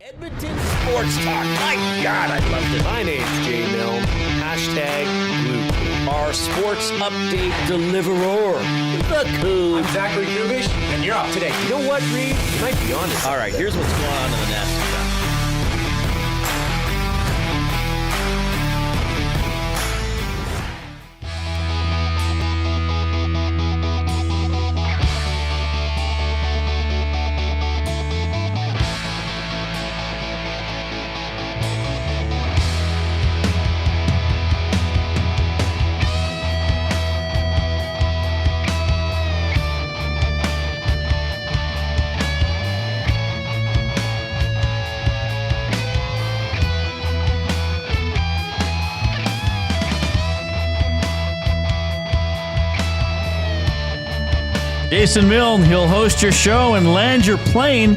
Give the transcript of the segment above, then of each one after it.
Edmonton Sports Talk. My God, I loved it. My name's Jay Milne. #Blue. Our sports update deliverer. The Coon. I'm Zachary Kubish, and you're up today. You know what, Reid? You might be honest. All right, here's what's going on in the Nasty Bash. Jason Milne, he'll host your show and land your plane.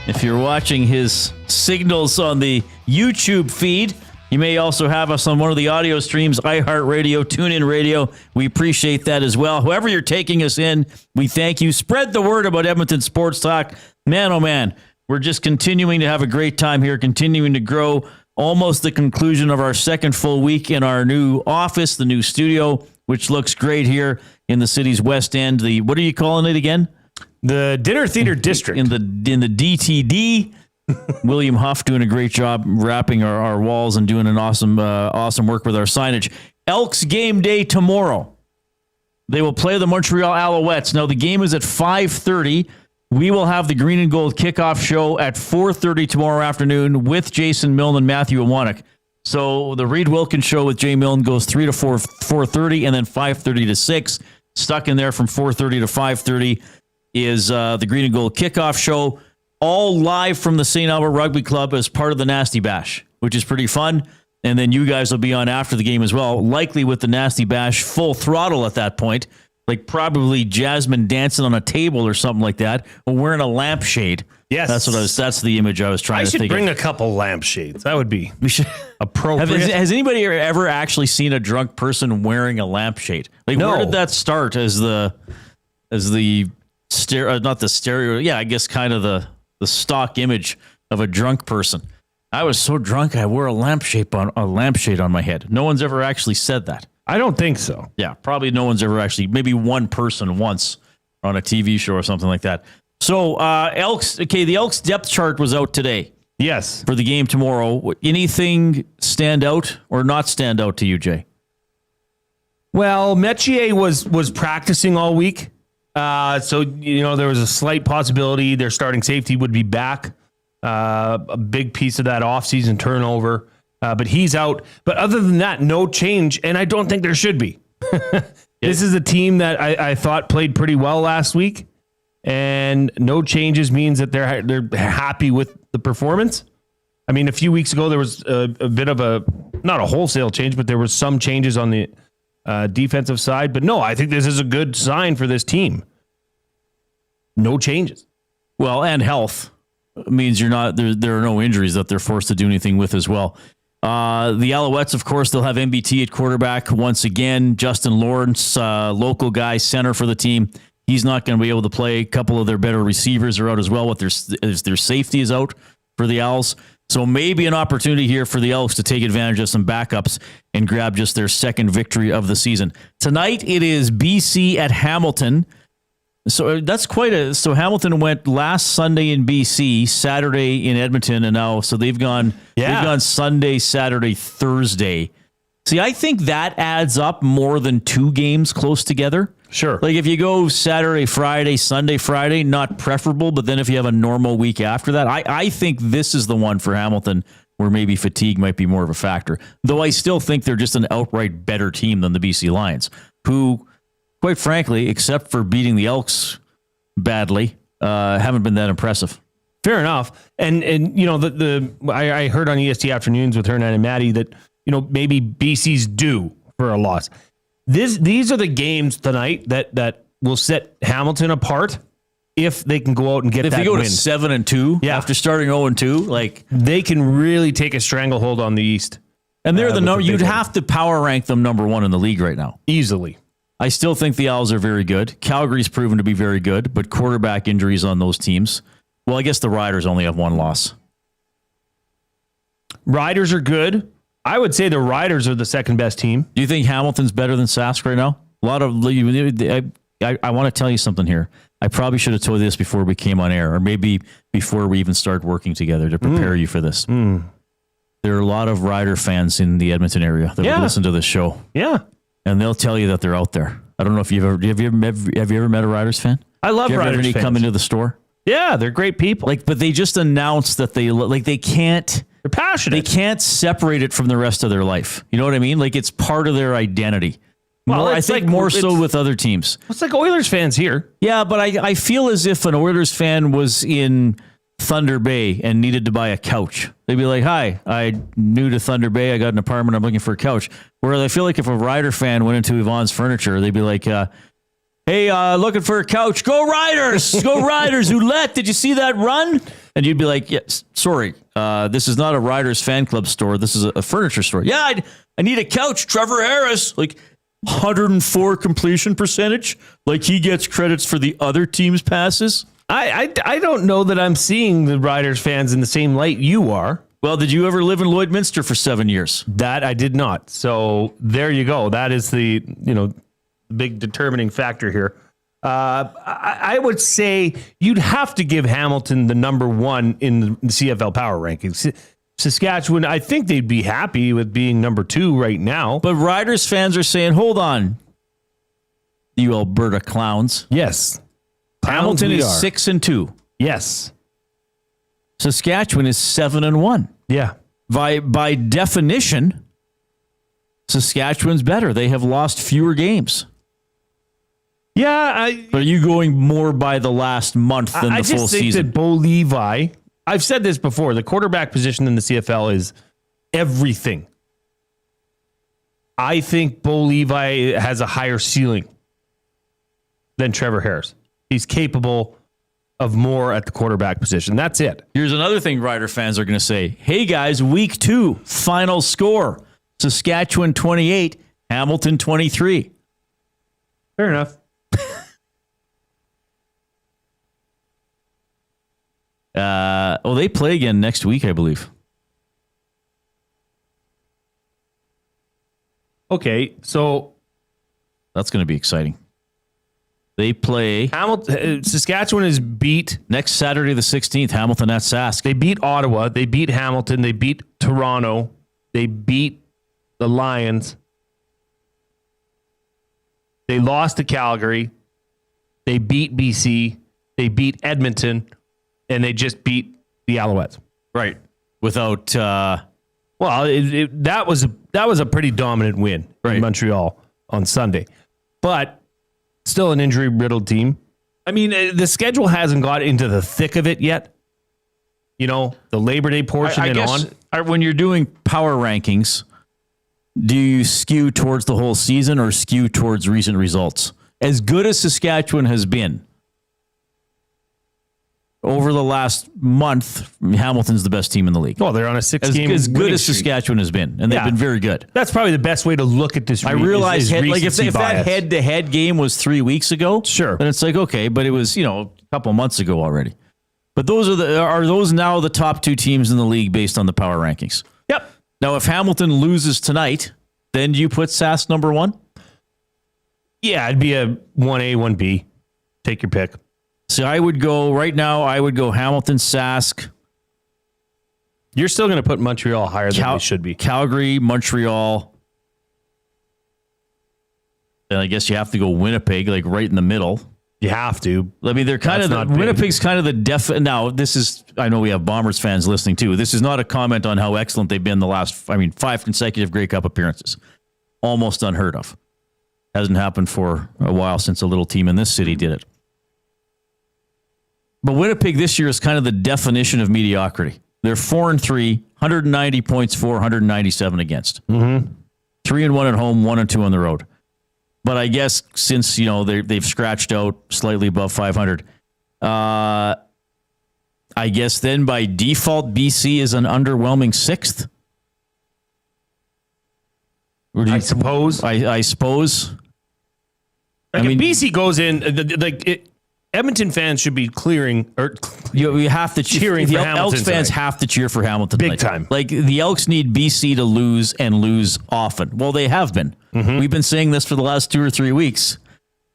If you're watching his signals on the YouTube feed, you may also have us on one of the audio streams, iHeartRadio, TuneIn Radio. We appreciate that as well. Whoever you're taking us in, we thank you. Spread the word about Edmonton Sports Talk. Man, oh man, we're just continuing to have a great time here, continuing to grow. Almost the conclusion of our second full week in our new office, the new studio, which looks great here in the city's west end. The, what are you calling it again? The Dinner Theater District. In the DTD. William Huff doing a great job wrapping our walls and doing an awesome work with our signage. Elks game day tomorrow. They will play the Montreal Alouettes. Now, the game is at 5:30. We will have the Green and Gold kickoff show at 4:30 tomorrow afternoon with Jason Milne and Matthew Iwanek. So the Reid Wilkins show with Jay Milne goes 3 to 4:30, and then 5:30 to 6. Stuck in there from 4:30 to 5:30 is the Green and Gold kickoff show, all live from the St. Albert Rugby Club as part of the Nasty Bash, which is pretty fun. And then you guys will be on after the game as well, likely with the Nasty Bash full throttle at that point, like probably Jasmine dancing on a table or something like that, or wearing a lampshade. Yes, that's the image I was trying to think of. I should bring a couple lampshades. That would be appropriate. Has anybody ever actually seen a drunk person wearing a lampshade? Like, no. Where did that start as the stereo? Not the stereo. Yeah, I guess kind of the stock image of a drunk person. I was so drunk I wore a lampshade on my head. No one's ever actually said that. I don't think so. Yeah, probably no one's ever actually. Maybe one person once on a TV show or something like that. So, Elks. Okay, the Elks depth chart was out today. Yes, for the game tomorrow. Anything stand out or not stand out to you, Jay? Well, Metier was practicing all week, so there was a slight possibility their starting safety would be back. A big piece of that offseason turnover, but he's out. But other than that, no change, and I don't think there should be. This is a team that I thought played pretty well last week. And no changes means that they're happy with the performance. I mean, a few weeks ago, there was a bit of not a wholesale change, but there was some changes on the defensive side. But no, I think this is a good sign for this team. No changes. Well, and health means there are no injuries that they're forced to do anything with as well. The Alouettes, of course, they'll have MBT at quarterback once again. Justin Lawrence, local guy, center for the team. He's not going to be able to play. A couple of their better receivers are out as well. Their safety is out for the Owls. So maybe an opportunity here for the Elks to take advantage of some backups and grab just their second victory of the season. Tonight it is BC at Hamilton. So that's so Hamilton went last Sunday in BC, Saturday in Edmonton, and now so they've gone Sunday, Saturday, Thursday. See, I think that adds up more than 2 games close together. Sure. Like if you go Saturday, Friday, Sunday, Friday, not preferable, but then if you have a normal week after that, I think this is the one for Hamilton where maybe fatigue might be more of a factor. Though I still think they're just an outright better team than the BC Lions, who, quite frankly, except for beating the Elks badly, haven't been that impressive. Fair enough. And I heard on EST Afternoons with Hernan and Maddie that, maybe BC's due for a loss. These are the games tonight that will set Hamilton apart if they can go out and get that win. If they go to 7-2 after starting 0-2, like they can really take a stranglehold on the East. And they're the number. You'd have to power rank them number 1 in the league right now, easily. I still think the Owls are very good. Calgary's proven to be very good, but quarterback injuries on those teams Well, I guess the Riders only have one loss. Riders are good. I would say the Riders are the second best team. Do you think Hamilton's better than Sask right now? A lot of I want to tell you something here. I probably should have told you this before we came on air, or maybe before we even started working together to prepare you for this. There are a lot of Rider fans in the Edmonton area that would listen to this show. Yeah. And they'll tell you that they're out there. I don't know if have you ever met a Riders fan? I love Riders fans. Come into the store? Yeah, they're great people. But they just announced that they can't. They're passionate. They can't separate it from the rest of their life. You know what I mean? Like it's part of their identity. Well, I think more so with other teams. It's like Oilers fans here. Yeah, but I feel as if an Oilers fan was in Thunder Bay and needed to buy a couch. They'd be like, "Hi, I'm new to Thunder Bay. I got an apartment. I'm looking for a couch." Whereas I feel like if a Rider fan went into Yvonne's Furniture, they'd be like, "Hey, looking for a couch? Go Riders! Go Riders! Oulette, did you see that run?" And you'd be like, "Yes, sorry, this is not a Riders fan club store. This is a furniture store." Yeah, I need a couch. Trevor Harris, like 104 completion percentage, like he gets credits for the other team's passes. I don't know that I'm seeing the Riders fans in the same light you are. Well, did you ever live in Lloydminster for 7 years? That I did not. So there you go. That is the big determining factor here. I would say you'd have to give Hamilton the number one in the CFL power rankings. Saskatchewan, I think they'd be happy with being number 2 right now. But Riders fans are saying, hold on, you Alberta clowns. Yes. Hamilton is 6-2. Yes. Saskatchewan is 7-1. Yeah. By definition, Saskatchewan's better. They have lost fewer games. Yeah. But are you going more by the last month than the full season? I just think that Bo Levi, I've said this before, the quarterback position in the CFL is everything. I think Bo Levi has a higher ceiling than Trevor Harris. He's capable of more at the quarterback position. That's it. Here's another thing Rider fans are going to say. Hey, guys, week 2, final score. Saskatchewan 28, Hamilton 23. Fair enough. They play again next week, I believe. Okay, so that's going to be exciting. They play Hamilton. Saskatchewan is beat next Saturday, the 16th. Hamilton at Sask. They beat Ottawa. They beat Hamilton. They beat Toronto. They beat the Lions. They lost to Calgary. They beat BC. They beat Edmonton. And they just beat the Alouettes. Right. Without that was a pretty dominant win in Montreal on Sunday. But still an injury-riddled team. I mean, the schedule hasn't got into the thick of it yet. You know, the Labor Day portion I guess, on. When you're doing power rankings, do you skew towards the whole season or skew towards recent results? As good as Saskatchewan has been, over the last month, Hamilton's the best team in the league. Well, they're on a 6-game as good as Saskatchewan has been, and they've been very good. That's probably the best way to look at this. I realize, if that head-to-head game was 3 weeks ago, sure, then it's like, okay, but it was a couple months ago already. But those are those now the top 2 teams in the league based on the power rankings? Yep. Now, if Hamilton loses tonight, then do you put Sask number 1? Yeah, it'd be a 1A, 1B. Take your pick. So I would go Hamilton, Sask. You're still going to put Montreal higher than they should be. Calgary, Montreal. Then I guess you have to go Winnipeg, like right in the middle. You have to. I mean, they're kind of Winnipeg's kind of the Now, this is, I know we have Bombers fans listening too. This is not a comment on how excellent they've been the last, 5 consecutive Grey Cup appearances. Almost unheard of. Hasn't happened for a while since a little team in this city did it. But Winnipeg this year is kind of the definition of mediocrity. They're 4-3, 190 points for, 197 against. 3-1 at home, 1-2 on the road. But I guess since they've scratched out slightly above 500, I guess then by default BC is an underwhelming 6th. I suppose. I suppose. If BC goes in Edmonton fans should be clearing or You have to cheering the for Hamilton Elks fans tonight. have to cheer for Hamilton Big tonight. time. Like the Elks need BC to lose and lose often. Well, they have been. We've been saying this for the last 2 or 3 weeks.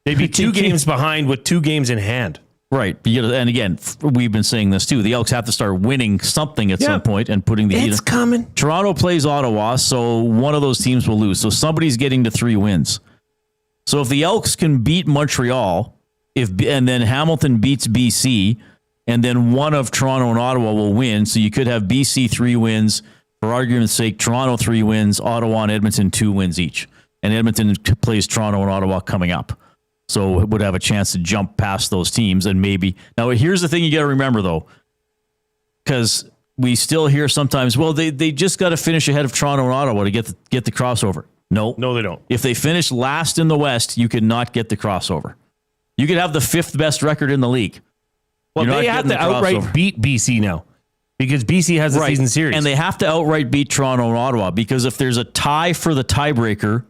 They'd be 2 games behind with 2 games in hand. Right. And again, we've been saying this too. The Elks have to start winning something at some point and putting the heat It's in. coming. Toronto plays Ottawa, so one of those teams will lose. So somebody's getting to 3 wins. So if the Elks can beat Montreal, and then Hamilton beats BC, and then one of Toronto and Ottawa will win, so you could have BC 3 wins. For argument's sake, Toronto 3 wins, Ottawa and Edmonton 2 wins each. And Edmonton plays Toronto and Ottawa coming up. So it would have a chance to jump past those teams and maybe. Now, here's the thing you got to remember, though, because we still hear sometimes, well, they just got to finish ahead of Toronto and Ottawa to get the crossover. No, No, they don't. If they finish last in the West, you could not get the crossover. You could have the 5th best record in the league. Well, You're not they have getting to the outright crossover. beat BC now because BC has the season series. And they have to outright beat Toronto and Ottawa because if there's a tie for the tiebreaker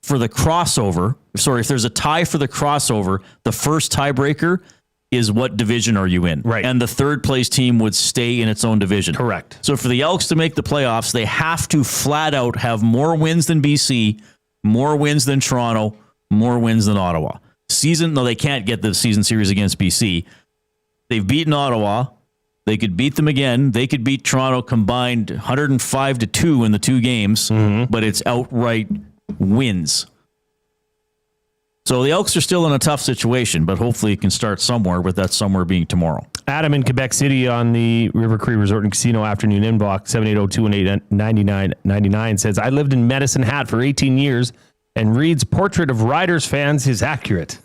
for the crossover, if there's a tie for the crossover, the first tiebreaker is what division are you in? Right. And the 3rd place team would stay in its own division. Correct. So for the Elks to make the playoffs, they have to flat out have more wins than BC, more wins than Toronto, more wins than Ottawa. They can't get the season series against BC. They've beaten Ottawa. They could beat them again. They could beat Toronto combined 105-2 in the 2 games, but it's outright wins. So the Elks are still in a tough situation, but hopefully it can start somewhere, with that somewhere being tomorrow. Adam in Quebec City on the River Cree Resort and Casino afternoon inbox 780-218-9999 says, I lived in Medicine Hat for 18 years and Reid's portrait of Riders fans is accurate.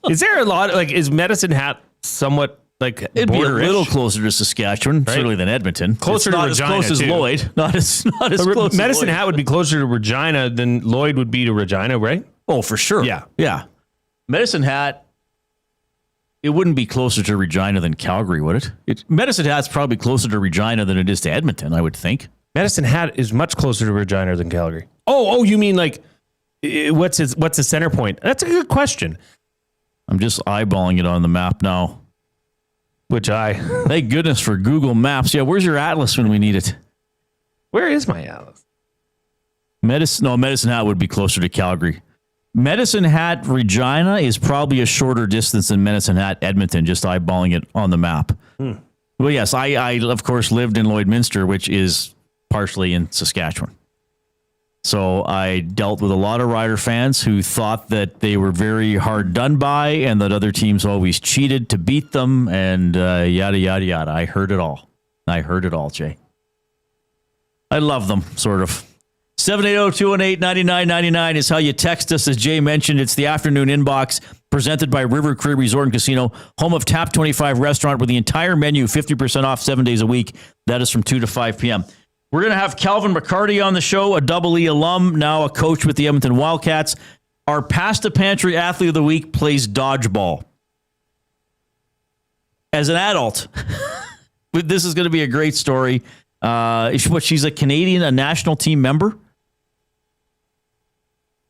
Is there a lot, is Medicine Hat somewhat It'd be a little closer to Saskatchewan, certainly than Edmonton. Closer it's to not Regina, as close too. as Lloyd. Not as close. Medicine as Lloyd. Hat would be closer to Regina than Lloyd would be to Regina, right? Oh, for sure. Yeah. Medicine Hat. It wouldn't be closer to Regina than Calgary, would it? Medicine Hat's probably closer to Regina than it is to Edmonton, I would think. Medicine Hat is much closer to Regina than Calgary. Oh, you mean what's the center point? That's a good question. I'm just eyeballing it on the map now. Thank goodness for Google Maps. Yeah, where's your atlas when we need it? Where is my atlas? Medicine Hat would be closer to Calgary. Medicine Hat, Regina is probably a shorter distance than Medicine Hat, Edmonton, just eyeballing it on the map. Well, yes, I of course lived in Lloydminster, which is partially in Saskatchewan. So I dealt with a lot of Rider fans who thought that they were very hard done by and that other teams always cheated to beat them and yada, yada, yada. I heard it all, Jay. I love them, sort of. 780-218-9999 is how you text us. As Jay mentioned, it's the afternoon inbox presented by River Cree Resort and Casino, home of Tap 25 restaurant with the entire menu 50% off 7 days a week. That is from 2 to 5 p.m. We're going to have Kelvin McCarti on the show, a Double E alum, now a coach with the Edmonton Wildcats. Our Past the Pantry Athlete of the Week plays dodgeball. As an adult, this is going to be a great story. She's a national team member?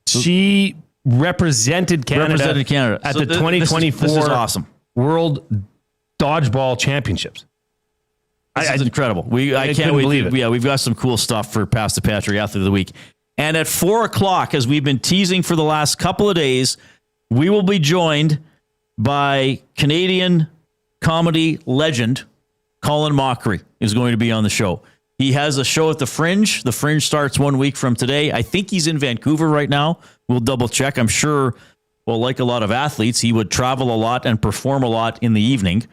She represented Canada at the 2024 this is awesome. World Dodgeball Championships. This is incredible. I can't wait. Believe it. Yeah, we've got some cool stuff for Past the Pantry Athlete of the Week. And at 4 o'clock, as we've been teasing for the last couple of days, we will be joined by Canadian comedy legend Colin Mochrie is going to be on the show. He has a show at the Fringe. The Fringe starts 1 week from today. I think he's in Vancouver right now. We'll double check. I'm sure, well, like a lot of athletes, he would travel a lot and perform a lot in the evening.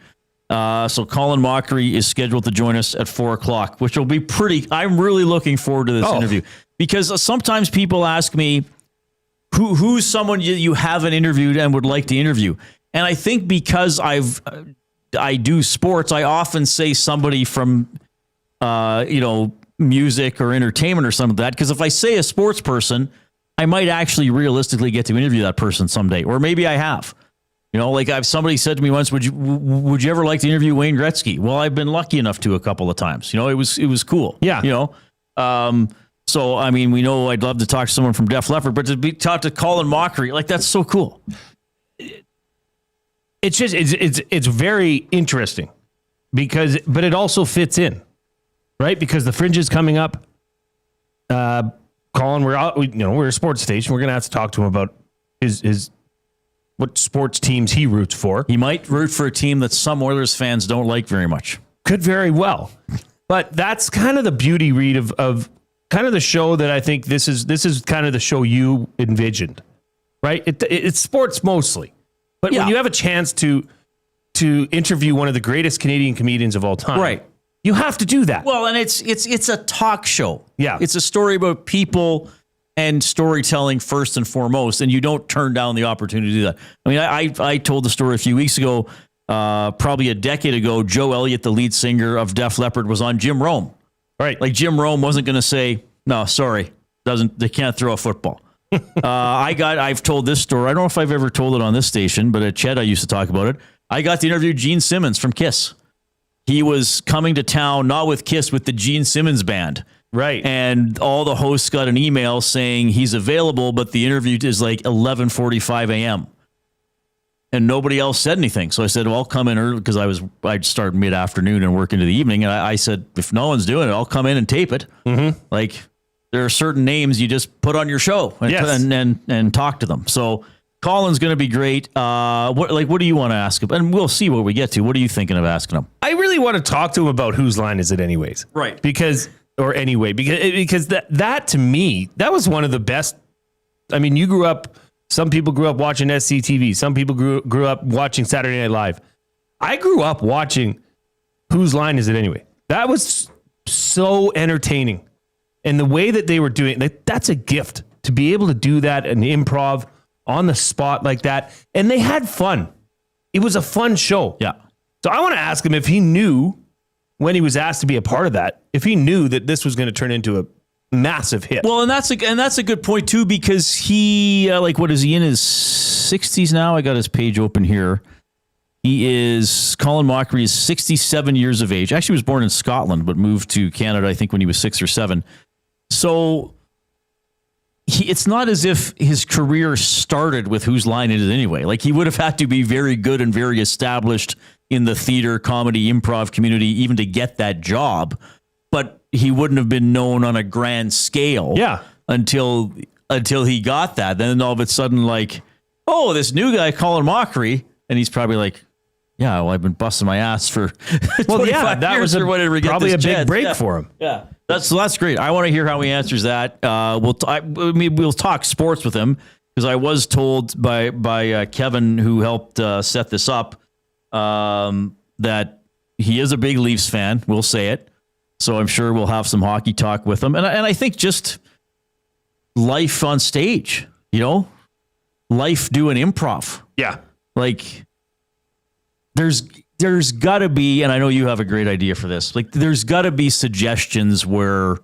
So Colin Mochrie is scheduled to join us at 4 o'clock, which will be I'm really looking forward to this interview because sometimes people ask me, who's someone you haven't interviewed and would like to interview? And I think because I do sports, I often say somebody from, music or entertainment or something like that. Because if I say a sports person, I might actually realistically get to interview that person someday, or maybe I have. Somebody said to me once, would you ever like to interview Wayne Gretzky? Well, I've been lucky enough to a couple of times. It was cool. Yeah. So I mean, we know I'd love to talk to someone from Def Leppard, but talk to Colin Mochrie, that's so cool. it's very interesting but it also fits in, right? Because the Fringe is coming up. Colin, we're a sports station. We're going to have to talk to him about his what sports teams he roots for. He might root for a team that some Oilers fans don't like very much. Could very well. But that's kind of the beauty, Reid, of kind of the show that I think this is kind of the show you envisioned, right? It's sports mostly. But when you have a chance to interview one of the greatest Canadian comedians of all time, right, you have to do that. Well, and it's a talk show. Yeah. It's a story about people and storytelling first and foremost, and you don't turn down the opportunity to do that. I mean, I told the story a few weeks ago, probably a decade ago. Joe Elliott, the lead singer of Def Leppard, was on Jim Rome. Right. Like Jim Rome wasn't going to say, no, sorry, they can't throw a football. I've told this story. I don't know if I've ever told it on this station, but at Ched, I used to talk about it. I got to interview Gene Simmons from Kiss. He was coming to town, not with Kiss, with the Gene Simmons band. Right. And all the hosts got an email saying he's available, but the interview is like 11:45 a.m. And nobody else said anything. So I said, well, I'll come in early because I'd start mid-afternoon and work into the evening. And I said, if no one's doing it, I'll come in and tape it. Mm-hmm. Like, there are certain names you just put on your show and talk to them. So Colin's going to be great. What do you want to ask him? And we'll see what we get to. What are you thinking of asking him? I really want to talk to him about whose line is it anyways. Right. Because that to me, that was one of the best. I mean, some people grew up watching SCTV. Some people grew up watching Saturday Night Live. I grew up watching Whose Line Is It Anyway? That was so entertaining. And the way that they were doing it, that's a gift to be able to do that and improv on the spot like that. And they had fun. It was a fun show. Yeah. So I want to ask him if he knew when he was asked to be a part of that, if he knew that this was going to turn into a massive hit. Well, and that's a good point too, because he what is he in his 60s now? I got his page open here. Colin Mochrie is 67 years of age. Actually was born in Scotland, but moved to Canada, I think, when he was 6 or 7. So it's not as if his career started with Whose Line Is It Anyway? Like, he would have had to be very good and very established in the theater, comedy, improv community, even to get that job. But he wouldn't have been known on a grand scale until he got that. Then all of a sudden, like, oh, this new guy, Colin Mochrie, and he's probably like, yeah, well, I've been busting my ass for 25 that years was or whatever. Probably a big break for him. Yeah, that's great. I want to hear how he answers that. We'll talk sports with him, because I was told by Kevin, who helped set this up, that he is a big Leafs fan. We'll say it. So I'm sure we'll have some hockey talk with him. And I think just life on stage, life doing improv. Yeah. Like, there's got to be, and I know you have a great idea for this, like, there's got to be suggestions where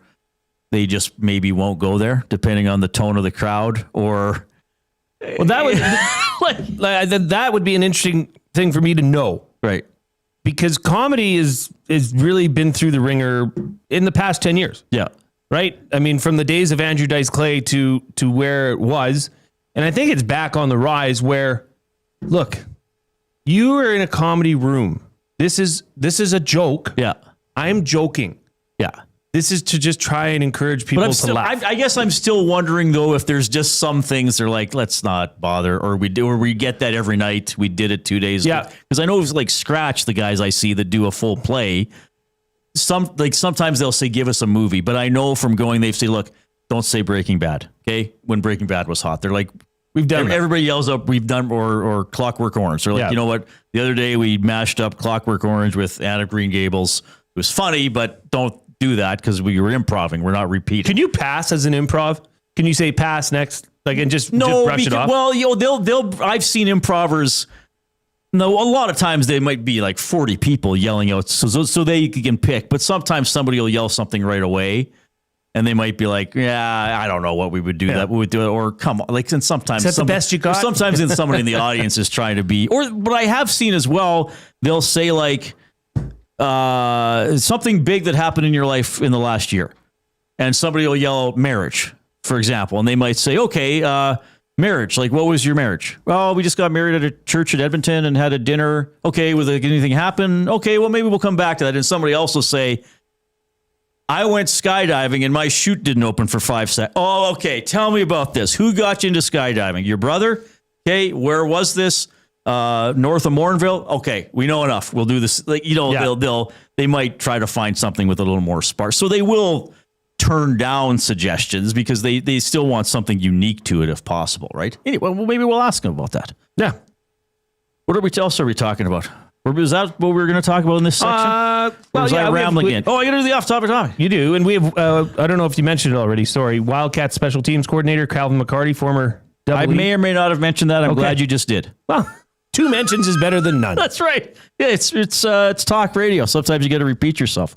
they just maybe won't go there, depending on the tone of the crowd, or... Well, that would that would be an interesting thing for me to know. Right. Because comedy is really been through the ringer in the past 10 years. Yeah. Right? I mean, from the days of Andrew Dice Clay to where it was. And I think it's back on the rise where, look, you are in a comedy room. This is a joke. Yeah. I'm joking. Yeah. This is to just try and encourage people to laugh. I guess I'm still wondering, though, if there's just some things they're like, let's not bother, or we get that every night. We did it 2 days ago. Because I know it's like Scratch, the guys I see that do a full play. Sometimes they'll say, give us a movie. But I know from going, they say, look, don't say Breaking Bad. Okay. When Breaking Bad was hot, they're like, we've done. Everybody yells up, we've done, or Clockwork Orange. They're like, you know what? The other day we mashed up Clockwork Orange with Anne of Green Gables. It was funny, but don't do that, because we were improving. We're not repeating. Can you pass as an improv? Can you say pass next? Like, and just brush it off? Well, they'll I've seen improvers. No, a lot of times they might be like 40 people yelling out, so they can pick. But sometimes somebody will yell something right away, and they might be like, "Yeah, I don't know what we would do. That we would do it." Or come on, like, and sometimes is that the best you got? Sometimes someone in the audience is trying to be. Or what I have seen as well, they'll say like, something big that happened in your life in the last year, and somebody will yell out marriage, for example, and they might say, okay, Marriage. Like, what was your marriage? Well, we just got married at a church in Edmonton and had a dinner. Okay, will anything happen? Okay, well, maybe we'll come back to that. And somebody else will say, I went skydiving and my chute didn't open for 5 seconds. Oh, okay. Tell me about this. Who got you into skydiving? Your brother? Okay, where was this? North of Morinville? Okay, we know enough. We'll do this. Like, they might try to find something with a little more sparse. So they will turn down suggestions because they still want something unique to it if possible, right? Anyway, well, maybe we'll ask them about that. Yeah. What else are we talking about? Is that what we were going to talk about in this section? Or was I rambling again? Oh, I got to do the off-topic topic. You do, and we have, I don't know if you mentioned it already, sorry, Wildcats special teams coordinator, Kelvin McCarti, former I may or may not have mentioned that. I'm glad you just did. Well, 2 mentions is better than none. That's right. Yeah, it's talk radio. Sometimes you got to repeat yourself.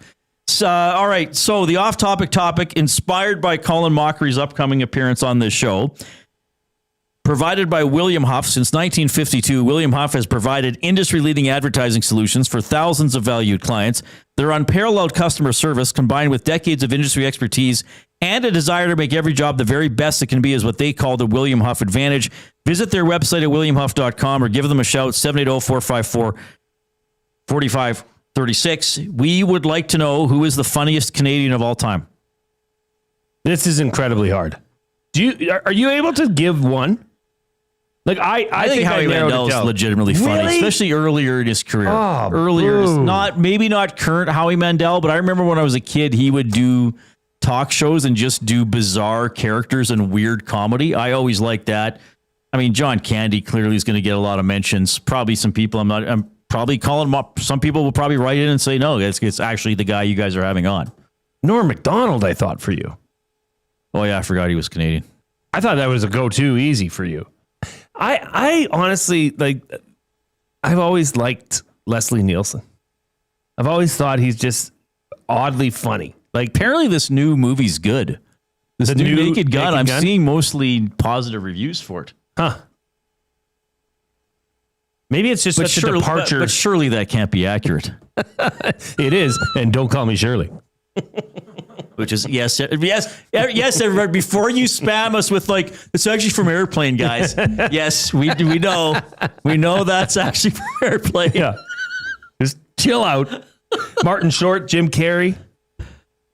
All right, so the off-topic topic, inspired by Colin Mochrie's upcoming appearance on this show, provided by William Huff. Since 1952, William Huff has provided industry-leading advertising solutions for thousands of valued clients. Their unparalleled customer service, combined with decades of industry expertise and a desire to make every job the very best it can be, is what they call the William Huff Advantage. Visit their website at williamhuff.com or give them a shout, 780-454-4536. We would like to know who is the funniest Canadian of all time. This is incredibly hard. Are you able to give one? Like I think Howie Mandel is legitimately funny, especially earlier in his career. Maybe not current Howie Mandel, but I remember when I was a kid, he would do talk shows and just do bizarre characters and weird comedy. I always liked that. I mean, John Candy clearly is going to get a lot of mentions. Probably some people I'm probably calling him up. Some people will probably write in and say, no, it's actually the guy you guys are having on. Norm Macdonald, I thought, for you. Oh yeah, I forgot he was Canadian. I thought that was a go-to easy for you. I honestly, I've always liked Leslie Nielsen. I've always thought he's just oddly funny. Like, apparently this new movie's good. This new Naked Gun, I'm seeing mostly positive reviews for it. Huh. Maybe it's just such a departure. But surely that can't be accurate. It is, and don't call me Shirley. Which is, yes, everybody, before you spam us with it's actually from Airplane, guys. Yes, we know. We know that's actually from Airplane. Yeah. Just chill out. Martin Short, Jim Carrey,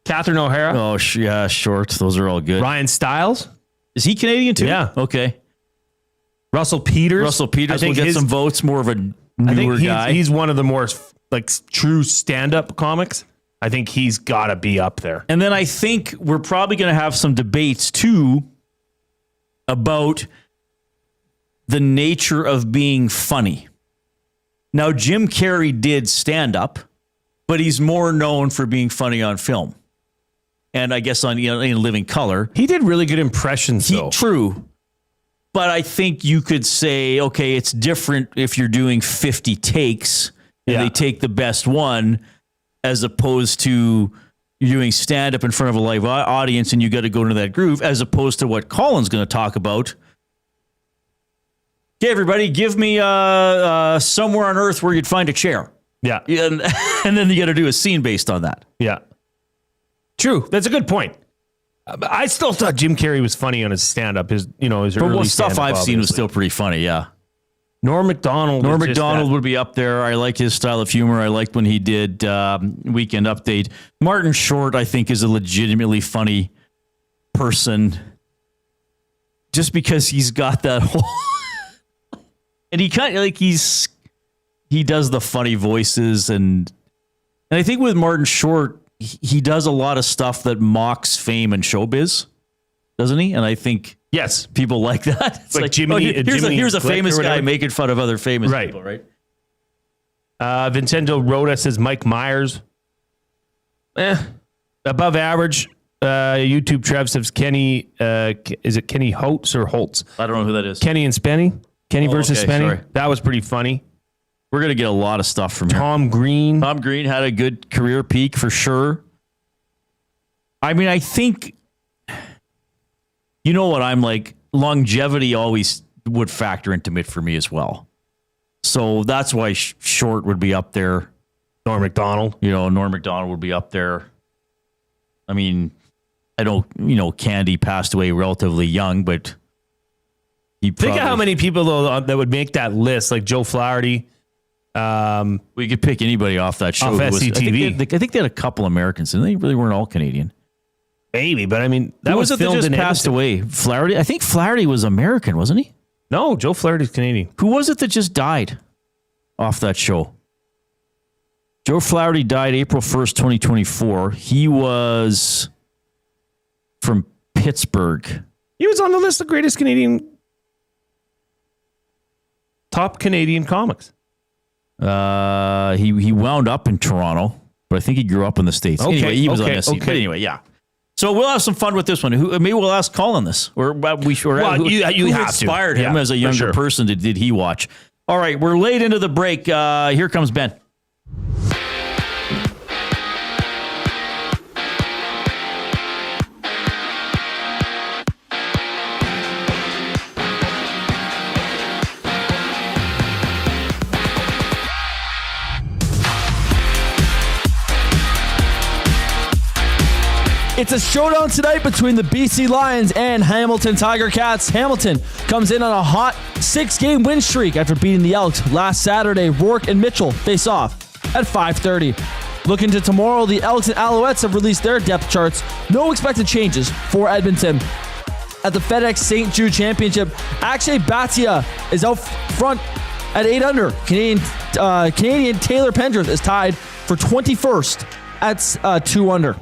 Catherine O'Hara. Oh, yeah, Short. Those are all good. Ryan Stiles. Is he Canadian too? Yeah. Okay. Russell Peters. Will get some votes, more of a newer guy. He's one of the more true stand-up comics. I think he's got to be up there. And then I think we're probably going to have some debates too about the nature of being funny. Now, Jim Carrey did stand up, but he's more known for being funny on film. And I guess in Living Color. He did really good impressions, though. True. But I think you could say, okay, it's different if you're doing 50 takes and they take the best one, as opposed to you're doing stand-up in front of a live audience and you got to go into that groove, as opposed to what Colin's going to talk about. Okay, everybody, give me somewhere on Earth where you'd find a chair. Yeah. And then you got to do a scene based on that. Yeah. True. That's a good point. I still thought Jim Carrey was funny on his stand-up. His early stuff I've seen was still pretty funny, yeah. Norm Macdonald would be up there. I like his style of humor. I liked when he did Weekend Update. Martin Short, I think, is a legitimately funny person just because he's got that whole... and he kind of he does the funny voices. And I think with Martin Short, he does a lot of stuff that mocks fame and showbiz, doesn't he? And I think... Yes, people like that. It's like Jimmy. Here's a famous guy making fun of other famous people, right? Vincenzo Rhoda says Mike Myers. Above average. YouTube Trev says Kenny. Is it Kenny Holtz or Holtz? I don't know who that is. Kenny and Spenny. Kenny versus Spenny. Sorry. That was pretty funny. We're gonna get a lot of stuff from Tom Green. Tom Green had a good career peak for sure. I mean, I think. You know what I'm like? Longevity always would factor into it for me as well. So that's why Short would be up there. Norm Macdonald. Norm Macdonald would be up there. I mean, I don't, Candy passed away relatively young, but Think of how many people though that would make that list, like Joe Flaherty. We could pick anybody off that show. Off SCTV. I think they had a couple Americans, and they really weren't all Canadian. Maybe, but I mean, that was it filmed that just in passed Edmonton. away. Flaherty. I think Flaherty was American, wasn't he? No, Joe Flaherty's Canadian. Who was it that just died off that show? Joe Flaherty died April 1st, 2024. He was from Pittsburgh. He was on the list of top Canadian comics. He wound up in Toronto, but I think he grew up in the States. Okay, Anyway, he was on okay, SC. But okay. anyway, yeah. So we'll have some fun with this one. Maybe we'll ask Colin this, or who you have to. inspired him Yeah, as a for younger sure. person? Did he watch? All right, we're late into the break. Here comes Ben. It's a showdown tonight between the BC Lions and Hamilton Tiger Cats. Hamilton comes in on a hot 6-game win streak after beating the Elks last Saturday. Rourke and Mitchell face off at 5:30. Looking to tomorrow, the Elks and Alouettes have released their depth charts. No expected changes for Edmonton. At the FedEx St. Jude Championship, Akshay Bhatia is out front at 8 under. Canadian Taylor Pendrith is tied for 21st at 2 under.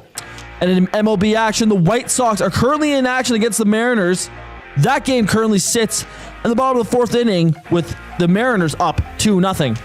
And in MLB action, the White Sox are currently in action against the Mariners. That game currently sits in the bottom of the 4th inning with the Mariners up 2-0.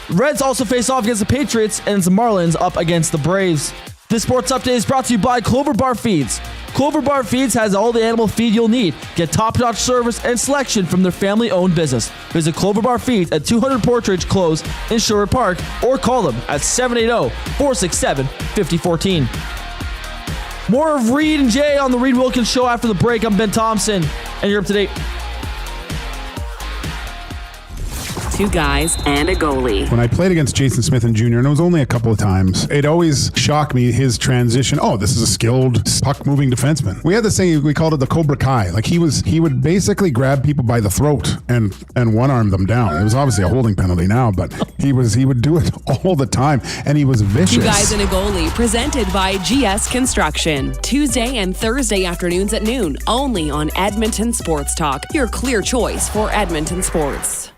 Reds also face off against the Patriots, and the Marlins up against the Braves. This sports update is brought to you by Clover Bar Feeds. Clover Bar Feeds has all the animal feed you'll need. Get top-notch service and selection from their family-owned business. Visit Clover Bar Feeds at 200 Portridge Close in Sherwood Park or call them at 780-467-5014. More of Reid and Jay on the Reid Wilkins Show after the break. I'm Ben Thompson, and you're up to date. Two guys and a goalie. When I played against Jason Smith and Jr., and it was only a couple of times, it always shocked me, his transition. Oh, this is a skilled puck-moving defenseman. We had this thing, we called it the Cobra Kai. Like he would basically grab people by the throat and one-arm them down. It was obviously a holding penalty now, but he would do it all the time, and he was vicious. Two guys and a goalie, presented by GS Construction. Tuesday and Thursday afternoons at noon, only on Edmonton Sports Talk, your clear choice for Edmonton sports.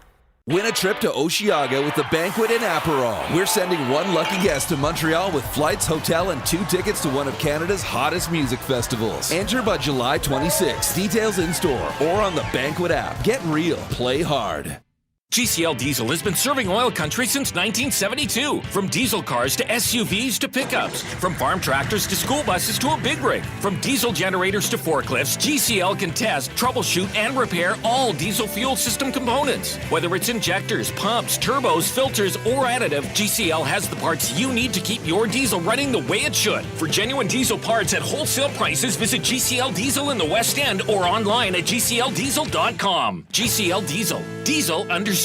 Win a trip to Osheaga with the Banquet in Aperol. We're sending one lucky guest to Montreal with flights, hotel, and 2 tickets to one of Canada's hottest music festivals. Enter by July 26. Details in store or on the Banquet app. Get real. Play hard. GCL Diesel has been serving oil country since 1972. From diesel cars to SUVs to pickups. From farm tractors to school buses to a big rig. From diesel generators to forklifts, GCL can test, troubleshoot, and repair all diesel fuel system components. Whether it's injectors, pumps, turbos, filters, or additive, GCL has the parts you need to keep your diesel running the way it should. For genuine diesel parts at wholesale prices, visit GCL Diesel in the West End or online at gcldiesel.com. GCL Diesel. Diesel understood.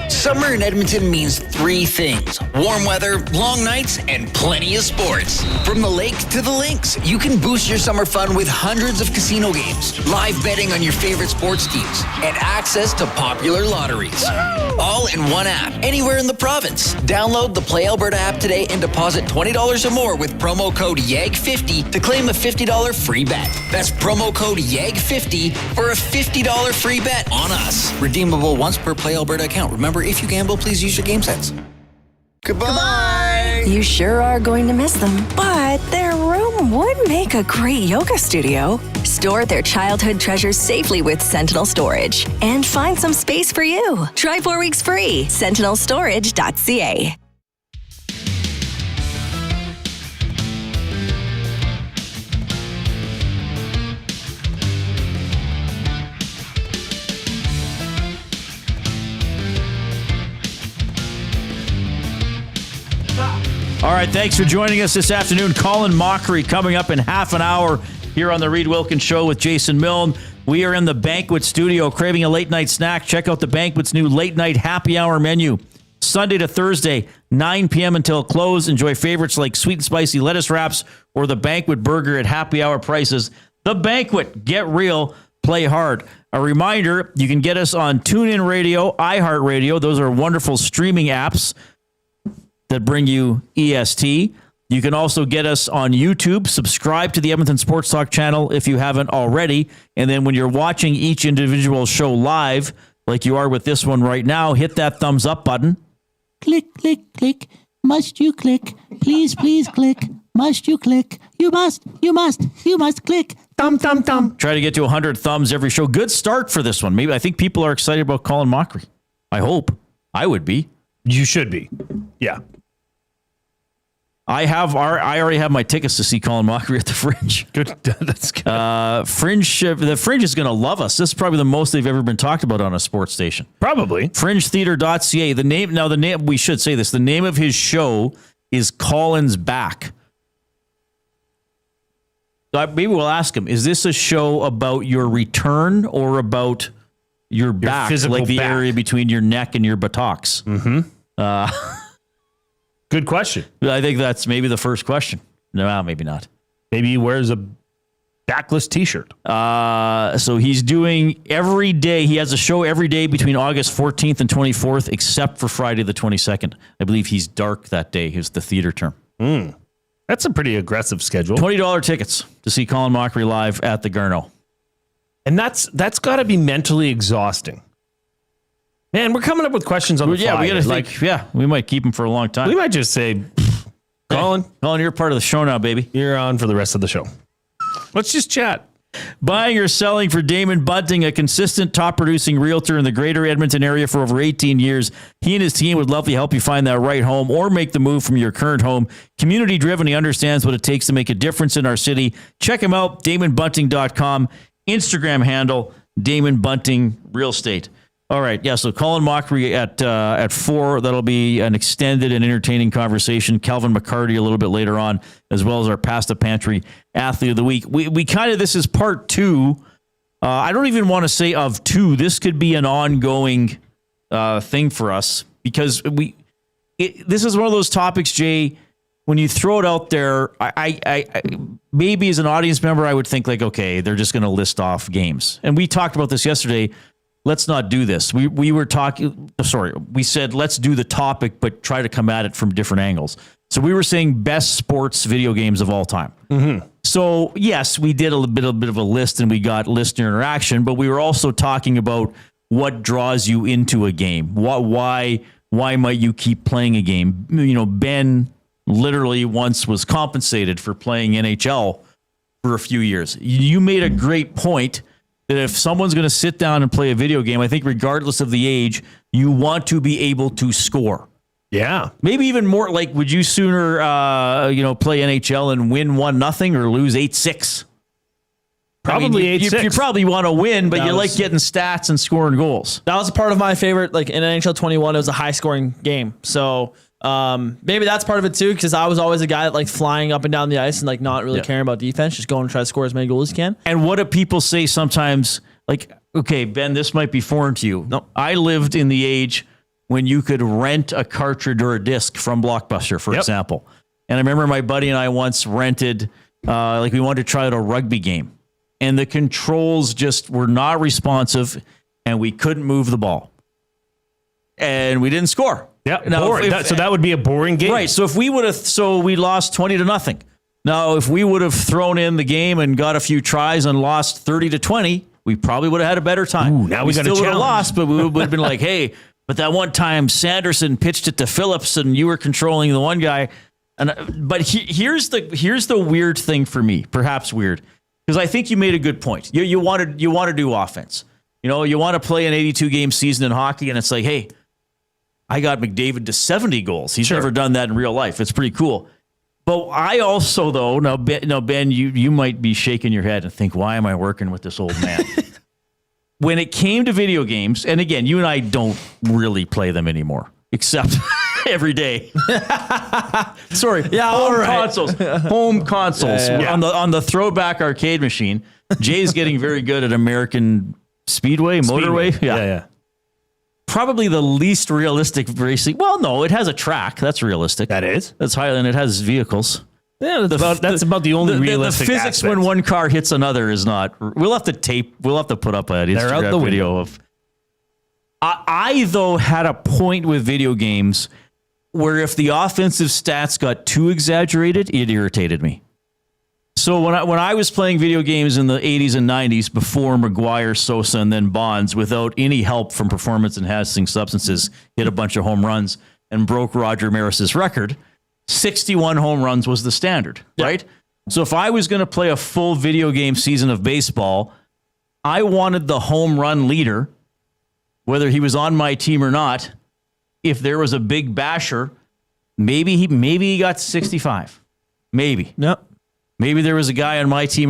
Summer in Edmonton means 3 things: warm weather, long nights, and plenty of sports. From the lake to the links, you can boost your summer fun with hundreds of casino games, live betting on your favorite sports teams, and access to popular lotteries. All in one app, anywhere in the province. Download the Play Alberta app today and deposit $20 or more with promo code YEG50 to claim a $50 free bet. That's promo code YEG50 for a $50 free bet on us. Redeemable once per Play Alberta account. Remember, if you gamble, please use your game sense. Goodbye. You sure are going to miss them, but their room would make a great yoga studio. Store their childhood treasures safely with Sentinel Storage and find some space for you. Try 4 weeks free. SentinelStorage.ca. All right, thanks for joining us this afternoon. Colin Mochrie coming up in half an hour here on the Reid Wilkins Show with Jason Milne. We are in the Banquet studio. Craving a late night snack? Check out the Banquet's new late night happy hour menu. Sunday to Thursday, 9 p.m. until close. Enjoy favorites like sweet and spicy lettuce wraps or the Banquet burger at happy hour prices. The Banquet. Get real. Play hard. A reminder, you can get us on TuneIn Radio, iHeartRadio. Those are wonderful streaming apps that bring you EST. You can also get us on YouTube. Subscribe to the Edmonton Sports Talk channel if you haven't already. And then when you're watching each individual show live, like you are with this one right now, hit that thumbs up button. Click, click, click. Must you click? Please, please click. Must you click? You must click. Thumb, thumb, thumb. Try to get to 100 thumbs every show. Good start for this one. Maybe I think people are excited about Colin Mochrie. I hope. I would be. You should be. Yeah. I already have my tickets to see Colin Mochrie at the Fringe. Good. That's good. The Fringe is going to love us. This is probably the most they've ever been talked about on a sports station. Probably. FringeTheater.ca. The name, we should say this. The name of his show is Colin's Back. Maybe we'll ask him, is this a show about your return or about your back, like the area between your neck and your buttocks? Mm-hmm. Good question. I think that's maybe the first question. No, maybe not. Maybe he wears a backless T-shirt. So he's doing every day. He has a show every day between August 14th and 24th, except for Friday the 22nd. I believe he's dark that day. Is the theater term. That's a pretty aggressive schedule. $20 tickets to see Colin Mochrie live at the Garneau. And that's got to be mentally exhausting. Man, we're coming up with questions on the fly. Yeah, we got to think. We might keep him for a long time. We might just say, Colin, you're part of the show now, baby. You're on for the rest of the show. Let's just chat. Buying or selling for Damon Bunting, a consistent top-producing realtor in the greater Edmonton area for over 18 years. He and his team would love to help you find that right home or make the move from your current home. Community-driven, he understands what it takes to make a difference in our city. Check him out, DamonBunting.com. Instagram handle, Damon Bunting Real Estate. All right, yeah, so Colin Mochrie at 4. That'll be an extended and entertaining conversation. Kelvin McCarti a little bit later on, as well as our Past the Pantry Athlete of the Week. We kind of, this is part 2. I don't even want to say of 2. This could be an ongoing thing for us because this is one of those topics, Jay, when you throw it out there, I maybe as an audience member, I would think like, okay, they're just going to list off games. And we talked about this yesterday. Let's not do this. We were talking, we said, let's do the topic, but try to come at it from different angles. So we were saying best sports video games of all time. Mm-hmm. So yes, we did a bit of a list and we got listener interaction, but we were also talking about what draws you into a game. Why might you keep playing a game? You know, Ben literally once was compensated for playing NHL for a few years. You made a great point that if someone's going to sit down and play a video game, I think regardless of the age, you want to be able to score. Yeah. Maybe even more like, would you sooner, play NHL and win 1-0 or lose 8-6? Probably 8-6. You probably want to win, but you like getting stats and scoring goals. That was a part of my favorite, like in NHL 21, it was a high scoring game. So maybe that's part of it too, because I was always a guy that like flying up and down the ice and like not really caring about defense, just going and try to score as many goals as you can. And what do people say sometimes? Like, okay, Ben, this might be foreign to you. No, I lived in the age when you could rent a cartridge or a disc from Blockbuster, for example. And I remember my buddy and I once rented, we wanted to try out a rugby game, and the controls just were not responsive, and we couldn't move the ball, and we didn't score. Yeah, boring. So that would be a boring game. Right. So if we would have, we lost 20-0. Now, if we would have thrown in the game and got a few tries and lost 30-20, we probably would have had a better time. Ooh, now we still would have lost, but we would have been like, hey, but that one time Sanderson pitched it to Phillips and you were controlling the one guy. But here's the weird thing for me, perhaps weird, because I think you made a good point. You want to do offense. You know, you want to play an 82-game season in hockey, and it's like, hey, I got McDavid to 70 goals. He's never done that in real life. It's pretty cool. But I also, though, now Ben, you might be shaking your head and think, why am I working with this old man? When it came to video games, and again, you and I don't really play them anymore, except every day. Sorry. Yeah, home consoles. Yeah. On the throwback arcade machine. Jay's getting very good at American Motorway. Yeah. Probably the least realistic racing. Well, no, it has a track. That's realistic. That is. That's high, and it has vehicles. Yeah, that's about the only realistic the physics aspect. when one car hits another is not. We'll have to put up an Instagram video of. I though had a point with video games where if the offensive stats got too exaggerated, it irritated me. So when I was playing video games in the 80s and 90s before McGuire, Sosa, and then Bonds, without any help from performance-enhancing substances, hit a bunch of home runs and broke Roger Maris's record. 61 home runs was the standard, right? So if I was going to play a full video game season of baseball, I wanted the home run leader, whether he was on my team or not. If there was a big basher, maybe he got 65. Maybe. Yep. Maybe there was a guy on my team,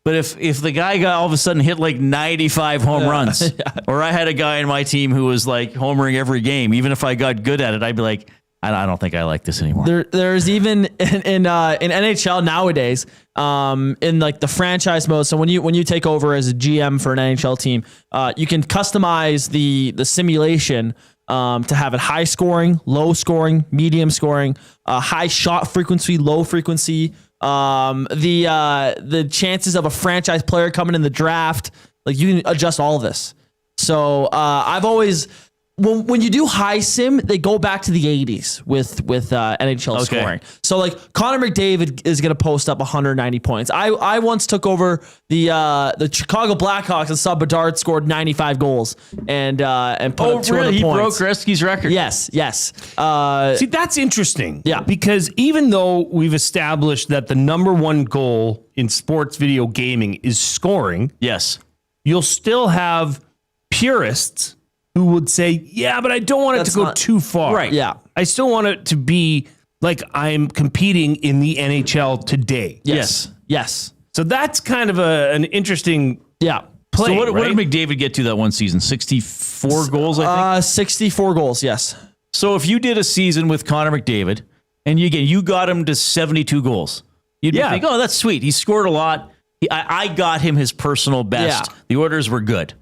but if the guy got all of a sudden hit like 95 home runs, or I had a guy on my team who was like homering every game, even if I got good at it, I'd be like, I don't think I like this anymore. There's even in NHL nowadays, in like the franchise mode. So when you take over as a GM for an NHL team, you can customize the simulation to have it high scoring, low scoring, medium scoring, high shot frequency, low frequency. The chances of a franchise player coming in the draft, like you can adjust all of this. So I've always. When you do high sim, they go back to the 80s with NHL scoring. So like Connor McDavid is going to post up 190 points. I once took over the Chicago Blackhawks and saw Bedard scored 95 goals and put up 200 points. He broke Gretzky's record. Yes. See, that's interesting. Yeah. Because even though we've established that the number one goal in sports video gaming is scoring, yes, you'll still have purists who would say, yeah, but I don't want it to go too far. Right. Yeah. I still want it to be like I'm competing in the NHL today. Yes. So that's kind of an interesting play. So what right? did McDavid get to that one season? 64 goals, I think? 64 goals, yes. So if you did a season with Connor McDavid, and you got him to 72 goals, you'd think, oh, that's sweet. He scored a lot. I got him his personal best. Yeah. The orders were good.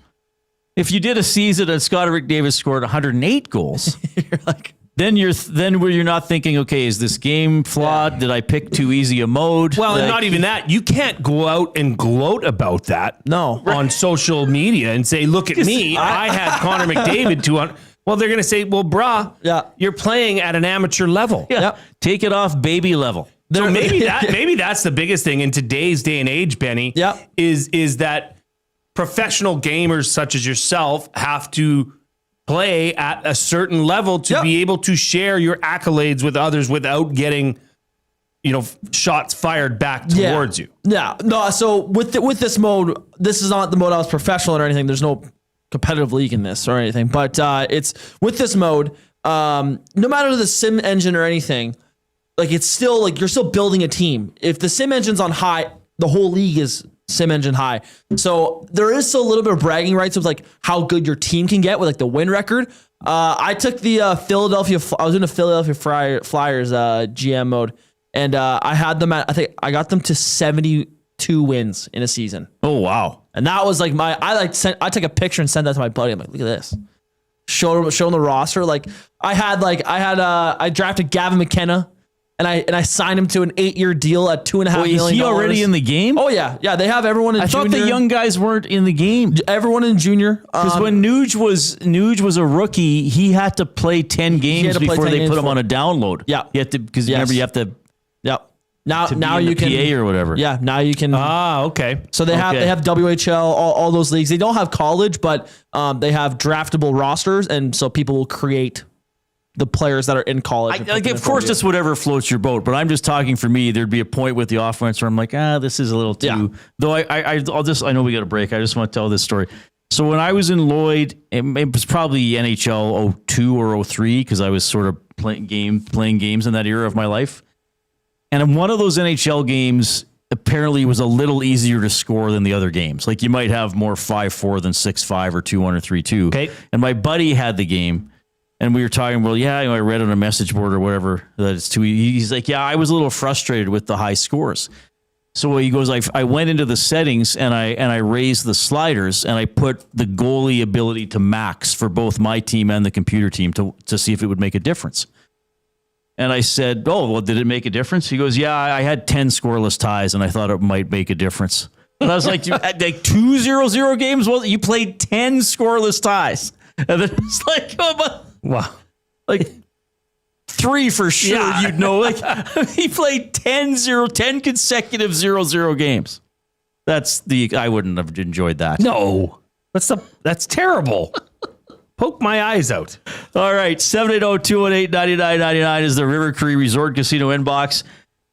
If you did a season and Scott Davis scored 108 goals, you're like, then you're not thinking, okay, is this game flawed? Yeah. Did I pick too easy a mode? Well, and not even that. You can't go out and gloat about that. No, on social media and say, look at me, I had Connor McDavid 200. Well, they're going to say, well, you're playing at an amateur level. Yeah. Yep. Take it off baby level. So maybe that's the biggest thing in today's day and age, Benny. Yeah. Is that professional gamers such as yourself have to play at a certain level to be able to share your accolades with others without getting, shots fired back towards you. Yeah. No. So with this mode, this is not the mode I was professional or anything. There's no competitive league in this or anything, but it's with this mode. No matter the sim engine or anything, like it's still like you're still building a team. If the sim engine's on high, the whole league is sim engine high. So there is still a little bit of bragging rights of like how good your team can get with like the win record. I took the I was in the Philadelphia Flyers GM mode, and I had them at, I think I got them to 72 wins in a season. Oh wow! And that was like I took a picture and sent that to my buddy. I'm like, look at this. Showed him the roster. Like I drafted Gavin McKenna. And I signed him to an 8-year deal at $2.5 million. Is he already in the game? Oh yeah. They have everyone in junior. I thought the young guys weren't in the game. Everyone in junior. Because when Nuge was a rookie, he had to play 10 games before they put him on a download. Yeah, you have to, because remember you have to. Yep. Now you can PA or whatever. Yeah. Now you can. Okay. So they have WHL, all those leagues. They don't have college, but they have draftable rosters, and so people will create the players that are in college. Of course, it's whatever floats your boat. But I'm just talking for me. There'd be a point with the offense where I'm like, this is a little too. Yeah. Though I know we got a break. I just want to tell this story. So when I was in Lloyd, it was probably NHL 02 or 03 because I was sort of playing games in that era of my life. And in one of those NHL games, apparently it was a little easier to score than the other games. Like you might have more 5-4 than 6-5 or 2-1 or 3-2. Okay. And my buddy had the game. And we were talking, I read on a message board or whatever that it's too easy. He's like, I was a little frustrated with the high scores. So he goes, I went into the settings and I raised the sliders and I put the goalie ability to max for both my team and the computer team to see if it would make a difference. And I said, oh, well, did it make a difference? He goes, yeah, I had 10 scoreless ties, and I thought it might make a difference. And I was like, like 2 0-0 games? Well, you played 10 scoreless ties. And then it's like, oh, but, wow. Like 3 for sure, you'd know. Like he played 10 consecutive 0-0 games. I wouldn't have enjoyed that. No, that's terrible. Poke my eyes out. All right, 780-218-9999 is the River Cree Resort Casino inbox.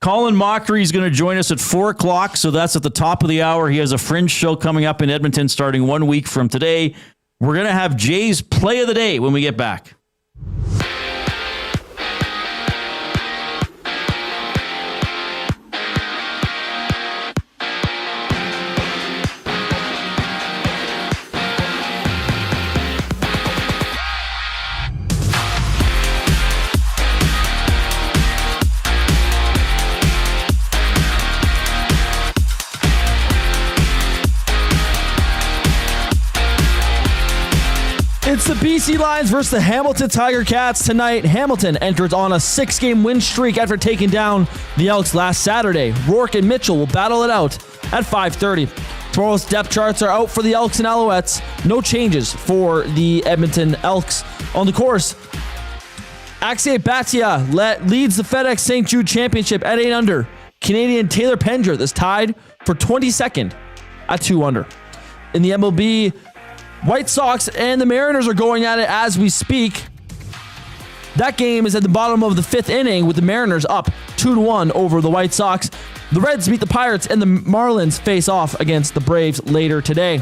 Colin Mochrie is going to join us at 4 o'clock, so that's at the top of the hour. He has a Fringe show coming up in Edmonton starting 1 week from today. We're going to have Jay's Play of the Day when we get back. It's the BC Lions versus the Hamilton Tiger Cats tonight. Hamilton enters on a 6-game win streak after taking down the Elks last Saturday. Rourke and Mitchell will battle it out at 5:30. Tomorrow's depth charts are out for the Elks and Alouettes. No changes for the Edmonton Elks. On the course, Axel Batia leads the FedEx St. Jude Championship at 8 under. Canadian Taylor Pendrith is tied for 22nd at 2 under. In the MLB, White Sox and the Mariners are going at it as we speak. That game is at the bottom of the 5th inning with the Mariners up 2-1 over the White Sox. The Reds beat the Pirates and the Marlins face off against the Braves later today.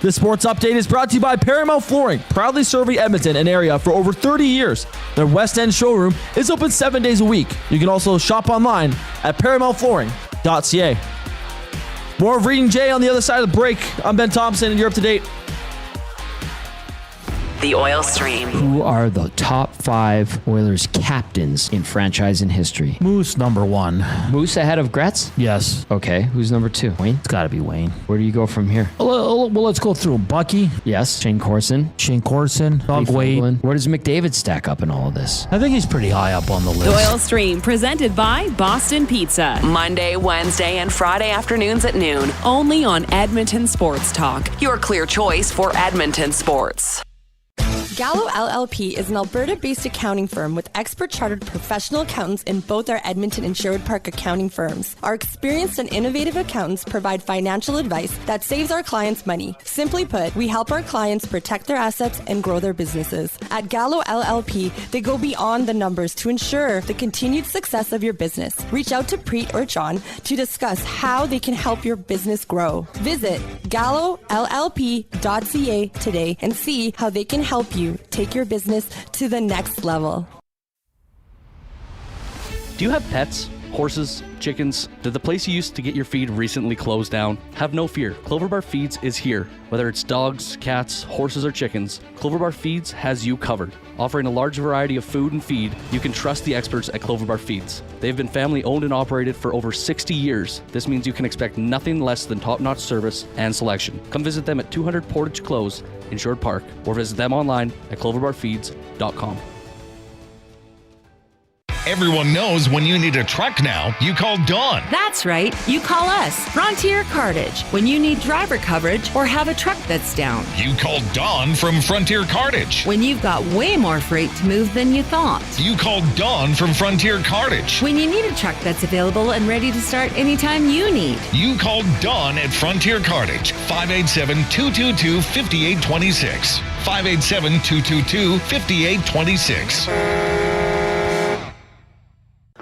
This sports update is brought to you by Paramount Flooring, proudly serving Edmonton, an area for over 30 years. Their West End showroom is open 7 days a week. You can also shop online at paramountflooring.ca. More of Reid and Jay on the other side of the break. I'm Ben Thompson, and you're up to date. The Oil Stream. Who are the top 5 Oilers captains in franchise history? Moose number 1. Moose ahead of Gretz? Yes. Okay, who's number 2? Wayne? It's got to be Wayne. Where do you go from here? Well, let's go through Bucky. Yes. Shane Corson. Doug Wade. Where does McDavid stack up in all of this? I think he's pretty high up on the list. The Oil Stream, presented by Boston Pizza. Monday, Wednesday, and Friday afternoons at noon. Only on Edmonton Sports Talk. Your clear choice for Edmonton sports. Gallo LLP is an Alberta-based accounting firm with expert chartered professional accountants in both our Edmonton and Sherwood Park accounting firms. Our experienced and innovative accountants provide financial advice that saves our clients money. Simply put, we help our clients protect their assets and grow their businesses. At Gallo LLP, they go beyond the numbers to ensure the continued success of your business. Reach out to Preet or John to discuss how they can help your business grow. Visit gallollp.ca today and see how they can help you take your business to the next level. Do you have pets? Horses? Chickens? Did the place you used to get your feed recently close down? Have no fear. Clover Bar Feeds is here. Whether it's dogs, cats, horses, or chickens, Clover Bar Feeds has you covered. Offering a large variety of food and feed, you can trust the experts at Clover Bar Feeds. They've been family owned and operated for over 60 years. This means you can expect nothing less than top-notch service and selection. Come visit them at 200 Portage Close in Sherwood Park or visit them online at cloverbarfeeds.com. Everyone knows when you need a truck now, you call Dawn. That's right. You call us, Frontier Cartage, when you need driver coverage or have a truck that's down. You call Dawn from Frontier Cartage. When you've got way more freight to move than you thought. You call Dawn from Frontier Cartage. When you need a truck that's available and ready to start anytime you need. You call Dawn at Frontier Cartage, 587-222-5826. 587-222-5826.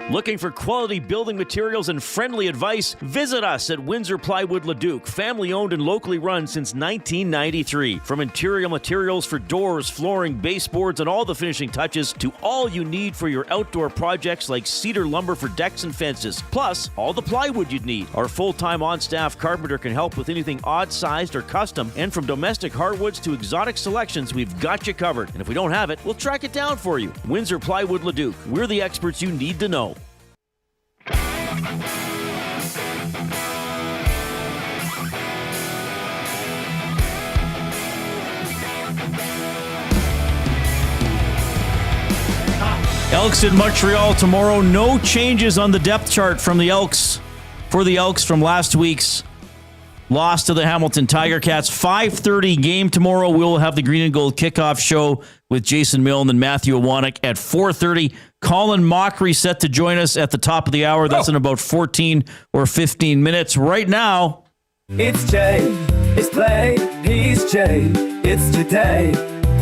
Looking for quality building materials and friendly advice? Visit us at Windsor Plywood Leduc, family owned and locally run since 1993. From interior materials for doors, flooring, baseboards, and all the finishing touches to all you need for your outdoor projects like cedar lumber for decks and fences, plus all the plywood you'd need. Our full-time on-staff carpenter can help with anything odd-sized or custom, and from domestic hardwoods to exotic selections, we've got you covered. And if we don't have it, we'll track it down for you. Windsor Plywood Leduc. We're the experts you need to know. Elks in Montreal tomorrow. No changes on the depth chart from the Elks. For the Elks from last week's loss to the Hamilton Tiger Cats. 5:30 game tomorrow. We'll have the Green and Gold kickoff show with Jason Milne and Matthew Iwanek at 4:30. Colin Mochrie set to join us at the top of the hour. That's in about 14 or 15 minutes. Right now, it's Jay. It's play. He's Jay. It's today.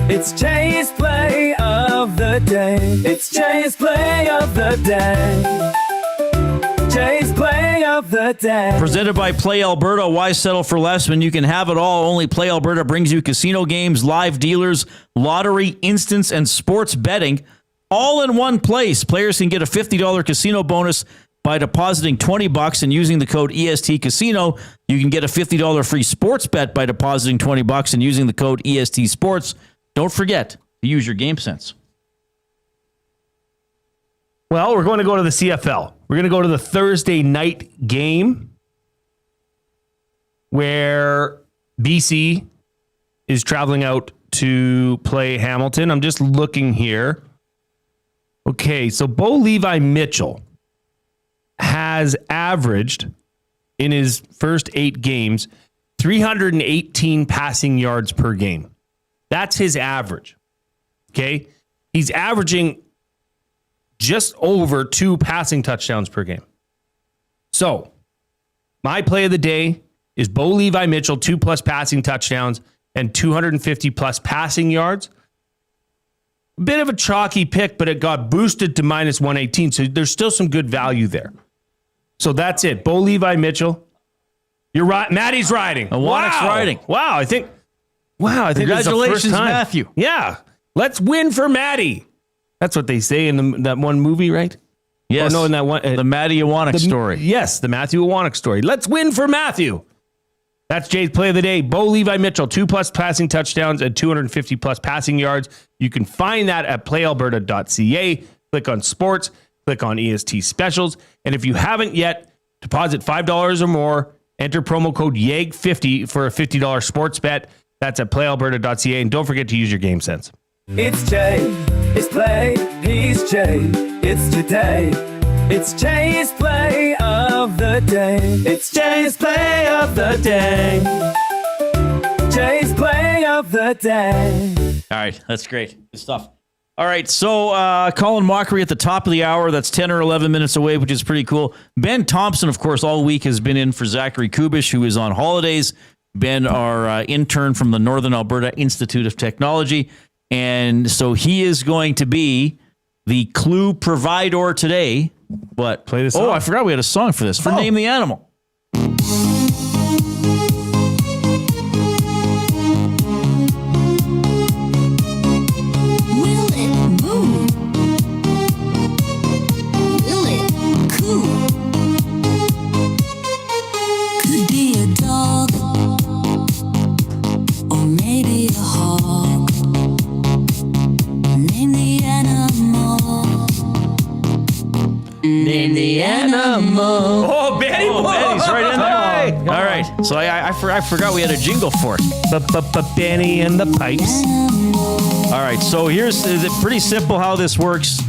It's Jay's play of the day. It's Jay's play of the day. Jay's play of the day. Presented by Play Alberta. Why settle for less when you can have it all? Only Play Alberta brings you casino games, live dealers, lottery, instance, and sports betting all in one place. Players can get a $50 casino bonus by depositing $20 and using the code EST Casino. You can get a $50 free sports bet by depositing $20 and using the code EST Sports. Don't forget to use your game sense. Well, we're going to go to the CFL. We're going to go to the Thursday night game where BC is traveling out to play Hamilton. I'm just looking here. Okay, so Bo Levi Mitchell has averaged in his first 8 games 318 passing yards per game. That's his average. Okay? He's averaging just over 2 passing touchdowns per game. So, my play of the day is Bo Levi Mitchell, 2+ passing touchdowns and 250+ passing yards. A bit of a chalky pick, but it got boosted to -118. So there's still some good value there. So that's it. Bo Levi Mitchell. You're right. Maddie's riding. Iwanek's riding. Wow. I think Congratulations, Matthew. Yeah. Let's win for Maddie. That's what they say in that one movie, right? Yes. Oh, no, in that one. The Matty Iwanek story. Yes, the Matthew Iwanek story. Let's win for Matthew. That's Jay's play of the day. Bo Levi Mitchell, 2+ passing touchdowns and 250+ passing yards. You can find that at playalberta.ca. Click on sports, click on EST specials. And if you haven't yet, deposit $5 or more, enter promo code YEG50 for a $50 sports bet. That's at playalberta.ca. And don't forget to use your game sense. It's Jay. It's play. He's Jay. It's today. It's Jay's play of the day. It's Jay's play of the day. Jay's play of the day. All right, that's great. Good stuff. All right, so Colin Mochrie at the top of the hour. That's 10 or 11 minutes away, which is pretty cool. Ben Thompson, of course, all week has been in for Zachary Kubish, who is on holidays. Ben, our intern from the Northern Alberta Institute of Technology. And so he is going to be the clue provider today. What? Play this song. Oh, I forgot we had a song for this. For Name the Animal. Will it move? Will it coo? Could be a dog, or maybe a hawk. Name the animal. Name the animal. Oh, Betty! Oh, Betty's right in there. All right. So I forgot we had a jingle for it. Benny and the Pipes. All right. So here's pretty simple how this works.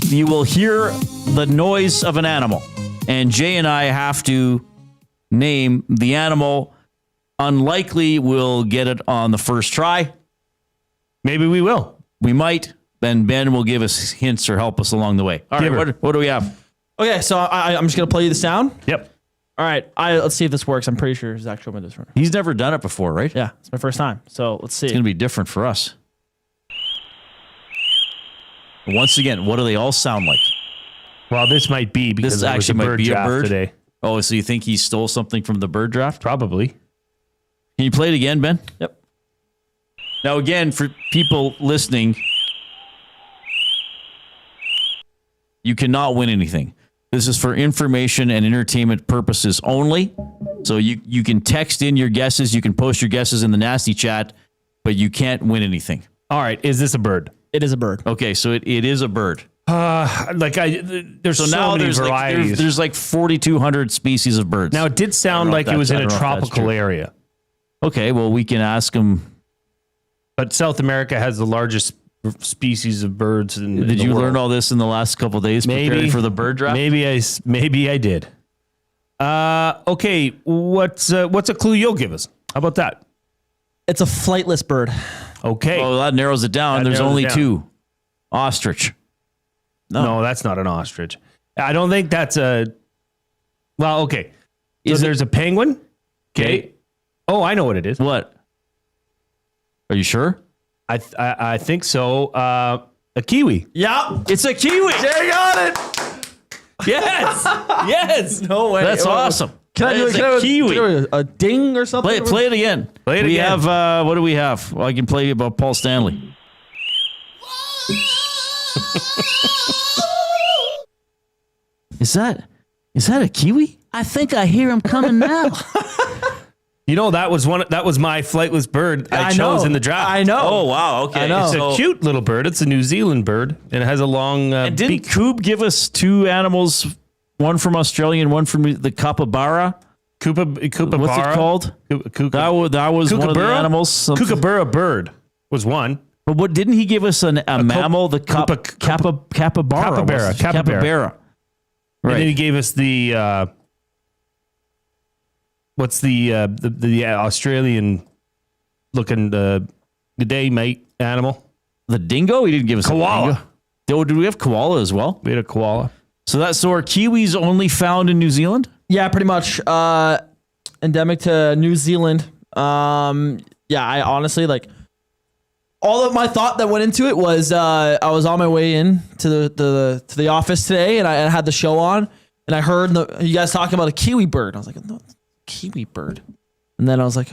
You will hear the noise of an animal, and Jay and I have to name the animal. Unlikely we'll get it on the first try. Maybe we will. We might. Ben will give us hints or help us along the way. All right. What do we have? Okay, so I'm just going to play you the sound. Yep. All right, let's see if this works. I'm pretty sure Zach showed me this one. He's never done it before, right? Yeah, it's my first time. So let's see. It's going to be different for us. Once again, what do they all sound like? Well, this might be because this actually might be a bird today. Oh, so you think he stole something from the bird draft? Probably. Can you play it again, Ben? Yep. Now, again, for people listening, you cannot win anything. This is for information and entertainment purposes only. So you can text in your guesses. You can post your guesses in the nasty chat, but you can't win anything. All right. Is this a bird? It is a bird. Okay, so it is a bird. There's so many varieties. There's like 4,200 species of birds. Now, it did sound like it was in a tropical area. Okay, well, we can ask them. But South America has the largest species of birds. Did you learn all this in the last couple of days preparing for the bird draft? Maybe I did. Okay, what's a clue you'll give us? How about that? It's a flightless bird. Okay. Oh, that narrows it down. There's only two. Ostrich. No, that's not an ostrich. I don't think that's a... Well, okay. So there's a penguin. Okay. Oh, I know what it is. What? Are you sure? I think so. A kiwi. Yeah. It's a kiwi. Jay got it. Yes. Yes. No way. That's awesome. Can I do a kiwi? A ding or something? Play it again. We have, what do we have? Well, I can play about Paul Stanley. Is that a kiwi? I think I hear him coming now. You know, that was my flightless bird I chose in the draft. I know. Oh, wow. Okay. I know. It's a cute little bird. It's a New Zealand bird, and it has a long and didn't beak. Coob give us two animals, one from Australia and one from the capybara? Kookaburra. What's it called? That was one of the animals. Kookaburra bird was one. But what didn't he give us a mammal? The capybara. Capybara. Right. And then he gave us the what's the Australian looking good day mate animal? The dingo? He didn't give us koala. A dingo. Did we have koala as well? We had a koala. So are kiwis only found in New Zealand? Yeah, pretty much. Endemic to New Zealand. I honestly all of my thought that went into it was I was on my way in to the office today, and I had the show on, and I heard you guys talking about a kiwi bird. I was like, no, kiwi bird. And then I was like,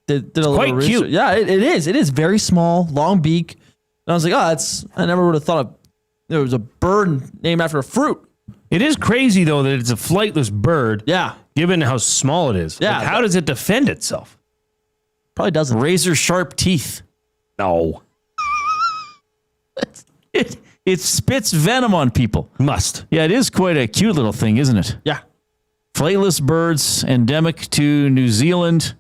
did a little quite research. cute. Yeah, it is. It is very small, long beak. And I was like, I never would have thought there was a bird named after a fruit. It is crazy though that it's a flightless bird. Yeah. Given how small it is. Yeah. How does it defend itself? Probably doesn't. Razor sharp teeth. No. It spits venom on people. Must. Yeah, it is quite a cute little thing, isn't it? Yeah. Flightless birds, endemic to New Zealand.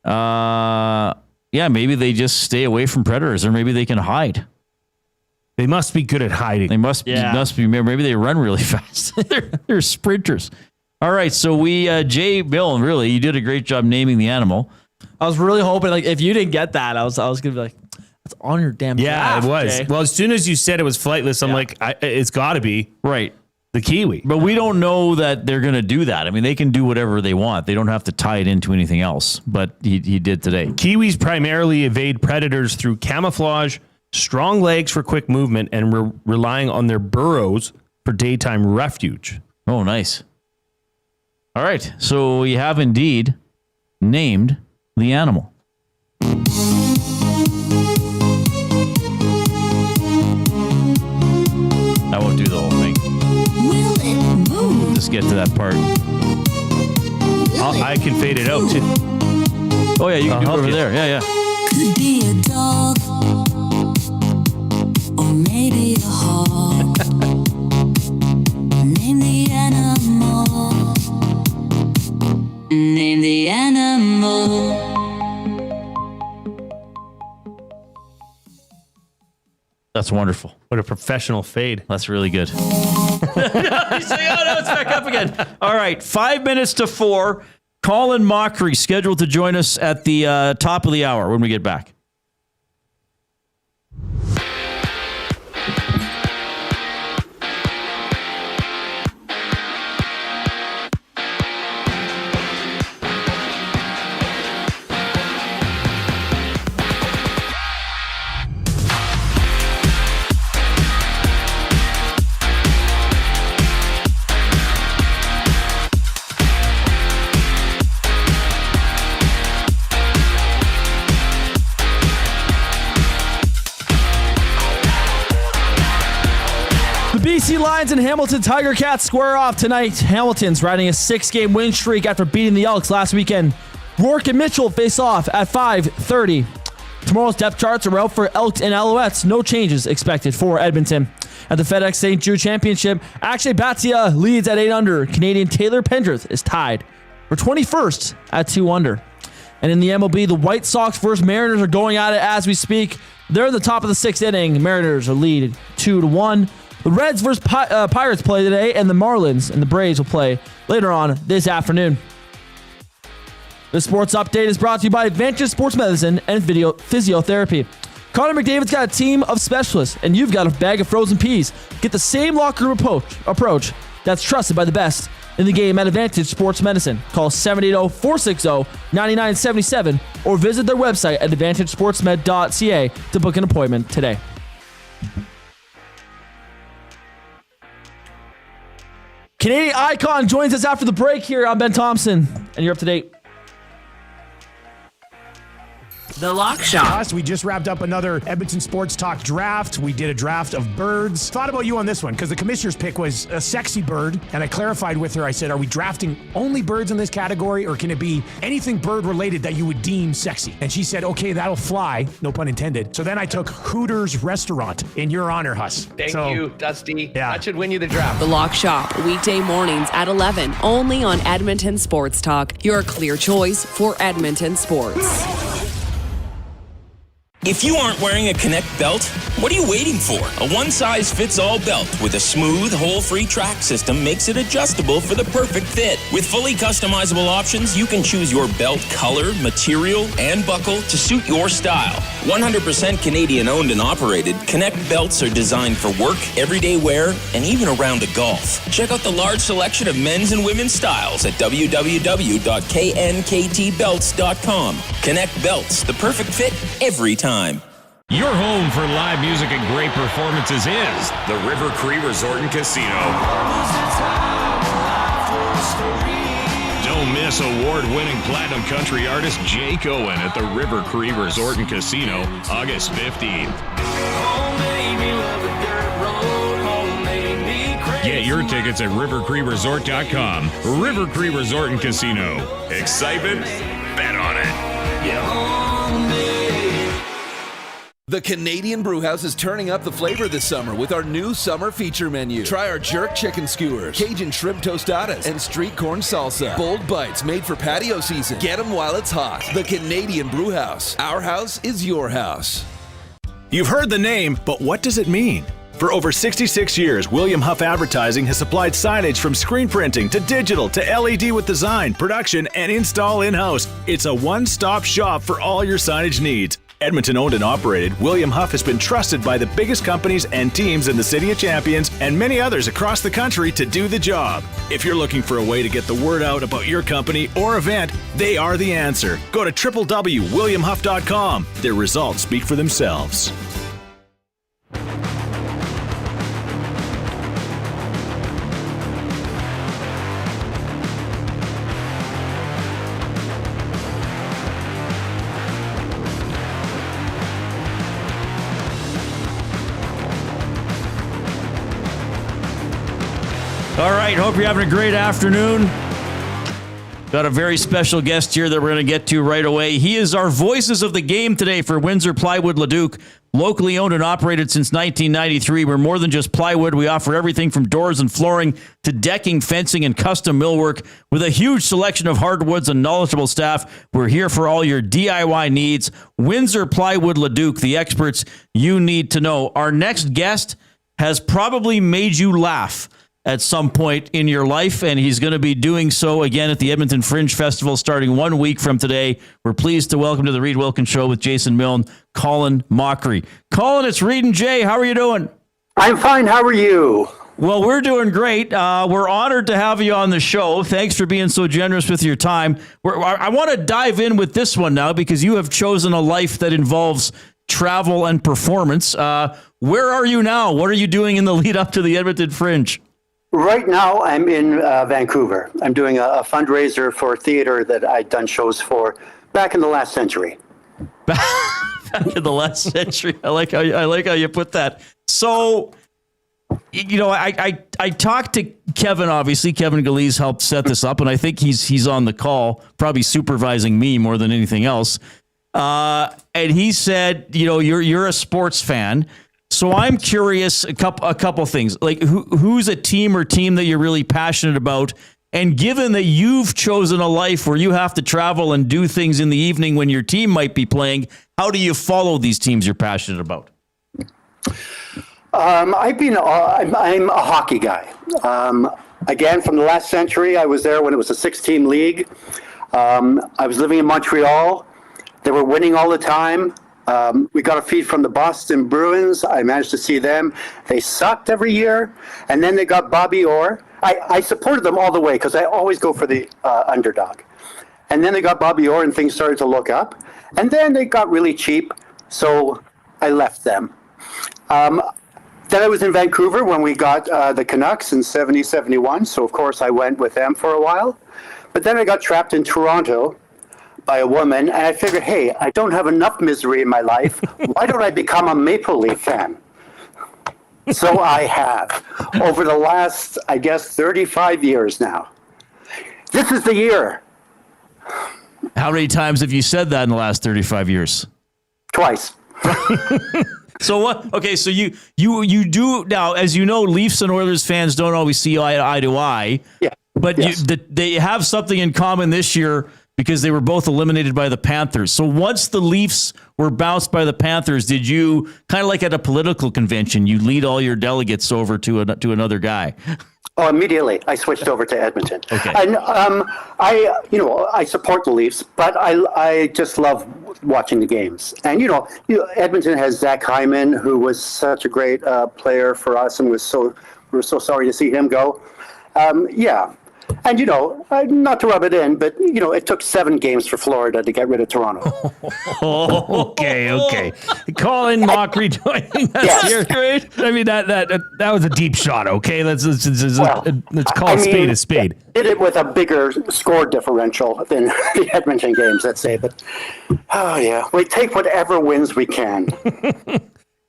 Maybe they just stay away from predators, or maybe they can hide. They must be good at hiding. They must be. Maybe they run really fast. they're sprinters. All right, so Jay, Milne, really, you did a great job naming the animal. I was really hoping, if you didn't get that, I was gonna be like, that's on your damn draft, it was. Jay. Well, as soon as you said it was flightless, I'm like, it's got to be right. The kiwi. But we don't know that they're going to do that. I mean, they can do whatever they want. They don't have to tie it into anything else. But he did today. Kiwis primarily evade predators through camouflage, strong legs for quick movement, and relying on their burrows for daytime refuge. Oh, nice. All right. So we have indeed named the animal. I won't do the whole thing. Just get to that part. I can fade it out too. Oh yeah, you can do it over there. Yeah. Could be a dog, or maybe a hawk. Name the animal. Name the animal. That's wonderful. What a professional fade. That's really good. He's saying, oh no, it's back up again. All right, 5 minutes to 4. Colin Mochrie scheduled to join us at the top of the hour when we get back. BC Lions and Hamilton Tiger Cats square off tonight. Hamilton's riding a 6-game win streak after beating the Elks last weekend. Rourke and Mitchell face off at 5:30. Tomorrow's depth charts are out for Elks and Alouettes. No changes expected for Edmonton. At the FedEx St. Jude Championship, Akshay Bhatia leads at 8 under. Canadian Taylor Pendrith is tied for 21st at 2 under. And in the MLB, the White Sox versus Mariners are going at it as we speak. They're in the top of the 6th inning. Mariners are lead 2-1. The Reds versus Pirates play today, and the Marlins and the Braves will play later on this afternoon. The sports update is brought to you by Advantage Sports Medicine and Physiotherapy. Connor McDavid's got a team of specialists, and you've got a bag of frozen peas. Get the same locker room approach that's trusted by the best in the game at Advantage Sports Medicine. Call 780-460-9977 or visit their website at advantagesportsmed.ca to book an appointment today. Canadian Icon joins us after the break here. I'm Ben Thompson, and you're up to date. The Lock Shop. We just wrapped up another Edmonton Sports Talk draft. We did a draft of birds. Thought about you on this one because the commissioner's pick was a sexy bird, and I clarified with her. I said, are we drafting only birds in this category, or can it be anything bird related that you would deem sexy? And she said, okay, that'll fly, no pun intended. So then I took Hooters Restaurant in your honor, Huss. Thank you, Dusty. Yeah. That should win you the draft. The Lock Shop, weekday mornings at 11, only on Edmonton Sports Talk, your clear choice for Edmonton sports. If you aren't wearing a Connect belt, what are you waiting for? A one-size-fits-all belt with a smooth, hole-free track system makes it adjustable for the perfect fit. With fully customizable options, you can choose your belt color, material, and buckle to suit your style. 100% Canadian-owned and operated, Connect belts are designed for work, everyday wear, and even a round of golf. Check out the large selection of men's and women's styles at www.knktbelts.com. Connect Belts, the perfect fit every time. Your home for live music and great performances is the River Cree Resort and Casino. Don't miss award-winning platinum country artist Jay Cohen at the River Cree Resort and Casino, August 15th. Get your tickets at rivercreeresort.com. River Cree Resort and Casino. Excitement? Bet on it. The Canadian Brewhouse is turning up the flavor this summer with our new summer feature menu. Try our jerk chicken skewers, Cajun shrimp tostadas, and street corn salsa. Bold bites made for patio season. Get them while it's hot. The Canadian Brewhouse. Our house is your house. You've heard the name, but what does it mean? For over 66 years, William Huff Advertising has supplied signage from screen printing to digital to LED with design, production, and install in-house. It's a one-stop shop for all your signage needs. Edmonton owned and operated, William Huff has been trusted by the biggest companies and teams in the City of Champions and many others across the country to do the job. If you're looking for a way to get the word out about your company or event, they are the answer. Go to www.williamhuff.com. Their results speak for themselves. All right, hope you're having a great afternoon. Got a very special guest here that we're going to get to right away. He is our voices of the game today for Windsor Plywood Leduc, locally owned and operated since 1993. We're more than just plywood. We offer everything from doors and flooring to decking, fencing, and custom millwork. With a huge selection of hardwoods and knowledgeable staff, we're here for all your DIY needs. Windsor Plywood Leduc, the experts you need to know. Our next guest has probably made you laugh at some point in your life, and he's going to be doing so again at the Edmonton Fringe Festival starting 1 week from today. We're pleased to welcome to the Reid Wilkins Show with Jason Milne, Colin Mochrie. Colin, it's Reid and Jay. How are you doing? I'm fine. How are you? Well, we're doing great. We're honored to have you on the show. Thanks for being so generous with your time. I want to dive in with this one now because you have chosen a life that involves travel and performance. Where are you now? What are you doing in the lead up to the Edmonton Fringe? Right now, I'm in Vancouver. I'm doing a fundraiser for theater that I'd done shows for back in the last century. Back in the last century. I like how you put that. So, you know, I talked to Kevin. Obviously, Kevin Galees helped set this up, and I think he's on the call, probably supervising me more than anything else. And he said, you know, you're a sports fan. So I'm curious, a couple things, like who's a team or team that you're really passionate about, And given that you've chosen a life where you have to travel and do things in the evening when your team might be playing, how do you follow these teams you're passionate about? I'm a hockey guy. Again, from the last century, I was there when it was a 6-team league. I was living in Montreal. They were winning all the time. We got a feed from the Boston Bruins. I managed to see them. They sucked every year. And then they got Bobby Orr. I supported them all the way because I always go for the underdog. And then they got Bobby Orr and things started to look up. And then they got really cheap. So I left them. Then I was in Vancouver when we got the Canucks in 70-71. So, of course, I went with them for a while. But then I got trapped in Toronto by a woman. And I figured, hey, I don't have enough misery in my life. Why don't I become a Maple Leaf fan? So I have, over the last, I guess, 35 years now. This is the year. How many times have you said that in the last 35 years? Twice. So what? Okay, so you do now, as you know, Leafs and Oilers fans don't always see eye to eye. Yeah. But yes. They have something in common this year because they were both eliminated by the Panthers. So once the Leafs were bounced by the Panthers, did you, kind of like at a political convention, you lead all your delegates over to another guy? Oh, immediately. I switched over to Edmonton. Okay. And I support the Leafs, but I just love watching the games. And, Edmonton has Zach Hyman, who was such a great player for us, and we were so sorry to see him go. Yeah. And, not to rub it in, but, it took 7 games for Florida to get rid of Toronto. Okay. Colin Mochrie joining us here. Great. I mean, that was a deep shot, okay? Let's call a spade a spade. Did it with a bigger score differential than the Edmonton games, let's say. But, we take whatever wins we can.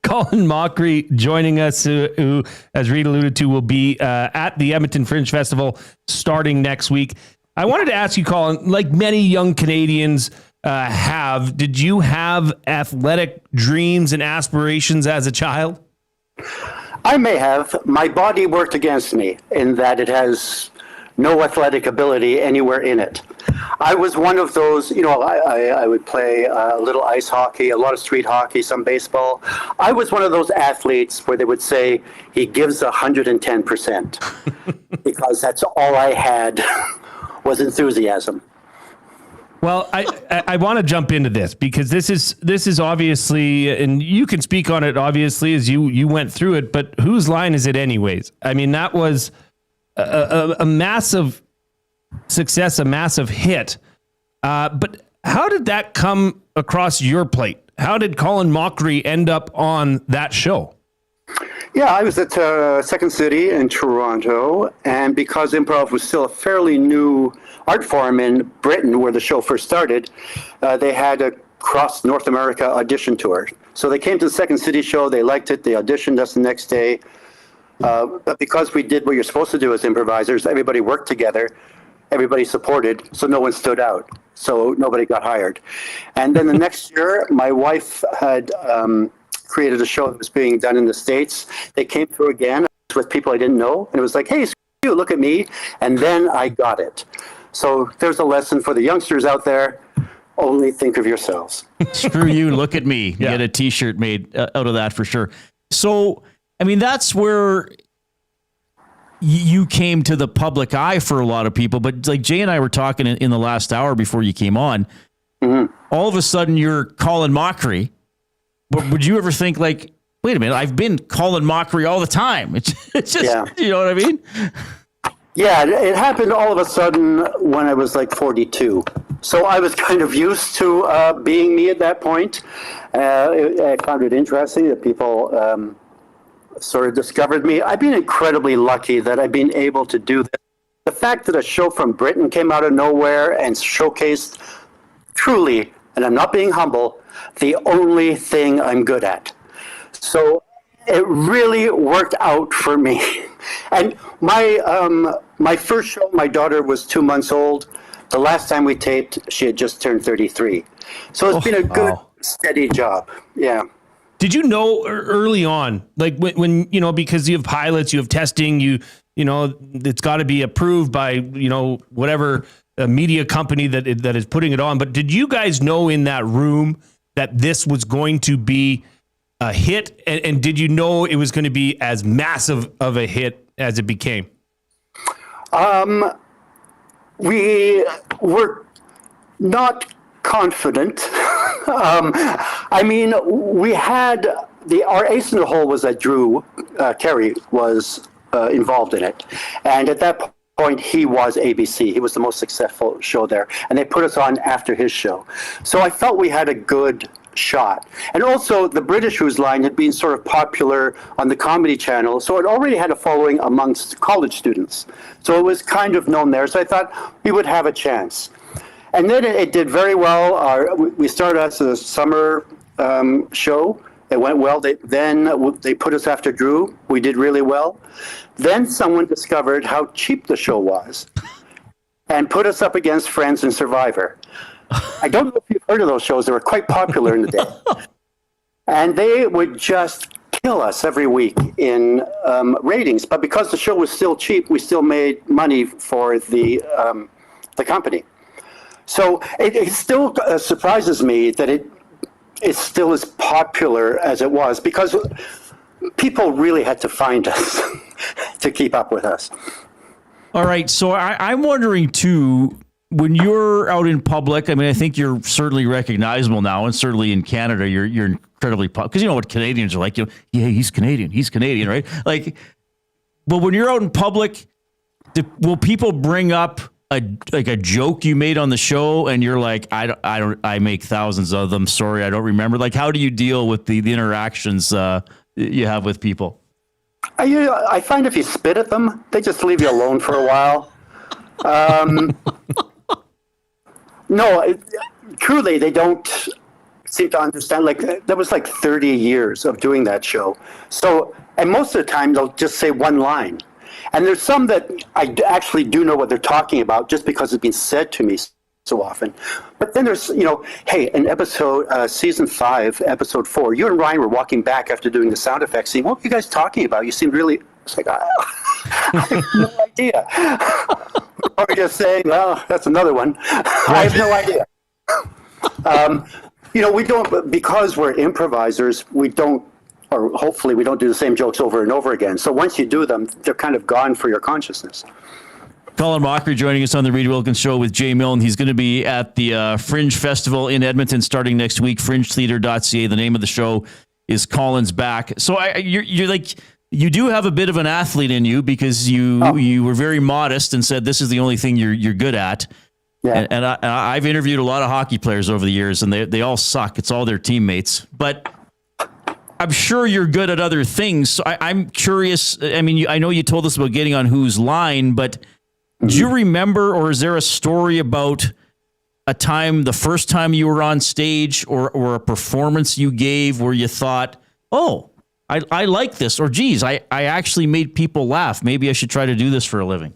Colin Mochrie joining us, who, as Reid alluded to, will be at the Edmonton Fringe Festival starting next week. I wanted to ask you, Colin, like many young Canadians did you have athletic dreams and aspirations as a child? I may have. My body worked against me in that it has no athletic ability anywhere in it. I was one of those, I would play a little ice hockey, a lot of street hockey, some baseball. I was one of those athletes where they would say he gives 110% because that's all I had was enthusiasm. Well, I want to jump into this because this is obviously, and you can speak on it obviously as you went through it, but whose line is it anyways? I mean, that was a massive success, a massive hit. But how did that come across your plate? How did Colin Mochrie end up on that show? Yeah, I was at Second City in Toronto, and because Improv was still a fairly new art form in Britain, where the show first started, they had a cross North America audition tour. So they came to the Second City show, they liked it, they auditioned us the next day. But because we did what you're supposed to do as improvisers, everybody worked together, everybody supported, so no one stood out. So nobody got hired. And then the next year, my wife had created a show that was being done in the States. They came through again with people I didn't know, and it was like, hey, screw you, look at me. And then I got it. So there's a lesson for the youngsters out there. Only think of yourselves. Screw you, look at me. Yeah. Get a t-shirt made out of that for sure. So, I mean, that's where you came to the public eye for a lot of people. But like Jay and I were talking in the last hour before you came on, all of a sudden you're Colin Mochrie. But would you ever think like, wait a minute, I've been Colin Mochrie all the time. It's just, you know what I mean? Yeah, it happened all of a sudden when I was like 42. So I was kind of used to being me at that point. I found it interesting that people sort of discovered me. I've been incredibly lucky that I've been able to do this. The fact that a show from Britain came out of nowhere and showcased truly, and I'm not being humble, the only thing I'm good at. So it really worked out for me. And my first show, my daughter was 2 months old. The last time we taped, she had just turned 33. So it's been a good, steady job. Yeah. Did you know early on, like when because you have pilots, you have testing, you it's got to be approved by, whatever media company that is putting it on. But did you guys know in that room that this was going to be a hit? And did you know it was going to be as massive of a hit as it became? We were not confident. We had our ace in the hole was that Drew Carey was involved in it. And at that point, he was ABC. He was the most successful show there. And they put us on after his show. So I felt we had a good shot. And also, the British Who's Line had been sort of popular on the Comedy Channel, so it already had a following amongst college students. So it was kind of known there. So I thought we would have a chance. And then it did very well. We started as a summer show. It went well. They put us after Drew. We did really well. Then someone discovered how cheap the show was and put us up against Friends and Survivor. I don't know if you've heard of those shows. They were quite popular in the day. And they would just kill us every week in ratings. But because the show was still cheap, we still made money for the company. So it still surprises me that it's still as popular as it was, because people really had to find us to keep up with us. All right. So I'm wondering, too, when you're out in public, I think you're certainly recognizable now, and certainly in Canada, you're incredibly popular, because you know what Canadians are like. Yeah, he's Canadian, right? But when you're out in public, will people bring up a joke you made on the show, and you're like, I make thousands of them. Sorry, I don't remember. How do you deal with the interactions you have with people? I find if you spit at them, they just leave you alone for a while. No, truly, they don't seem to understand. That was 30 years of doing that show. So, and most of the time, they'll just say one line. And there's some that I actually do know what they're talking about just because it's been said to me so often. But then there's, hey, in season 5, episode 4, you and Ryan were walking back after doing the sound effects scene. What were you guys talking about? You seemed really, it's like, I have no idea. Or just saying, well, that's another one. I have no idea. We don't, because we're improvisers, or hopefully we don't do the same jokes over and over again. So once you do them, they're kind of gone for your consciousness. Colin Mochrie joining us on the Reid Wilkins Show with Jay Milne. He's going to be at the Fringe Festival in Edmonton starting next week, fringetheater.ca. The name of the show is Colin's Back. So you do have a bit of an athlete in you, because you were very modest and said this is the only thing you're good at. Yeah. And I've interviewed a lot of hockey players over the years, and they all suck. It's all their teammates. But I'm sure you're good at other things. So I'm curious. I know you told us about getting on Whose Line, but do you remember, or is there a story about a time, the first time you were on stage, or a performance you gave where you thought, oh, I like this, or geez, I actually made people laugh. Maybe I should try to do this for a living?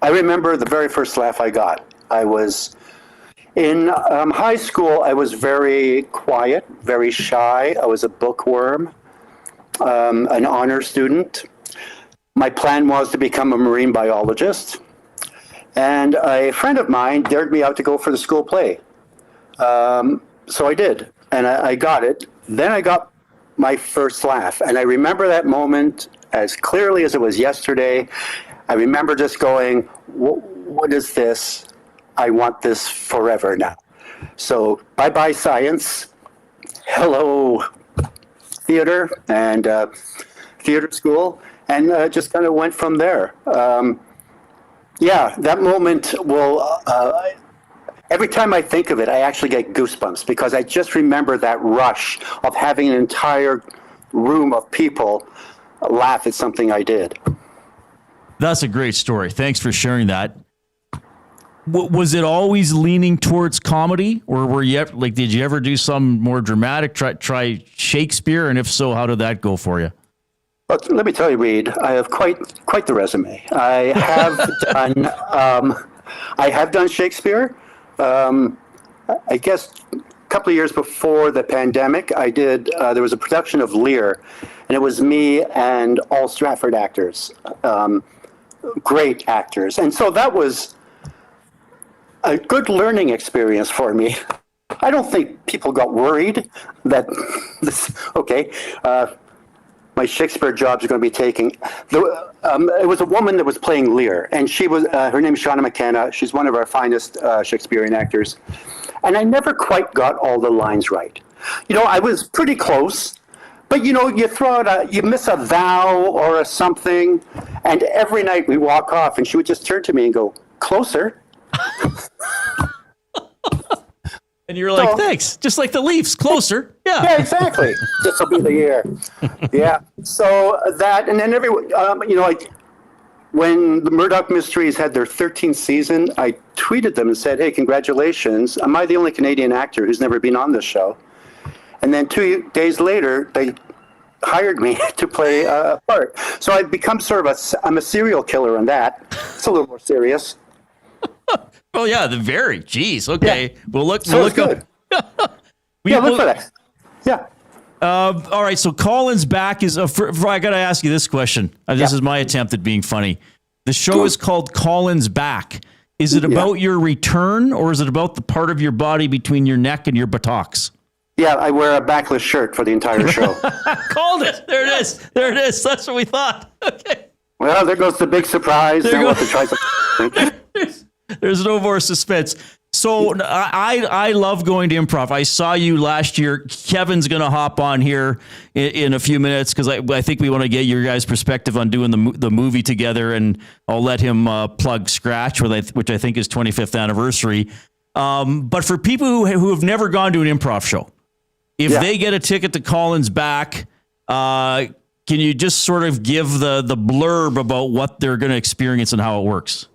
I remember the very first laugh I got. I was in high school. I was very quiet, very shy. I was a bookworm, an honor student. My plan was to become a marine biologist. And a friend of mine dared me out to go for the school play. So I did, and I got it. Then I got my first laugh. And I remember that moment as clearly as it was yesterday. I remember just going, what is this? I want this forever now. So bye-bye science, hello theater and theater school, and just kind of went from there. That moment will, every time I think of it, I actually get goosebumps, because I just remember that rush of having an entire room of people laugh at something I did. That's a great story. Thanks for sharing that. Was it always leaning towards comedy, or were you did you ever do some more dramatic, try Shakespeare? And if so, how did that go for you? Well, let me tell you, Reid, I have quite the resume. I have done Shakespeare. I guess couple of years before the pandemic, I did, there was a production of Lear, and it was me and all Stratford actors, great actors. And so that was a good learning experience for me. I don't think people got worried that my Shakespeare jobs are going to be taken. It was a woman that was playing Lear, and she was her name is Shauna McKenna. She's one of our finest Shakespearean actors, and I never quite got all the lines right. I was pretty close, but you throw out you miss a thou or a something, and every night we walk off, and she would just turn to me and go, "Closer." And you're like, thanks. Just like the Leafs, closer. Yeah. Yeah, exactly. This will be the year. Yeah. So that, and then everyone, when the Murdoch Mysteries had their 13th season, I tweeted them and said, "Hey, congratulations. Am I the only Canadian actor who's never been on this show?" And then 2 days later, they hired me to play a part. So I've become I'm a serial killer on that. It's a little more serious. Oh yeah, geez. Okay. Yeah. We'll look good. Look for that. Yeah. All right. So Colin's back I got to ask you this question. This is my attempt at being funny. The show is called Colin's Back. Is it about your return, or is it about the part of your body between your neck and your buttocks? Yeah, I wear a backless shirt for the entire show. Called it. There it is. There it is. That's what we thought. Okay. Well, there goes the big surprise. There's no more suspense. So I love going to improv. I saw you last year. Kevin's going to hop on here in a few minutes because I think we want to get your guys' perspective on doing the movie together, and I'll let him plug Scratch, which I think is 25th anniversary. But for people who have never gone to an improv show, if they get a ticket to Colin's Back, can you just sort of give the blurb about what they're going to experience and how it works?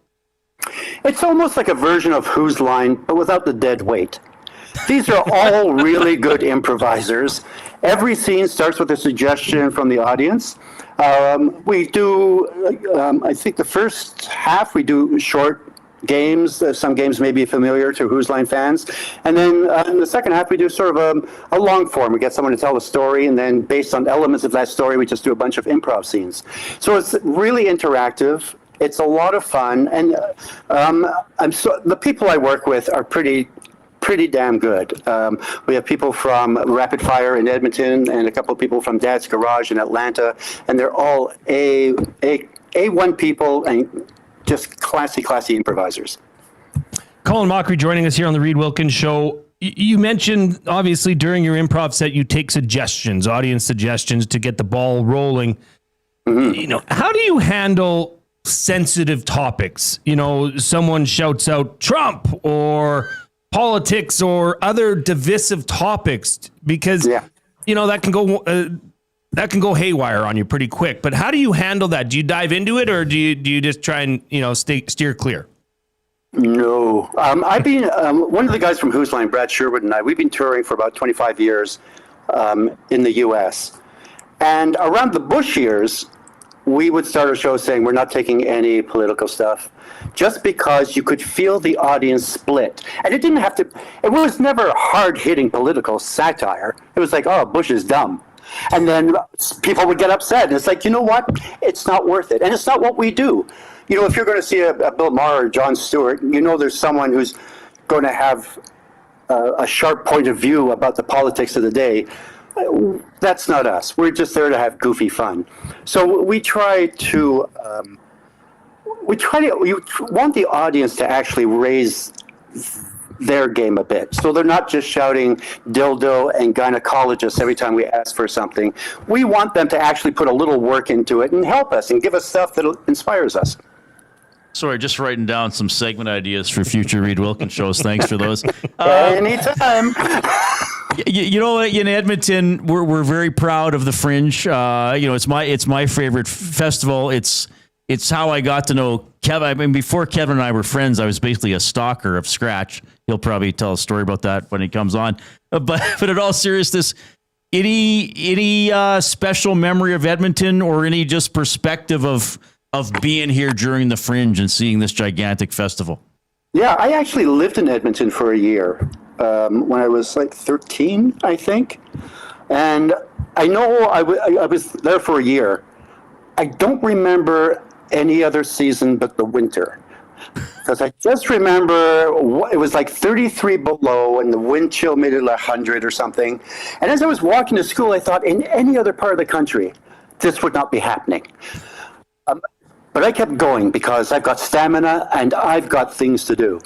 It's almost like a version of Whose Line, but without the dead weight. These are all really good improvisers. Every scene starts with a suggestion from the audience. We do, I think the first half, we do short games. Some games may be familiar to Whose Line fans. And then in the second half, we do sort of a long form. We get someone to tell a story, and then based on elements of that story, we just do a bunch of improv scenes. So it's really interactive. It's a lot of fun, and the people I work with are pretty damn good. We have people from Rapid Fire in Edmonton and a couple of people from Dad's Garage in Atlanta, and they're all A1 people and just classy improvisers. Colin Mochrie joining us here on the Reid Wilkins Show. You mentioned, obviously, during your improv set, you take suggestions, audience suggestions, to get the ball rolling. Mm-hmm. How do you handle sensitive topics? Someone shouts out Trump or politics or other divisive topics, because that can go haywire on you pretty quick. But how do you handle that? Do you dive into it, or do you just try and steer clear? No, I've been one of the guys from Whose Line, Brad Sherwood, and we've been touring for about 25 years in the U.S. And around the Bush years, we would start a show saying we're not taking any political stuff, just because you could feel the audience split. And it was never hard-hitting political satire. It was like, oh, Bush is dumb. And then people would get upset. And it's like, you know what? It's not worth it. And it's not what we do. If you're going to see a Bill Maher or Jon Stewart, there's someone who's going to have a sharp point of view about the politics of the day. That's not us. We're just there to have goofy fun. So we want the audience to actually raise their game a bit. So they're not just shouting dildo and gynecologist every time we ask for something. We want them to actually put a little work into it and help us and give us stuff that inspires us. Sorry, just writing down some segment ideas for future Reid Wilkins shows. Thanks for those. Anytime. In Edmonton, we're very proud of the Fringe. It's my favorite festival. It's how I got to know Kevin. I mean, before Kevin and I were friends, I was basically a stalker of Scratch. He'll probably tell a story about that when he comes on. But in all seriousness, any special memory of Edmonton, or any just perspective of being here during the Fringe and seeing this gigantic festival? Yeah, I actually lived in Edmonton for a year. when I was like 13, I think. And I know I was there for a year. I don't remember any other season but the winter. Because I just remember it was like 33 below and the wind chill made it 100 or something. And as I was walking to school, I thought in any other part of the country, this would not be happening. But I kept going because I've got stamina and I've got things to do.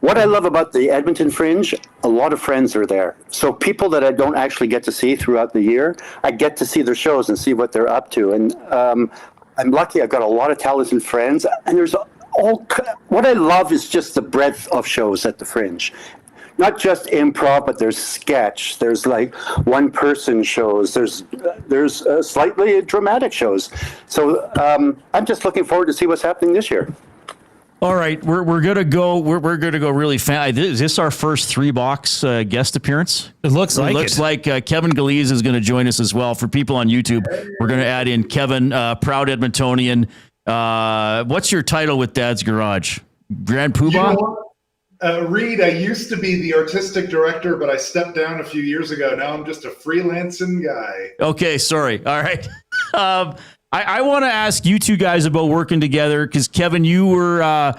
What I love about the Edmonton Fringe, a lot of friends are there. So people that I don't actually get to see throughout the year, I get to see their shows and see what they're up to. And I'm lucky I've got a lot of talented friends. And there's what I love is just the breadth of shows at the Fringe. Not just improv, but there's sketch. There's like one-person shows. There's slightly dramatic shows. So I'm just looking forward to see what's happening this year. All right, we're gonna go. We're gonna go really fast. Is this our first 3-box guest appearance? It looks like Kevin Galees is going to join us as well. For people on YouTube, we're going to add in Kevin, proud Edmontonian. What's your title with Dad's Garage? Grand Poobah? Reid, I used to be the artistic director, but I stepped down a few years ago. Now I'm just a freelancing guy. Okay, sorry. All right. I want to ask you two guys about working together because Kevin, you were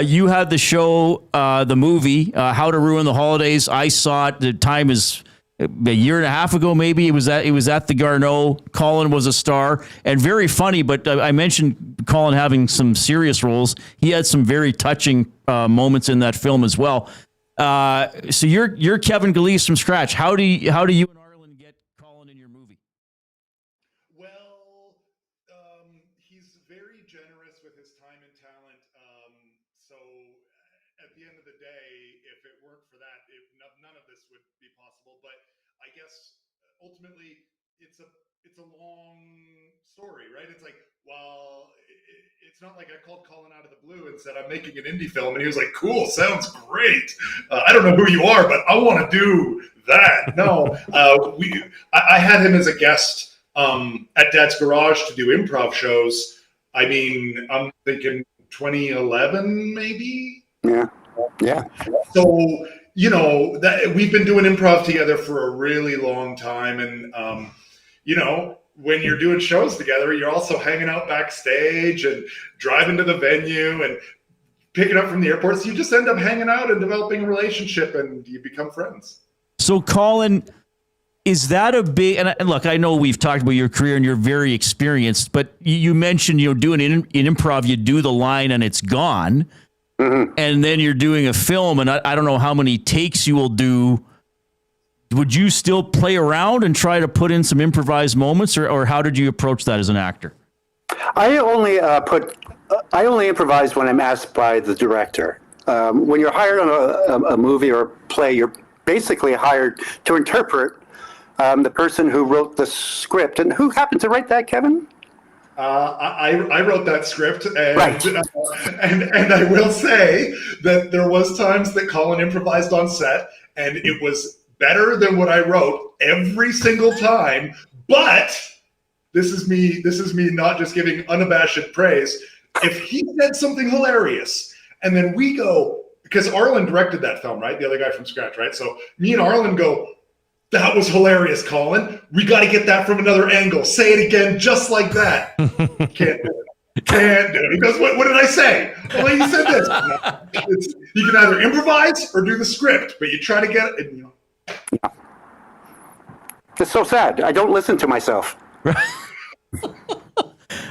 you had the show, the movie, How to Ruin the Holidays. I saw it. The time is a year and a half ago, maybe. It was at the Garneau. Colin was a star and very funny. But I mentioned Colin having some serious roles. He had some very touching moments in that film as well. So you're Kevin Galees from scratch. How do you and Arlen get Colin in your movie? Well, he's very generous with his time and talent. So at the end of the day, if it weren't for that, none of this would be possible. But I guess ultimately, it's a long story, right? It's like, well, it's not like I called Colin out of the blue and said, I'm making an indie film. And he was like, cool, sounds great. I don't know who you are, but I want to do that. No, I had him as a guest at Dad's Garage to do improv shows. I mean, I'm thinking 2011, maybe? Yeah. So, you know, that we've been doing improv together for a really long time. And, you know, when you're doing shows together, you're also hanging out backstage and driving to the venue and picking up from the airport. So you just end up hanging out and developing a relationship and you become friends. So, Colin, is that a big, and look, I know we've talked about your career and you're very experienced, but you mentioned, you know, doing in improv, you do the line and it's gone. Mm-hmm. And then you're doing a film and I don't know how many takes you will do. Would you still play around and try to put in some improvised moments or how did you approach that as an actor? I only improvise when I'm asked by the director. When you're hired on a movie or a play, you're basically hired to interpret the person who wrote the script. And who happened to write that, Kevin? I wrote that script, and, right. And I will say that there was times that Colin improvised on set, and it was better than what I wrote every single time. But this is me not just giving unabashed praise. If he said something hilarious, and then we go, because Arlen directed that film, right? The other guy from scratch, right? So me and Arlen go, that was hilarious, Colin. We got to get that from another angle. Say it again, just like that. Can't do it. Can't do it. He goes, what did I say? Well, you said this. No, you can either improvise or do the script, but you try to get it. And, you know. It's so sad. I don't listen to myself.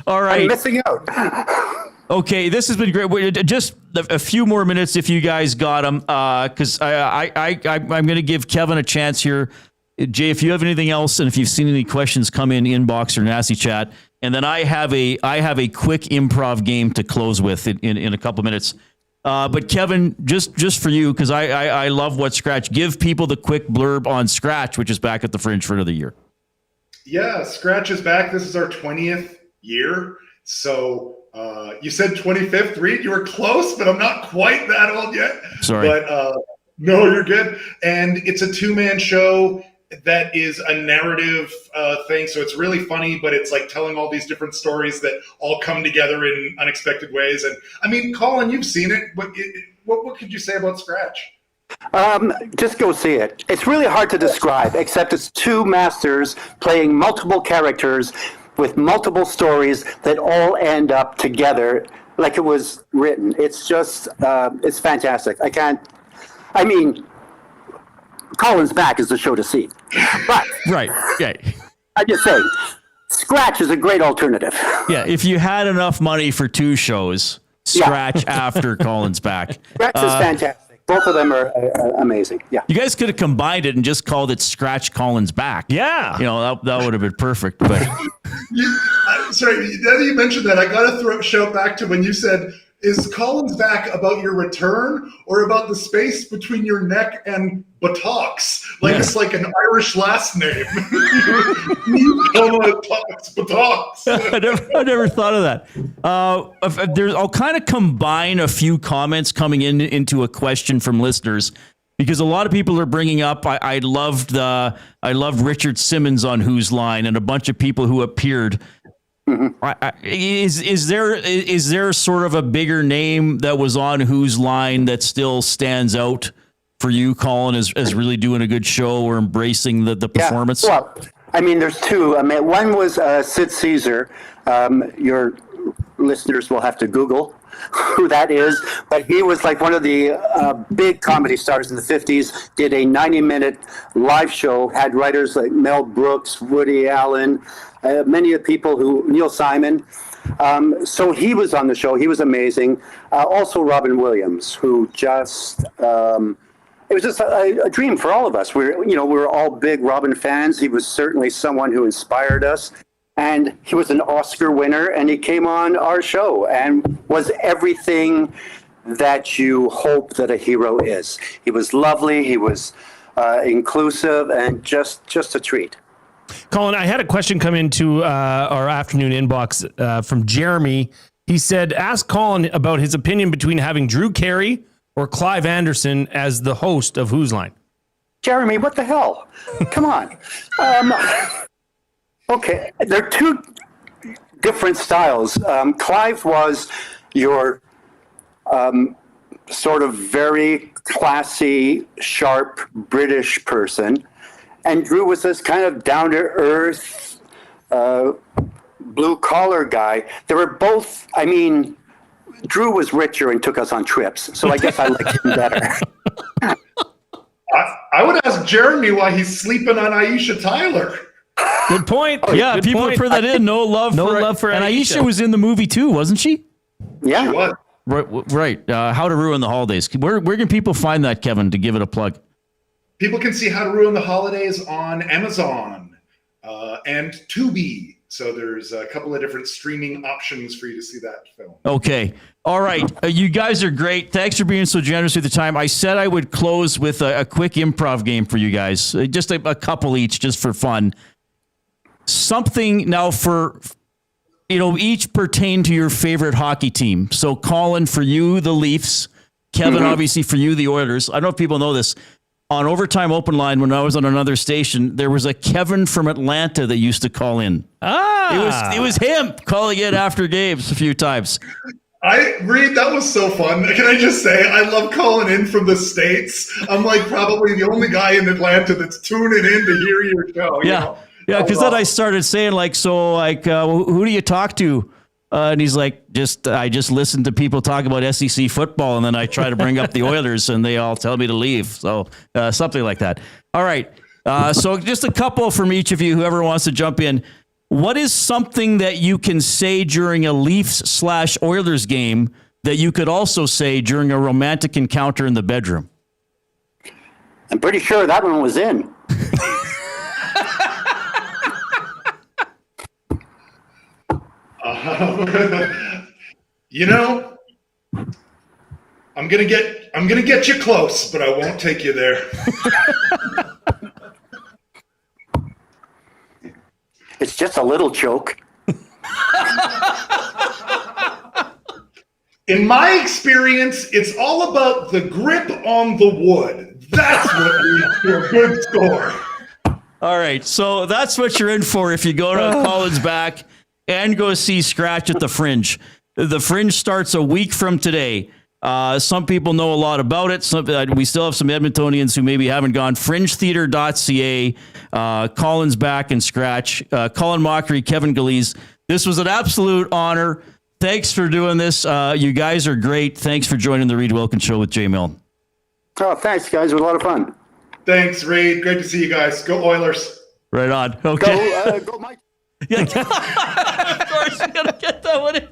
All right. I'm missing out. Okay, this has been great. Just a few more minutes if you guys got them, because I'm going to give Kevin a chance here. Jay, if you have anything else, and if you've seen any questions, come in inbox or nasty chat, and then I have a quick improv game to close with in a couple minutes. But Kevin, just for you, because I love what Scratch. Give people the quick blurb on Scratch, which is back at the Fringe for another year. Yeah, Scratch is back. This is our 20th year, so. You said 25th, Reid. You were close, but I'm not quite that old yet. Sorry. But no, you're good. And it's a two-man show that is a narrative thing. So it's really funny, but it's like telling all these different stories that all come together in unexpected ways. And I mean, Colin, you've seen it. But what could you say about Scratch? Just go see it. It's really hard to describe, except it's two masters playing multiple characters with multiple stories that all end up together like it was written. It's just, it's fantastic. Colin's Back is the show to see. But Right. Okay. I'm just saying, Scratch is a great alternative. Yeah. If you had enough money for two shows, Scratch after Colin's Back. Scratch is fantastic. Both of them are amazing. Yeah. You guys could have combined it and just called it Scratch Colin's Back. Yeah. You know, that would have been perfect. But Sorry, now that you mentioned that, I got to shout back to when you said, is Colin's Back about your return or about the space between your neck and buttocks? Like it's like an Irish last name. Buttocks. I never thought of that. I'll kind of combine a few comments coming into a question from listeners, because a lot of people are bringing up. I loved Richard Simmons on Whose Line, and a bunch of people who appeared. Is there sort of a bigger name that was on Whose Line that still stands out for you, Colin, as really doing a good show or embracing the performance? Yeah. Well, I mean, there's two. One was Sid Caesar. Your listeners will have to Google who that is, but he was like one of the big comedy stars in the 50s, did a 90-minute live show, had writers like Mel Brooks, Woody Allen, many of the people Neil Simon. So he was on the show. He was amazing. Also Robin Williams, who just, it was just a dream for all of us. We're all big Robin fans. He was certainly someone who inspired us. And he was an Oscar winner, and he came on our show and was everything that you hope that a hero is. He was lovely. He was inclusive, and just a treat. Colin, I had a question come into our afternoon inbox from Jeremy. He said, ask Colin about his opinion between having Drew Carey or Clive Anderson as the host of Whose Line. Jeremy, what the hell? Come on. Okay, they're two different styles. Clive was your sort of very classy, sharp British person, and Drew was this kind of down-to-earth, blue-collar guy. They were both, Drew was richer and took us on trips, so I guess I liked him better. I would ask Jeremy why he's sleeping on Aisha Tyler. Good point. Yeah, people put that in. No love for and Aisha was in the movie too, wasn't she? Yeah. She was. Right. How to Ruin the Holidays. Where can people find that, Kevin, to give it a plug? People can see How to Ruin the Holidays on Amazon and Tubi. So there's a couple of different streaming options for you to see that film. Okay. All right. You guys are great. Thanks for being so generous with the time. I said I would close with a quick improv game for you guys. Just a couple each, just for fun. Something now for, each pertain to your favorite hockey team. So Colin, for you, the Leafs. Kevin, obviously for you, the Oilers. I don't know if people know this. On Overtime Open Line, when I was on another station, there was a Kevin from Atlanta that used to call in. It was him calling in after games a few times. Reid, that was so fun. Can I just say, I love calling in from the States. I'm like probably the only guy in Atlanta that's tuning in to hear your show. Yeah, because then I started saying who do you talk to? And he's like, I just listen to people talk about SEC football, and then I try to bring up the Oilers, and they all tell me to leave. So something like that. All right. So just a couple from each of you, whoever wants to jump in. What is something that you can say during a Leafs/Oilers game that you could also say during a romantic encounter in the bedroom? I'm pretty sure that one was in. I'm gonna get you close, but I won't take you there. It's just a little choke. In my experience, it's all about the grip on the wood. That's what leads to a good score. All right, so that's what you're in for if you go to Colin's Back and go see Scratch at the Fringe. The Fringe starts a week from today. Some people know a lot about it. We still have some Edmontonians who maybe haven't gone. FringeTheater.ca. Colin's back and scratch. Colin Mochrie, Kevin Galeese. This was an absolute honor. Thanks for doing this. You guys are great. Thanks for joining the Reid Wilkins Show with Jay Milne. Oh, thanks, guys. It was a lot of fun. Thanks, Reid. Great to see you guys. Go Oilers. Right on. Okay. Go Mike. Yeah, of course, you gotta get that one in.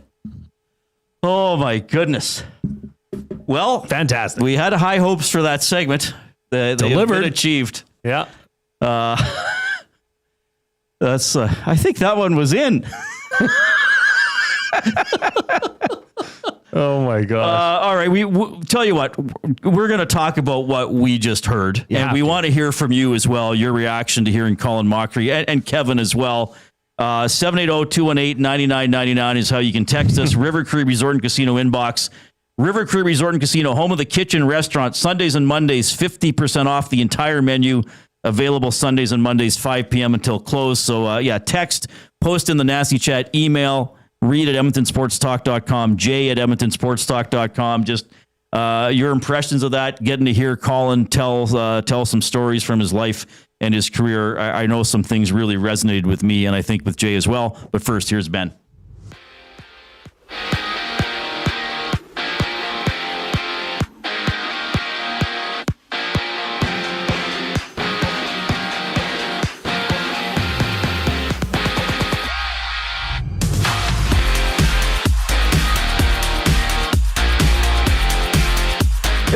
Oh my goodness. Well, fantastic. We had high hopes for that segment. They Delivered. have been achieved. Yeah. That's. I think that one was in. Oh my gosh. All right. We tell you what, we're going to talk about what we just heard, and we want to hear from you as well. Your reaction to hearing Colin Mochrie and Kevin as well. 780-218-9999 is how you can text us. River Cree Resort and Casino inbox. River Cree Resort and Casino, home of the kitchen restaurant. Sundays and Mondays, 50% off the entire menu. Available Sundays and Mondays, 5 p.m. until close. So, text, post in the nasty chat, email, Reid at EdmontonSportsTalk.com, Jay at EdmontonSportsTalk.com. Just your impressions of that, getting to hear Colin tell some stories from his life and his career. I know some things really resonated with me, and I think with Jay as well. But first, here's Ben.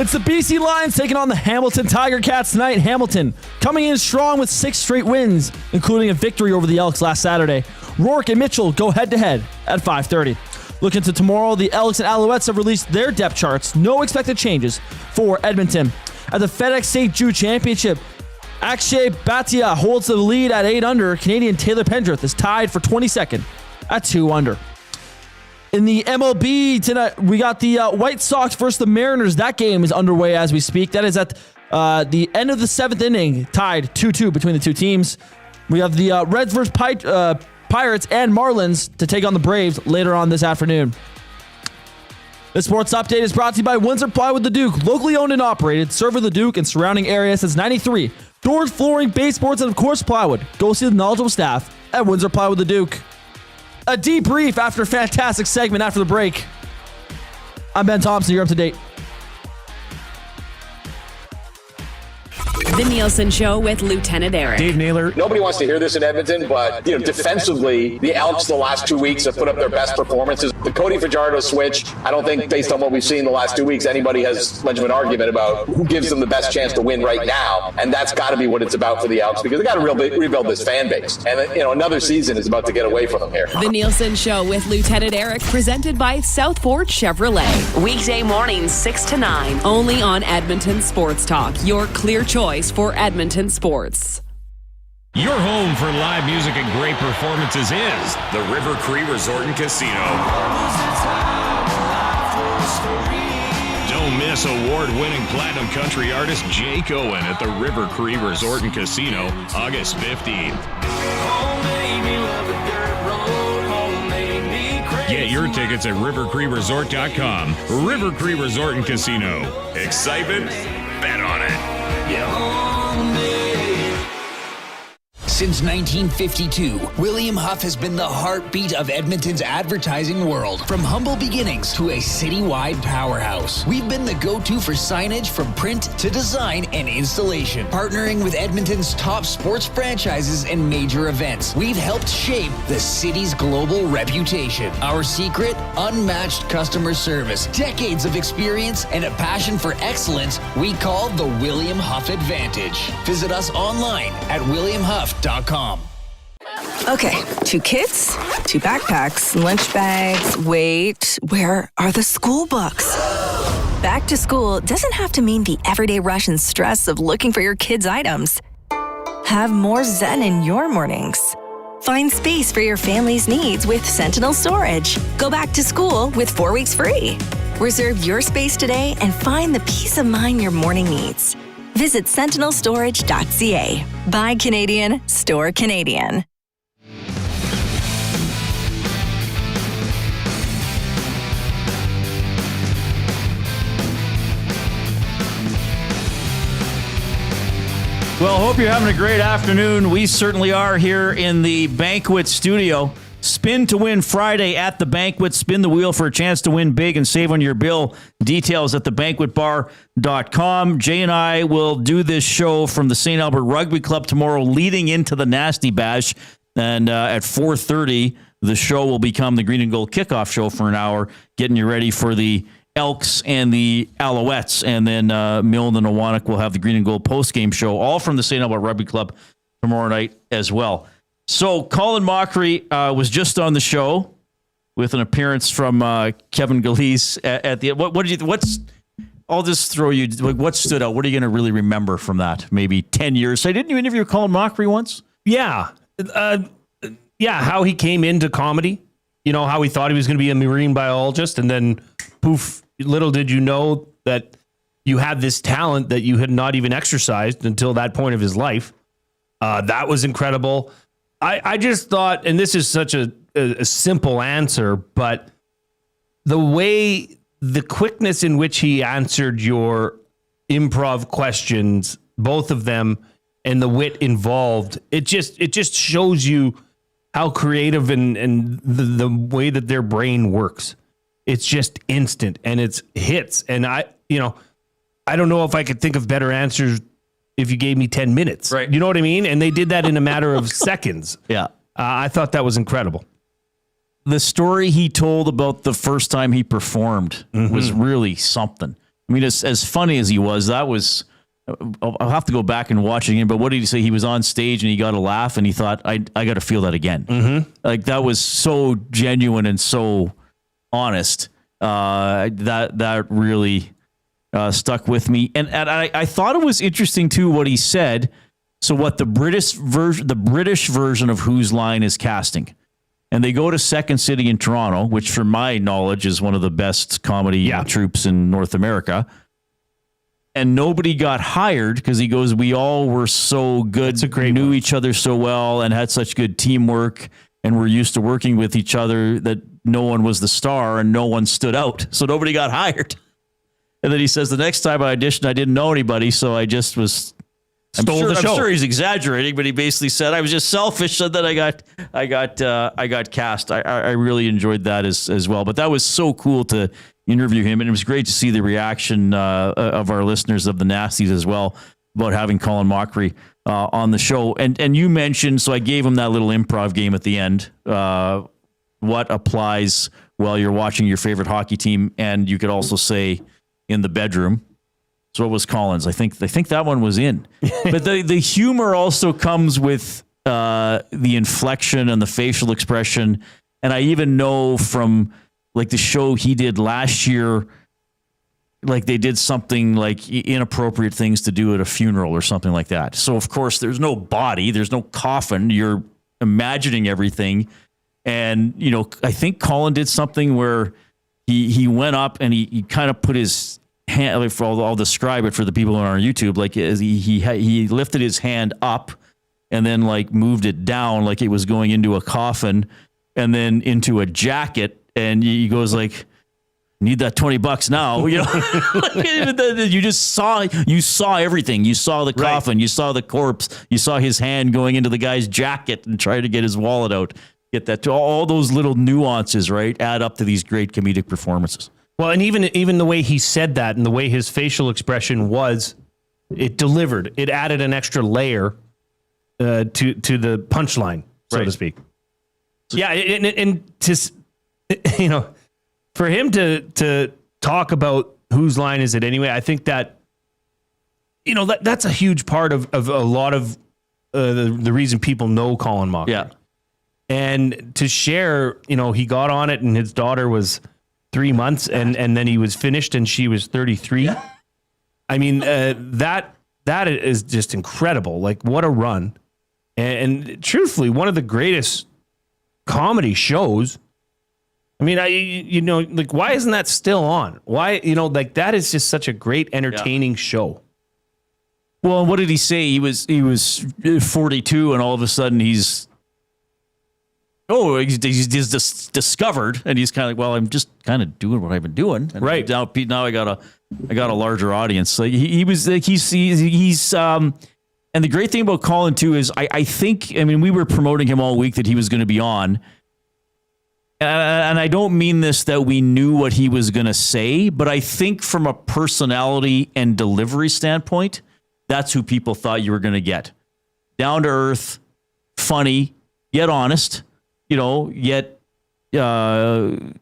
It's the BC Lions taking on the Hamilton Tiger Cats tonight. Hamilton coming in strong with 6 straight wins, including a victory over the Elks last Saturday. Rourke and Mitchell go head-to-head at 5:30. Looking to tomorrow, the Elks and Alouettes have released their depth charts. No expected changes for Edmonton. At the FedEx St. Jude Championship, Akshay Bhatia holds the lead at 8 under. Canadian Taylor Pendrith is tied for 22nd at 2 under. In the MLB tonight, we got the White Sox versus the Mariners. That game is underway as we speak. That is at the end of the 7th inning, tied 2-2 between the two teams. We have the Reds versus Pirates and Marlins to take on the Braves later on this afternoon. The sports update is brought to you by Windsor Plywood the Duke, locally owned and operated, serving the Duke and surrounding areas since '93. Doors, flooring, baseboards, and of course plywood. Go see the knowledgeable staff at Windsor Plywood the Duke. A debrief after a fantastic segment after the break. I'm Ben Thompson. You're up to date. The Nielsen Show with Lieutenant Eric. Dave Naylor. Nobody wants to hear this in Edmonton, but defensively, the Elks the last 2 weeks have put up their best performances. The Cody Fajardo switch, I don't think, based on what we've seen the last 2 weeks, anybody has much of an argument about who gives them the best chance to win right now. And that's got to be what it's about for the Elks, because they got to rebuild this fan base. And another season is about to get away from them here. The Nielsen Show with Lieutenant Eric, presented by Southport Chevrolet. Weekday mornings 6 to 9, only on Edmonton Sports Talk. Your clear choice for Edmonton sports. Your home for live music and great performances is the River Cree Resort and Casino. Don't miss award-winning platinum country artist Jake Owen at the River Cree Resort and Casino, August 15th. Get your tickets at rivercreeresort.com. River Cree Resort and Casino. Excitement? Bet on it. Since 1952, William Huff has been the heartbeat of Edmonton's advertising world. From humble beginnings to a citywide powerhouse, we've been the go-to for signage from print to design and installation. Partnering with Edmonton's top sports franchises and major events, we've helped shape the city's global reputation. Our secret? Unmatched customer service, decades of experience, and a passion for excellence we call the William Huff Advantage. Visit us online at williamhuff.com. Okay, 2 kids, 2 backpacks, lunch bags. Wait, where are the school books? Back to school doesn't have to mean the everyday rush and stress of looking for your kids' items. Have more zen in your mornings. Find space for your family's needs with Sentinel Storage. Go back to school with 4 weeks free. Reserve your space today and find the peace of mind your morning needs. Visit sentinelstorage.ca. Buy Canadian, store Canadian. Well, hope you're having a great afternoon. We certainly are here in the Banquet studio. Spin to win Friday at the Banquet. Spin the wheel for a chance to win big and save on your bill. Details at thebanquetbar.com. Jay and I will do this show from the St. Albert Rugby Club tomorrow, leading into the Nasty Bash. And at 4:30, the show will become the Green and Gold kickoff show for an hour, getting you ready for the Elks and the Alouettes. And then Milne and Awanak will have the Green and Gold postgame show, all from the St. Albert Rugby Club tomorrow night as well. So Colin Mochrie was just on the show with an appearance from Kevin Gillies at the. What did you? What's? I'll just throw you. Like, what stood out? What are you going to really remember from that? Maybe 10 years. So didn't you interview Colin Mochrie once? Yeah, how he came into comedy. You know, how he thought he was going to be a marine biologist, and then poof! Little did you know that you had this talent that you had not even exercised until that point of his life. That was incredible. I just thought, and this is such a simple answer, but the quickness in which he answered your improv questions, both of them, and the wit involved, it just shows you how creative and the way that their brain works. It's just instant and it's hits. And I don't know if I could think of better answers if you gave me 10 minutes. Right. You know what I mean? And they did that in a matter of seconds. Yeah. I thought that was incredible. The story he told about the first time he performed was really something. I mean, as funny as he was, that was, I'll have to go back and watch it again, but what did he say? He was on stage and he got a laugh and he thought, I got to feel that again. Like, that was so genuine and so honest. That really stuck with me. And I thought it was interesting too, what he said. So what the British version of Whose Line is casting. And they go to Second City in Toronto, which from my knowledge is one of the best comedy troupes in North America. And nobody got hired because he goes, we all were so good, knew each other so well and had such good teamwork and were used to working with each other that no one was the star and no one stood out. So nobody got hired. And then he says, the next time I auditioned, I didn't know anybody. So I just was... I'm sure he's exaggerating, but he basically said I was just selfish, and then I got cast. I really enjoyed that as well. But that was so cool to interview him, and it was great to see the reaction of our listeners of the Nasties as well about having Colin Mochrie on the show. And you mentioned, so I gave him that little improv game at the end. What applies while you're watching your favorite hockey team, and you could also say in the bedroom. So what was Colin's? I think that one was in. But the humor also comes with the inflection and the facial expression. And I even know from like the show he did last year, like they did something like inappropriate things to do at a funeral or something like that. So of course there's no body, there's no coffin. You're imagining everything. And, you know, I think Colin did something where he went up and he kind of put his hand, like I'll describe it for the people on our YouTube. Like he lifted his hand up and then like moved it down like it was going into a coffin and then into a jacket. And he goes like, need that $20 now. You know, you just saw everything. You saw the coffin, you saw the corpse, you saw his hand going into the guy's jacket and try to get his wallet out. Get that to all those little nuances, right? Add up to these great comedic performances. Well, and even the way he said that and the way his facial expression was, it delivered. It added an extra layer to the punchline, so to speak. Yeah, and to, you know, for him to talk about whose line is it anyway, I think that, you know, that's a huge part of a lot of the reason people know Colin Mochrie. Yeah. And to share, you know, he got on it and his daughter was 3 months and then he was finished and she was 33. Yeah. I mean, that is just incredible. Like, what a run. And truthfully, one of the greatest comedy shows. I mean, you know, like, why isn't that still on? Why, you know, like, that is just such a great, entertaining show. Well, what did he say? He was 42 and all of a sudden he's discovered, and he's kind of like, well, I'm just kind of doing what I've been doing, and now I got a larger audience. Like he's And the great thing about Colin, too, is I think, we were promoting him all week that he was going to be on. And I don't mean this that we knew what he was going to say, but I think from a personality and delivery standpoint, that's who people thought you were going to get. Down to earth, funny, yet honest, yet, willing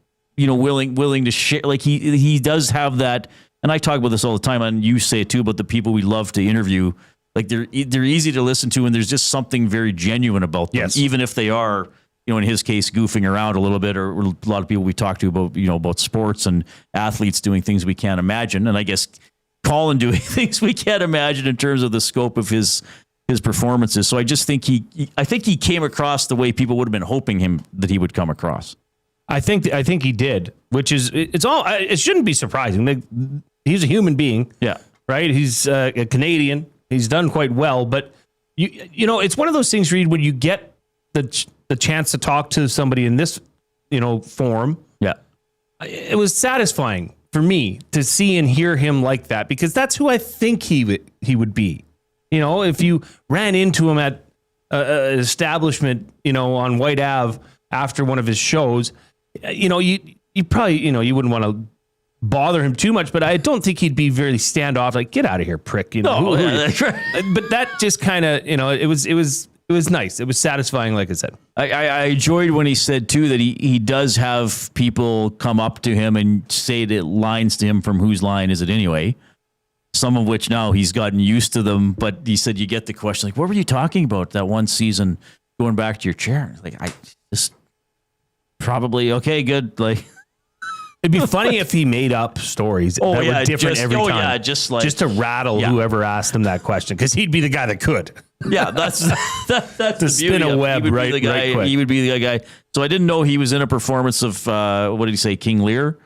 to share. Like he does have that. And I talk about this all the time, and you say it too, about the people we love to interview. Like they're easy to listen to, and there's just something very genuine about them, even if they are, in his case, goofing around a little bit, or a lot of people we talk to about, about sports and athletes doing things we can't imagine. And I guess Colin doing things we can't imagine in terms of the scope of his performances. So I just think I think he came across the way people would have been hoping that he would come across. I think he did, which is it shouldn't be surprising. He's a human being. Yeah. Right. He's a Canadian. He's done quite well, but it's one of those things, Reid, when you get the chance to talk to somebody in this, form. Yeah. It was satisfying for me to see and hear him like that, because that's who I think he would be. If you ran into him at an establishment, on White Ave after one of his shows, you probably, you wouldn't want to bother him too much, but I don't think he'd be very standoff, like, get out of here, prick. That's right. But that just kind of, it was nice. It was satisfying, like I said. I enjoyed when he said, too, that he does have people come up to him and say that lines to him from Whose Line Is It Anyway? Some of which now he's gotten used to them, but he said you get the question, like, what were you talking about that one season going back to your chair? Like, I just probably, okay, good. Like, it'd be funny if he made up stories that were different every time. Yeah, just to rattle whoever asked him that question, because he'd be the guy that could. Yeah, that's to spin a web right quick. He would be the guy. So I didn't know he was in a performance of what did he say, King Lear,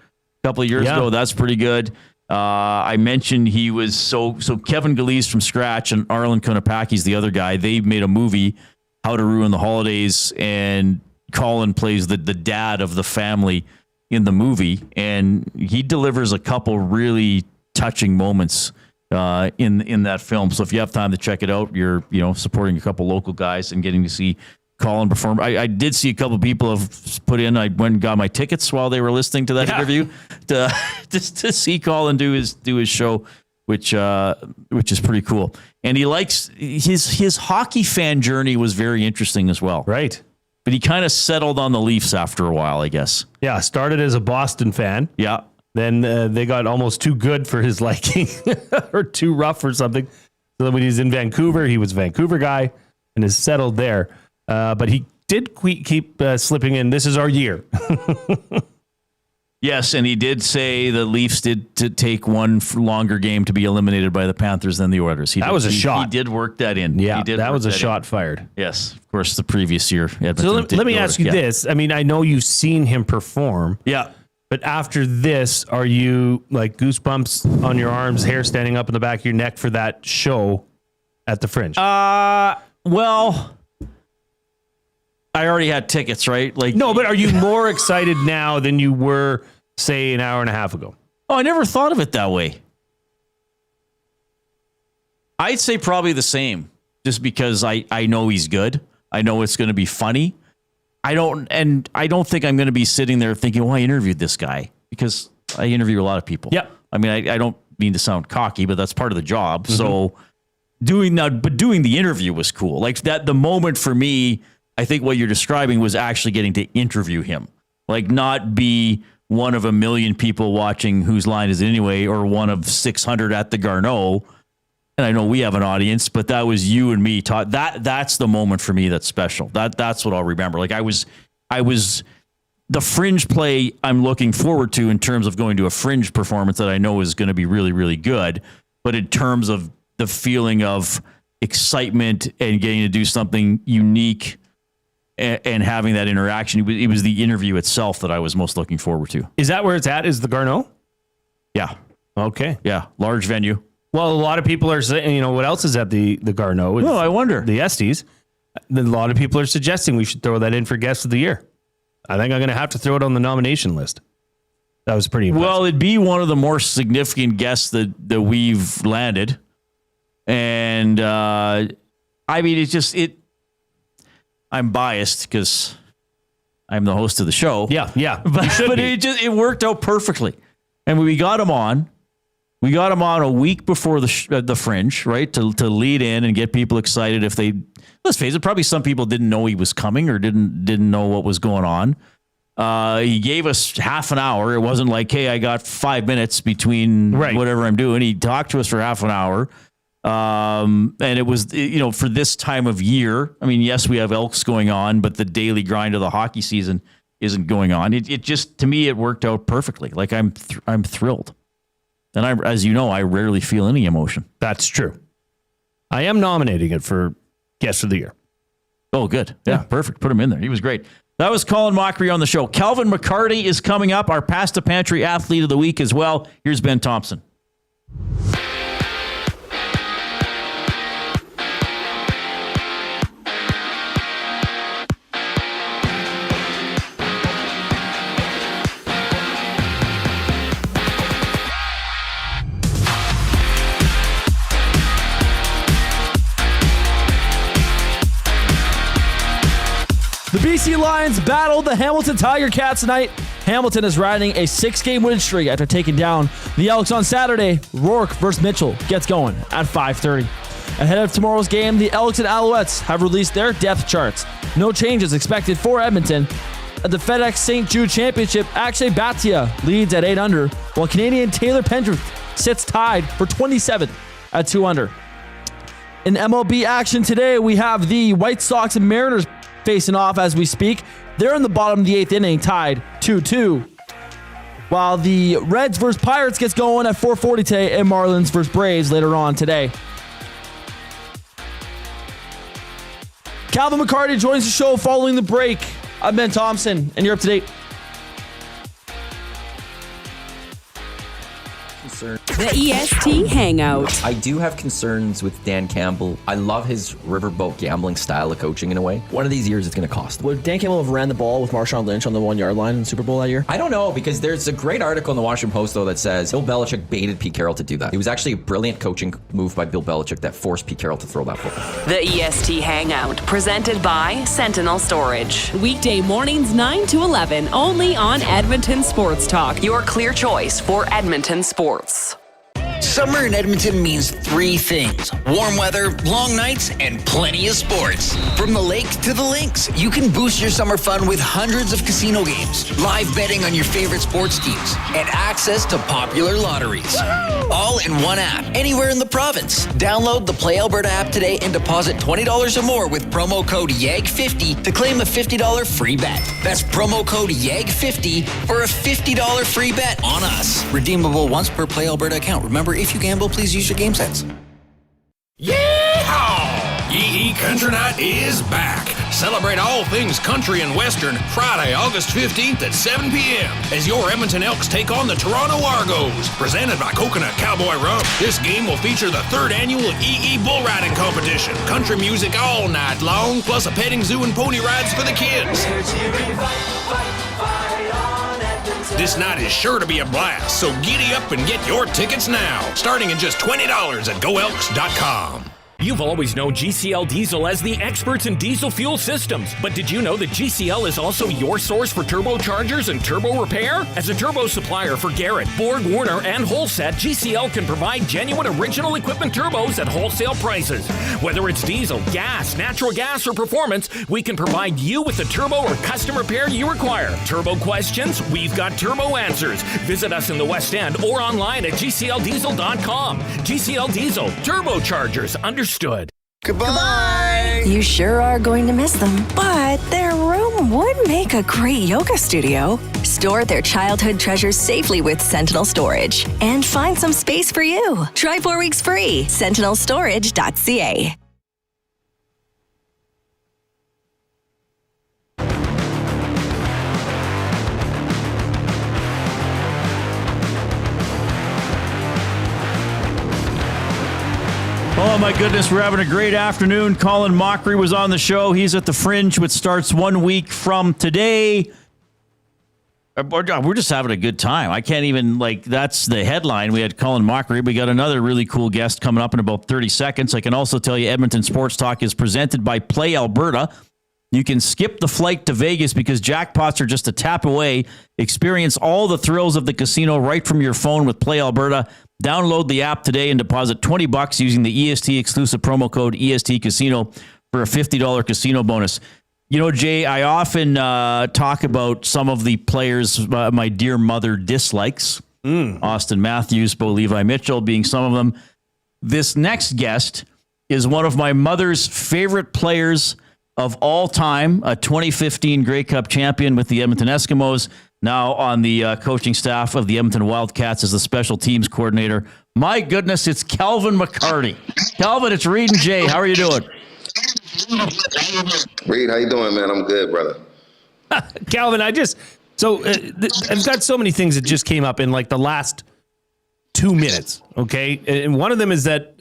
a couple of years ago. That's pretty good. I mentioned he was so Kevin Galeese from Scratch and Arlen Konopaki's the other guy. They made a movie, How to Ruin the Holidays, and Colin plays the dad of the family in the movie, and he delivers a couple really touching moments in that film. So if you have time to check it out, you're supporting a couple local guys and getting to see Colin perform. I did see a couple of people have put in. I went and got my tickets while they were listening to that interview just to see Colin do his show, which is pretty cool. And he likes his hockey fan journey was very interesting as well. Right. But he kind of settled on the Leafs after a while, I guess. Yeah, started as a Boston fan. Yeah. Then they got almost too good for his liking or too rough or something. So then when he's in Vancouver, he was a Vancouver guy and is settled there. But he did keep slipping in, this is our year. Yes, and he did say the Leafs did take one longer game to be eliminated by the Panthers than the Oilers. That was a shot. He did work that in. Yeah, that was a shot fired. Yes, of course, the previous year. So let me ask you this. I mean, I know you've seen him perform. Yeah. But after this, are you like goosebumps on your arms, hair standing up in the back of your neck for that show at the Fringe? Well, I already had tickets, right? Like, no, but are you more excited now than you were, say, an hour and a half ago? Oh, I never thought of it that way. I'd say probably the same, just because I know he's good. I know it's going to be funny. I don't think I'm going to be sitting there thinking, well, I interviewed this guy, because I interview a lot of people. Yeah. I mean, I don't mean to sound cocky, but that's part of the job. Mm-hmm. So doing the interview was cool. Like that, the moment for me, I think what you're describing was actually getting to interview him, like not be one of a million people watching Whose Line Is It Anyway, or one of 600 at the Garneau. And I know we have an audience, but that was you and me. That's the moment for me that's special. That's what I'll remember. Like I was the Fringe play I'm looking forward to in terms of going to a Fringe performance that I know is going to be really, really good. But in terms of the feeling of excitement and getting to do something unique and having that interaction, it was the interview itself that I was most looking forward to. Is that where it's at? Is the Garneau? Yeah. Okay. Yeah. Large venue. Well, a lot of people are saying, what else is at the Garneau? Oh, I wonder. The Estes. A lot of people are suggesting we should throw that in for Guest of the Year. I think I'm going to have to throw it on the nomination list. That was pretty impressive. Well, it'd be one of the more significant guests that we've landed. And I mean, it's just I'm biased because I'm the host of the show. Yeah. But it worked out perfectly. And we got him on. We got him on a week before the Fringe, right? To lead in and get people excited. If they, let's face it, probably some people didn't know he was coming or didn't know what was going on. He gave us half an hour. It wasn't like, hey, I got 5 minutes between whatever I'm doing. He talked to us for half an hour. And it was, for this time of year, I mean, yes, we have Elks going on, but the daily grind of the hockey season isn't going on. It just, to me, it worked out perfectly. Like I'm thrilled. And as you know, I rarely feel any emotion. That's true. I am nominating it for Guest of the Year. Oh, good. Yeah, perfect. Put him in there. He was great. That was Colin Mochrie on the show. Kelvin McCarti is coming up, our Past the Pantry Athlete of the Week as well. Here's Ben Thompson. The BC Lions battled the Hamilton Tiger Cats tonight. Hamilton is riding a 6-game win streak after taking down the Elks on Saturday. Rourke versus Mitchell gets going at 5:30. Ahead of tomorrow's game, the Elks and Alouettes have released their depth charts. No changes expected for Edmonton. At the FedEx St. Jude Championship, Akshay Bhatia leads at 8 under, while Canadian Taylor Pendrith sits tied for 27th at 2 under. In MLB action today, we have the White Sox and Mariners facing off as we speak. They're in the bottom of the 8th inning, tied 2-2. While the Reds versus Pirates gets going at 4:40 today, and Marlins versus Braves later on today. Kelvin McCarti joins the show following the break. I'm Ben Thompson, and you're up to date. The EST Hangout. I do have concerns with Dan Campbell. I love his riverboat gambling style of coaching in a way. One of these years it's going to cost. Would Dan Campbell have ran the ball with Marshawn Lynch on the 1-yard line in the Super Bowl that year? I don't know, because there's a great article in the Washington Post, though, that says Bill Belichick baited Pete Carroll to do that. It was actually a brilliant coaching move by Bill Belichick that forced Pete Carroll to throw that football. The EST Hangout, presented by Sentinel Storage. Weekday mornings 9 to 11, only on Edmonton Sports Talk. Your clear choice for Edmonton sports. Summer in Edmonton means 3 things: warm weather, long nights, and plenty of sports. From the lake to the links, you can boost your summer fun with hundreds of casino games, live betting on your favorite sports teams, and access to popular lotteries. All in one app, anywhere in the province. Download the Play Alberta app today and deposit $20 or more with promo code YEG50 to claim a $50 free bet. That's promo code YEG50 for a $50 free bet on us. Redeemable once per Play Alberta account. Remember, if you gamble, please use your game sense. Yeehaw! Yee Country Night is back. Celebrate all things country and western Friday, August 15th at 7 p.m. as your Edmonton Elks take on the Toronto Argos. Presented by Coconut Cowboy Rum, this game will feature the 3rd annual EE Bull Riding Competition. Country music all night long, plus a petting zoo and pony rides for the kids. This night is sure to be a blast, so giddy up and get your tickets now, starting at just $20 at goelks.com. You've always known GCL Diesel as the experts in diesel fuel systems, but did you know that GCL is also your source for turbochargers and turbo repair? As a turbo supplier for Garrett, Borg Warner, and Holset, GCL can provide genuine original equipment turbos at wholesale prices. Whether it's diesel, gas, natural gas, or performance, we can provide you with the turbo or custom repair you require. Turbo questions? We've got turbo answers. Visit us in the West End or online at gcldiesel.com. GCL Diesel, turbochargers, understood. Goodbye. You sure are going to miss them, but their room would make a great yoga studio. Store their childhood treasures safely with Sentinel Storage and find some space for you. Try 4 weeks free. SentinelStorage.ca. Oh, my goodness, we're having a great afternoon. Colin Mochrie was on the show. He's at the Fringe, which starts 1 week from today. We're just having a good time. I can't even, that's the headline. We had Colin Mochrie. We got another really cool guest coming up in about 30 seconds. I can also tell you Edmonton Sports Talk is presented by Play Alberta. You can skip the flight to Vegas because jackpots are just a tap away. Experience all the thrills of the casino right from your phone with Play Alberta. Download the app today and deposit $20 using the EST exclusive promo code EST Casino for a $50 casino bonus. You know, Jay, I often talk about some of the players my dear mother dislikes. Austin Matthews, Bo Levi Mitchell being some of them. This next guest is one of my mother's favorite players of all time, a 2015 Grey Cup champion with the Edmonton Eskimos, now on the coaching staff of the Edmonton Wildcats as the special teams coordinator. My goodness, it's Kelvin McCarti. Kelvin, it's Reid and Jay. How are you doing? Reid, how you doing, man? I'm good, brother. Kelvin, I've got so many things that just came up in the last 2 minutes, okay? And one of them is that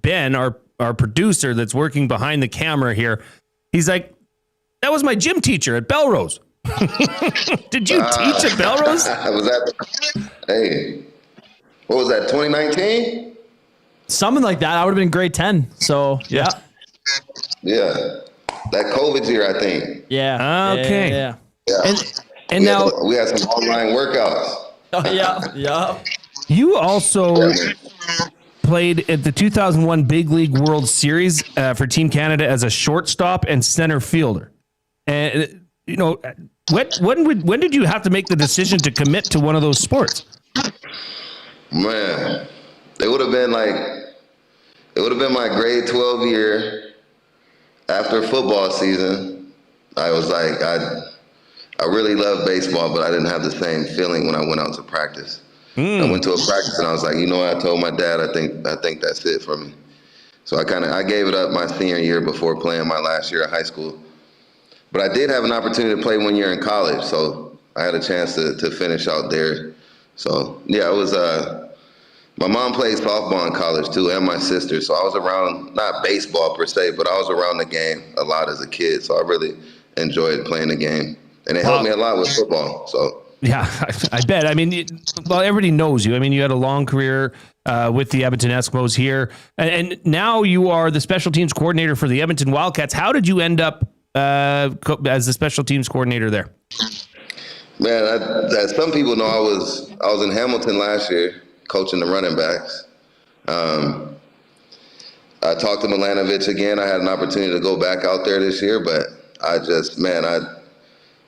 Ben, our producer that's working behind the camera here, he's like, that was my gym teacher at Belrose. Did you teach at Belrose? Hey, what was that, 2019? Something like that. I would have been grade 10. So, yeah. Yeah. That COVID year, I think. Yeah. Okay. Yeah. And now we had some online workouts. Oh, yeah. You also played at the 2001 Big League World Series for Team Canada as a shortstop and center fielder. And when did you have to make the decision to commit to one of those sports? Man, it would have been my grade 12 year after football season. I was like, I really love baseball, but I didn't have the same feeling when I went out to practice. I went to a practice and I was like, I told my dad, I think that's it for me. So I gave it up my senior year before playing my last year of high school. But I did have an opportunity to play 1 year in college, so I had a chance to finish out there. So yeah, it was my mom played softball in college too, and my sister. So I was around, not baseball per se, but I was around the game a lot as a kid. So I really enjoyed playing the game, and it helped me a lot with football. So yeah, I bet. I mean, everybody knows you. I mean, you had a long career with the Edmonton Eskimos here, and now you are the special teams coordinator for the Edmonton Wildcats. How did you end up as the special teams coordinator there? Man, as some people know, I was in Hamilton last year coaching the running backs. I talked to Milanovic again. I had an opportunity to go back out there this year, but I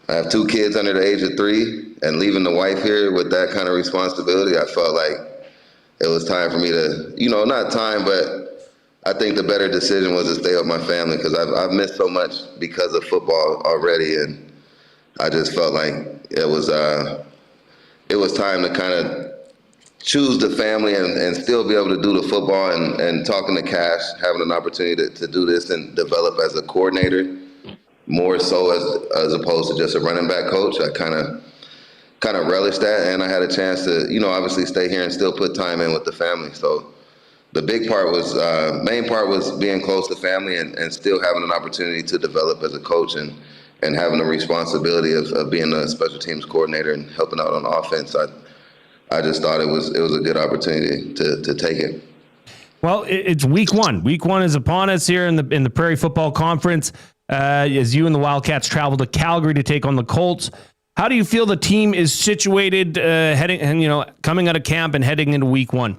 have 2 kids under the age of 3, and leaving the wife here with that kind of responsibility, I felt like it was time for me to, not time, but I think the better decision was to stay with my family because I've missed so much because of football already, and I just felt like it was time to kind of choose the family and still be able to do the football and talking to Cash, having an opportunity to do this and develop as a coordinator, more so as opposed to just a running back coach. I kind of relished that, and I had a chance to, obviously stay here and still put time in with the family. So the main part was being close to family and still having an opportunity to develop as a coach and having the responsibility of being a special teams coordinator and helping out on offense. I just thought it was a good opportunity to take it. Well, it's week 1. Week 1 is upon us here in the Prairie Football Conference. As you and the Wildcats travel to Calgary to take on the Colts. How do you feel the team is situated coming out of camp and heading into week 1?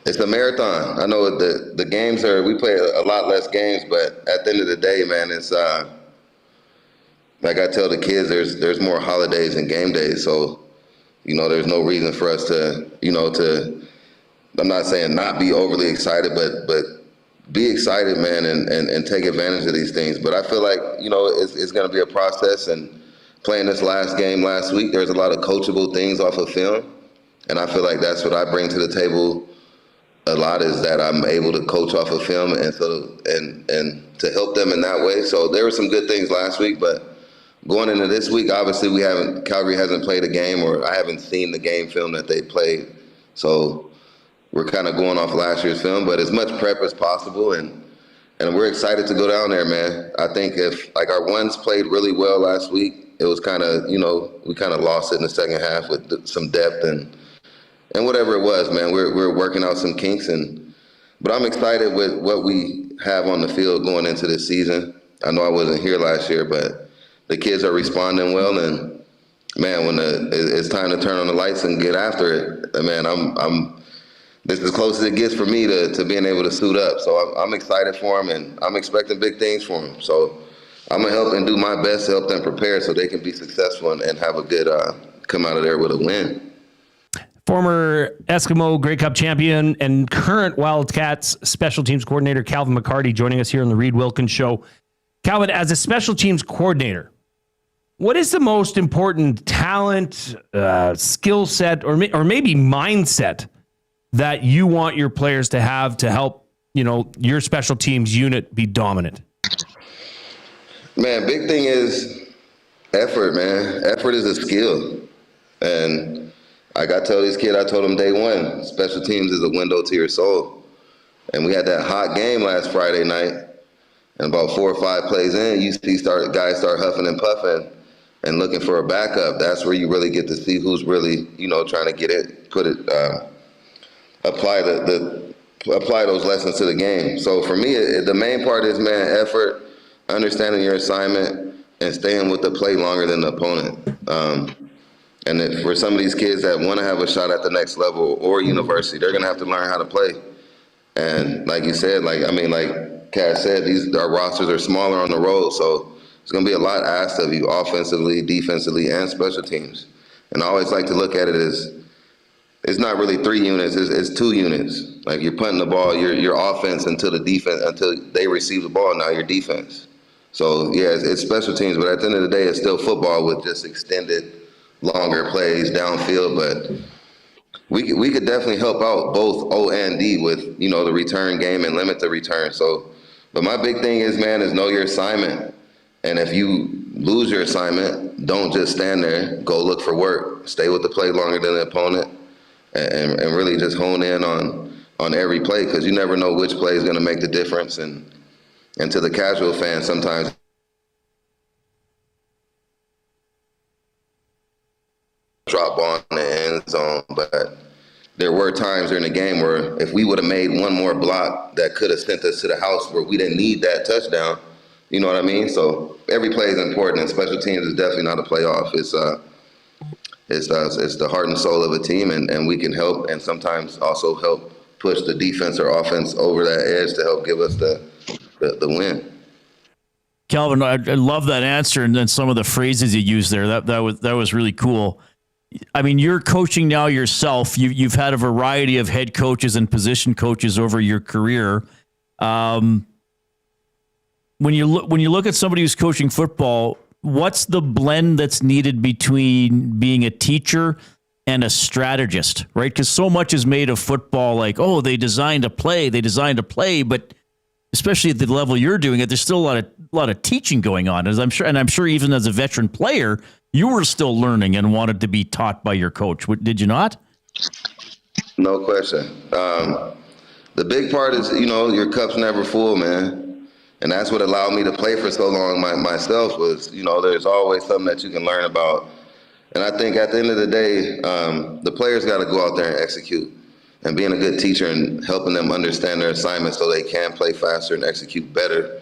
It's a marathon. I know the games we play a lot less games, but at the end of the day, man, it's like I tell the kids, there's more holidays and game days. So, there's no reason for us to, I'm not saying not be overly excited, but be excited, man, and take advantage of these things. But I feel like, it's going to be a process. And playing this last game last week, there's a lot of coachable things off of film. And I feel like that's what I bring to the table a lot, is that I'm able to coach off of film and to help them in that way. So there were some good things last week, but going into this week, obviously Calgary hasn't played a game, or I haven't seen the game film that they played. So we're kind of going off last year's film, but as much prep as possible, and we're excited to go down there, man. I think if our ones played really well last week, it was kind of, we kind of lost it in the second half with some depth and whatever it was, man. We're working out some kinks, but I'm excited with what we have on the field going into this season. I know I wasn't here last year, but the kids are responding well, and man, when it's time to turn on the lights and get after it, man, this is as close as it gets for me to being able to suit up. So I'm excited for them, and I'm expecting big things for them. So I'm going to help and do my best to help them prepare so they can be successful and have a good come out of there with a win. Former Eskimo Grey Cup champion and current Wildcats special teams coordinator Kelvin McCarti joining us here on the Reid Wilkins Show. Kelvin, as a special teams coordinator, what is the most important talent, skill set, or maybe mindset that you want your players to have to help, your special teams unit be dominant? Man, big thing is effort, man. Effort is a skill. And like I told this kid, I told him day one, special teams is a window to your soul. And we had that hot game last Friday night. And about 4 or 5 plays in, you see guys start huffing and puffing and looking for a backup. That's where you really get to see who's really, trying to get it, apply those lessons to the game. So for me, the main part is, man, effort, understanding your assignment, and staying with the play longer than the opponent. And for some of these kids that want to have a shot at the next level or university, they're going to have to learn how to play. And like you said, like Cash said, our rosters are smaller on the road, so it's going to be a lot asked of you offensively, defensively, and special teams. And I always like to look at it as it's not really 3 units, it's 2 units. Like you're punting the ball, your offense until they receive the ball, now your defense. So yeah, it's special teams, but at the end of the day, it's still football with just extended, longer plays downfield. But we could definitely help out both O and D with, the return game and limit the return. So, but my big thing is, man, is know your assignment. And if you lose your assignment, don't just stand there, go look for work. Stay with the play longer than the opponent and really just hone in on every play, because you never know which play is going to make the difference. And to the casual fan, sometimes drop ball in the end zone, but there were times during the game where if we would have made one more block that could have sent us to the house where we didn't need that touchdown, you know what I mean? So every play is important, and special teams is definitely not a playoff. It's the heart and soul of a team, and we can help and sometimes also help push the defense or offense over that edge to help give us the win. Kelvin, I love that answer, and then some of the phrases you used there. That was really cool. I mean, you're coaching now yourself. You've had a variety of head coaches and position coaches over your career. When you look at somebody who's coaching football, what's the blend that's needed between being a teacher and a strategist, right? Because so much is made of football, like, oh, they designed a play, but especially at the level you're doing it, there's still a lot of teaching going on. As I'm sure even as a veteran player, you were still learning and wanted to be taught by your coach. Did you not? No question. The big part is, your cup's never full, man. And that's what allowed me to play for so long myself was, there's always something that you can learn about. And I think at the end of the day, the players got to go out there and execute. And being a good teacher and helping them understand their assignment so they can play faster and execute better,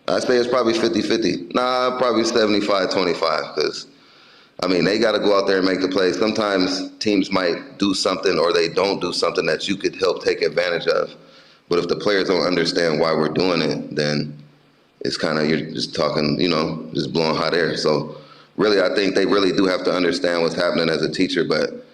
I'd say it's probably 50-50. Nah, probably 75-25, because, they got to go out there and make the play. Sometimes teams might do something or they don't do something that you could help take advantage of. But if the players don't understand why we're doing it, then it's kind of, you're just talking, just blowing hot air. So really, I think they really do have to understand what's happening as a teacher. But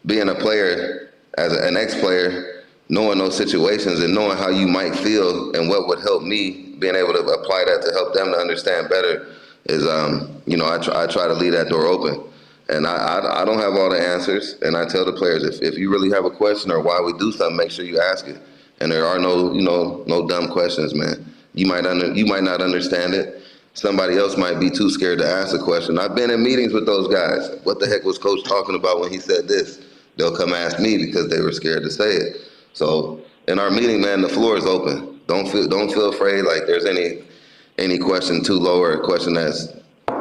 being a player, as an ex-player, knowing those situations and knowing how you might feel and what would help me, being able to apply that to help them to understand better is, I try to leave that door open. And I don't have all the answers. And I tell the players, if you really have a question or why we do something, make sure you ask it. And there are no dumb questions, man. You might not understand it. Somebody else might be too scared to ask a question. I've been in meetings with those guys. What the heck was Coach talking about when he said this? They'll come ask me because they were scared to say it. So in our meeting, man, the floor is open. Don't feel afraid like there's any question too low or a question that's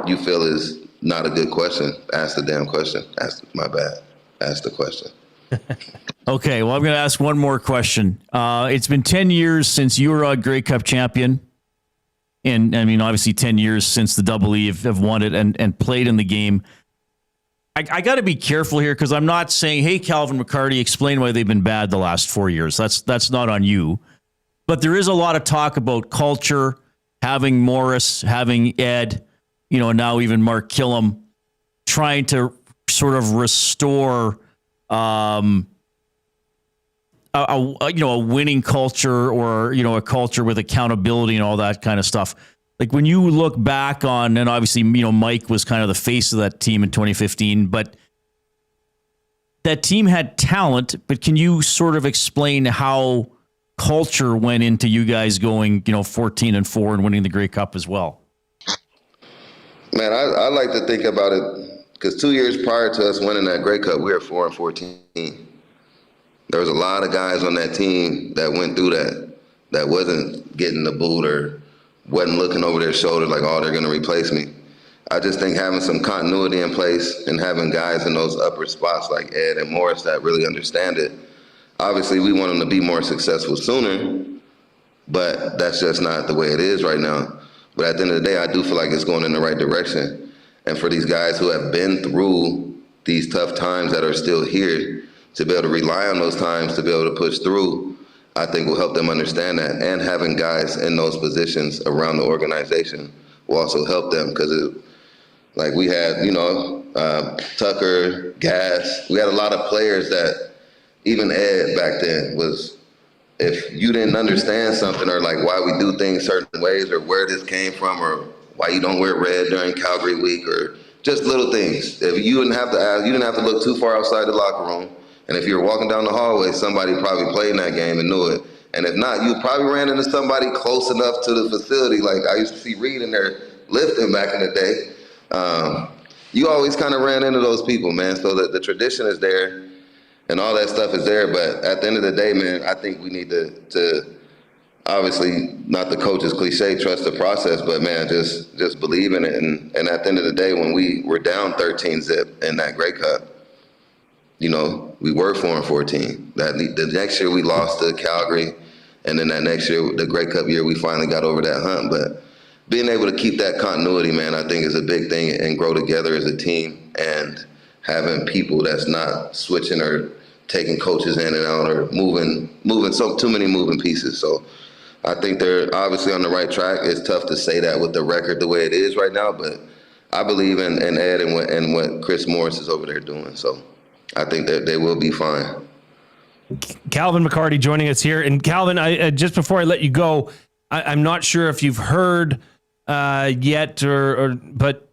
you feel is not a good question. Ask the damn question. My bad. Ask the question. Okay, well, I'm going to ask one more question. It's been 10 years since you were a Grey Cup champion. And, I mean, obviously 10 years since the Double E have won it and played in the game. I got to be careful here because I'm not saying, hey, Kelvin McCarti, explain why they've been bad the last 4 years. That's not on you. But there is a lot of talk about culture, having Morris, having Ed, now even Mark Killam, trying to sort of restore a winning culture or, a culture with accountability and all that kind of stuff. Like when you look back on, and obviously, Mike was kind of the face of that team in 2015, but that team had talent, but can you sort of explain how culture went into you guys going, 14-4 and winning the Grey Cup as well? Man, I like to think about it because 2 years prior to us winning that Grey Cup, we were 4-14. There was a lot of guys on that team that went through that wasn't getting the boot or wasn't looking over their shoulder like, oh, they're going to replace me. I just think having some continuity in place and having guys in those upper spots like Ed and Morris that really understand it. Obviously, we want them to be more successful sooner, but that's just not the way it is right now. But at the end of the day, I do feel like it's going in the right direction. And for these guys who have been through these tough times that are still here, to be able to rely on those times to be able to push through, I think will help them understand that. And having guys in those positions around the organization will also help them because like we had, Tucker, Gas. We had a lot of players that even Ed back then was, if you didn't understand something or like why we do things certain ways or where this came from or why you don't wear red during Calgary week or just little things. If you didn't have to ask, you didn't have to look too far outside the locker room. And if you were walking down the hallway, somebody probably played in that game and knew it. And if not, you probably ran into somebody close enough to the facility. Like I used to see Reid in there lifting back in the day. You always kind of ran into those people, man. So the tradition is there and all that stuff is there. But at the end of the day, man, I think we need to obviously, not the coach's cliche, trust the process, but man, just believe in it. And at the end of the day, when we were down 13-0 in that Grey Cup, we were 4-14. The next year we lost to Calgary, and then that next year, the Grey Cup year, we finally got over that hump. But being able to keep that continuity, man, I think is a big thing and grow together as a team and having people that's not switching or taking coaches in and out or moving too many moving pieces. So I think they're obviously on the right track. It's tough to say that with the record the way it is right now, but I believe in Ed and what Chris Morris is over there doing. So I think that they will be fine. Kelvin McCarti joining us here. And Kelvin, I just before I let you go, I'm not sure if you've heard yet, but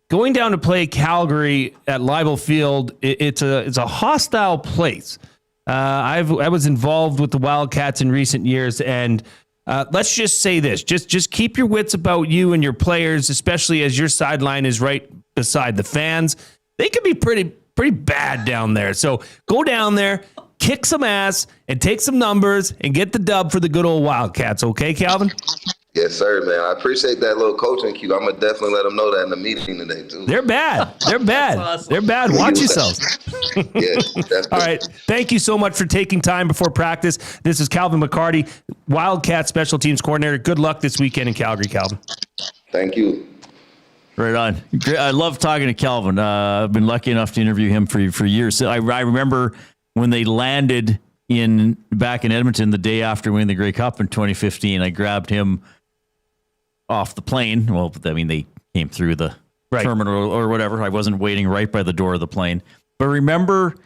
going down to play Calgary at Leibel Field, it's a hostile place. I was involved with the Wildcats in recent years, and let's just say this: just keep your wits about you and your players, especially as your sideline is right beside the fans. They can be pretty bad down there. So go down there, kick some ass, and take some numbers, and get the dub for the good old Wildcats. Okay, Kelvin? Yes, sir, man. I appreciate that little coaching cue. I'm going to definitely let them know that in the meeting today, too. They're bad. They're bad. Awesome. They're bad. Watch yourselves. Yes. All right. Thank you so much for taking time before practice. This is Kelvin McCarti, Wildcat Special Teams Coordinator. Good luck this weekend in Calgary, Kelvin. Thank you. Right on. I love talking to Kelvin. I've been lucky enough to interview him for years. I remember when they landed back in Edmonton the day after winning the Grey Cup in 2015. I grabbed him off the plane. Well, I mean, they came through the terminal or whatever. I wasn't waiting right by the door of the plane. But remember,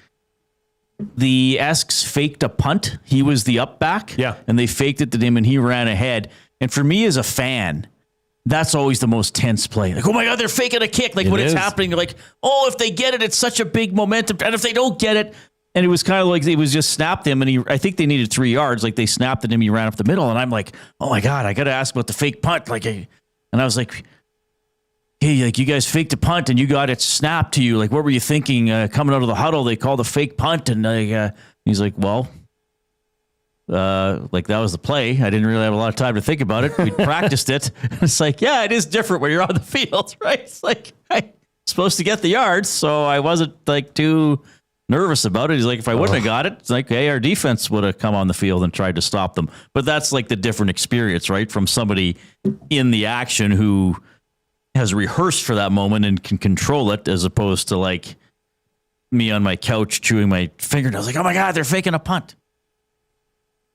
the Elks faked a punt. He was the up back. Yeah. And they faked it to him, and he ran ahead. And for me as a fan, that's always the most tense play. Like, oh my God, they're faking a kick. Like when it's happening, you're like, oh, if they get it, it's such a big momentum. And if they don't get it, and it was kind of like it was just snapped him, and I think they needed 3 yards. Like they snapped at him, he ran up the middle, and I'm like, oh my God, I got to ask about the fake punt. And I was like, hey, like you guys faked a punt and you got it snapped to you. Like what were you thinking coming out of the huddle? They called a fake punt, and he's like, well. Like that was the play. I didn't really have a lot of time to think about it. We practiced it. It's like, yeah, it is different when you're on the field, right? It's like, supposed to get the yards, so I wasn't like too nervous about it. He's like, if I wouldn't have got it, it's like, hey, our defense would have come on the field and tried to stop them. But that's like the different experience, right? From somebody in the action who has rehearsed for that moment and can control it, as opposed to like me on my couch chewing my fingernails. Like, oh my God, they're faking a punt.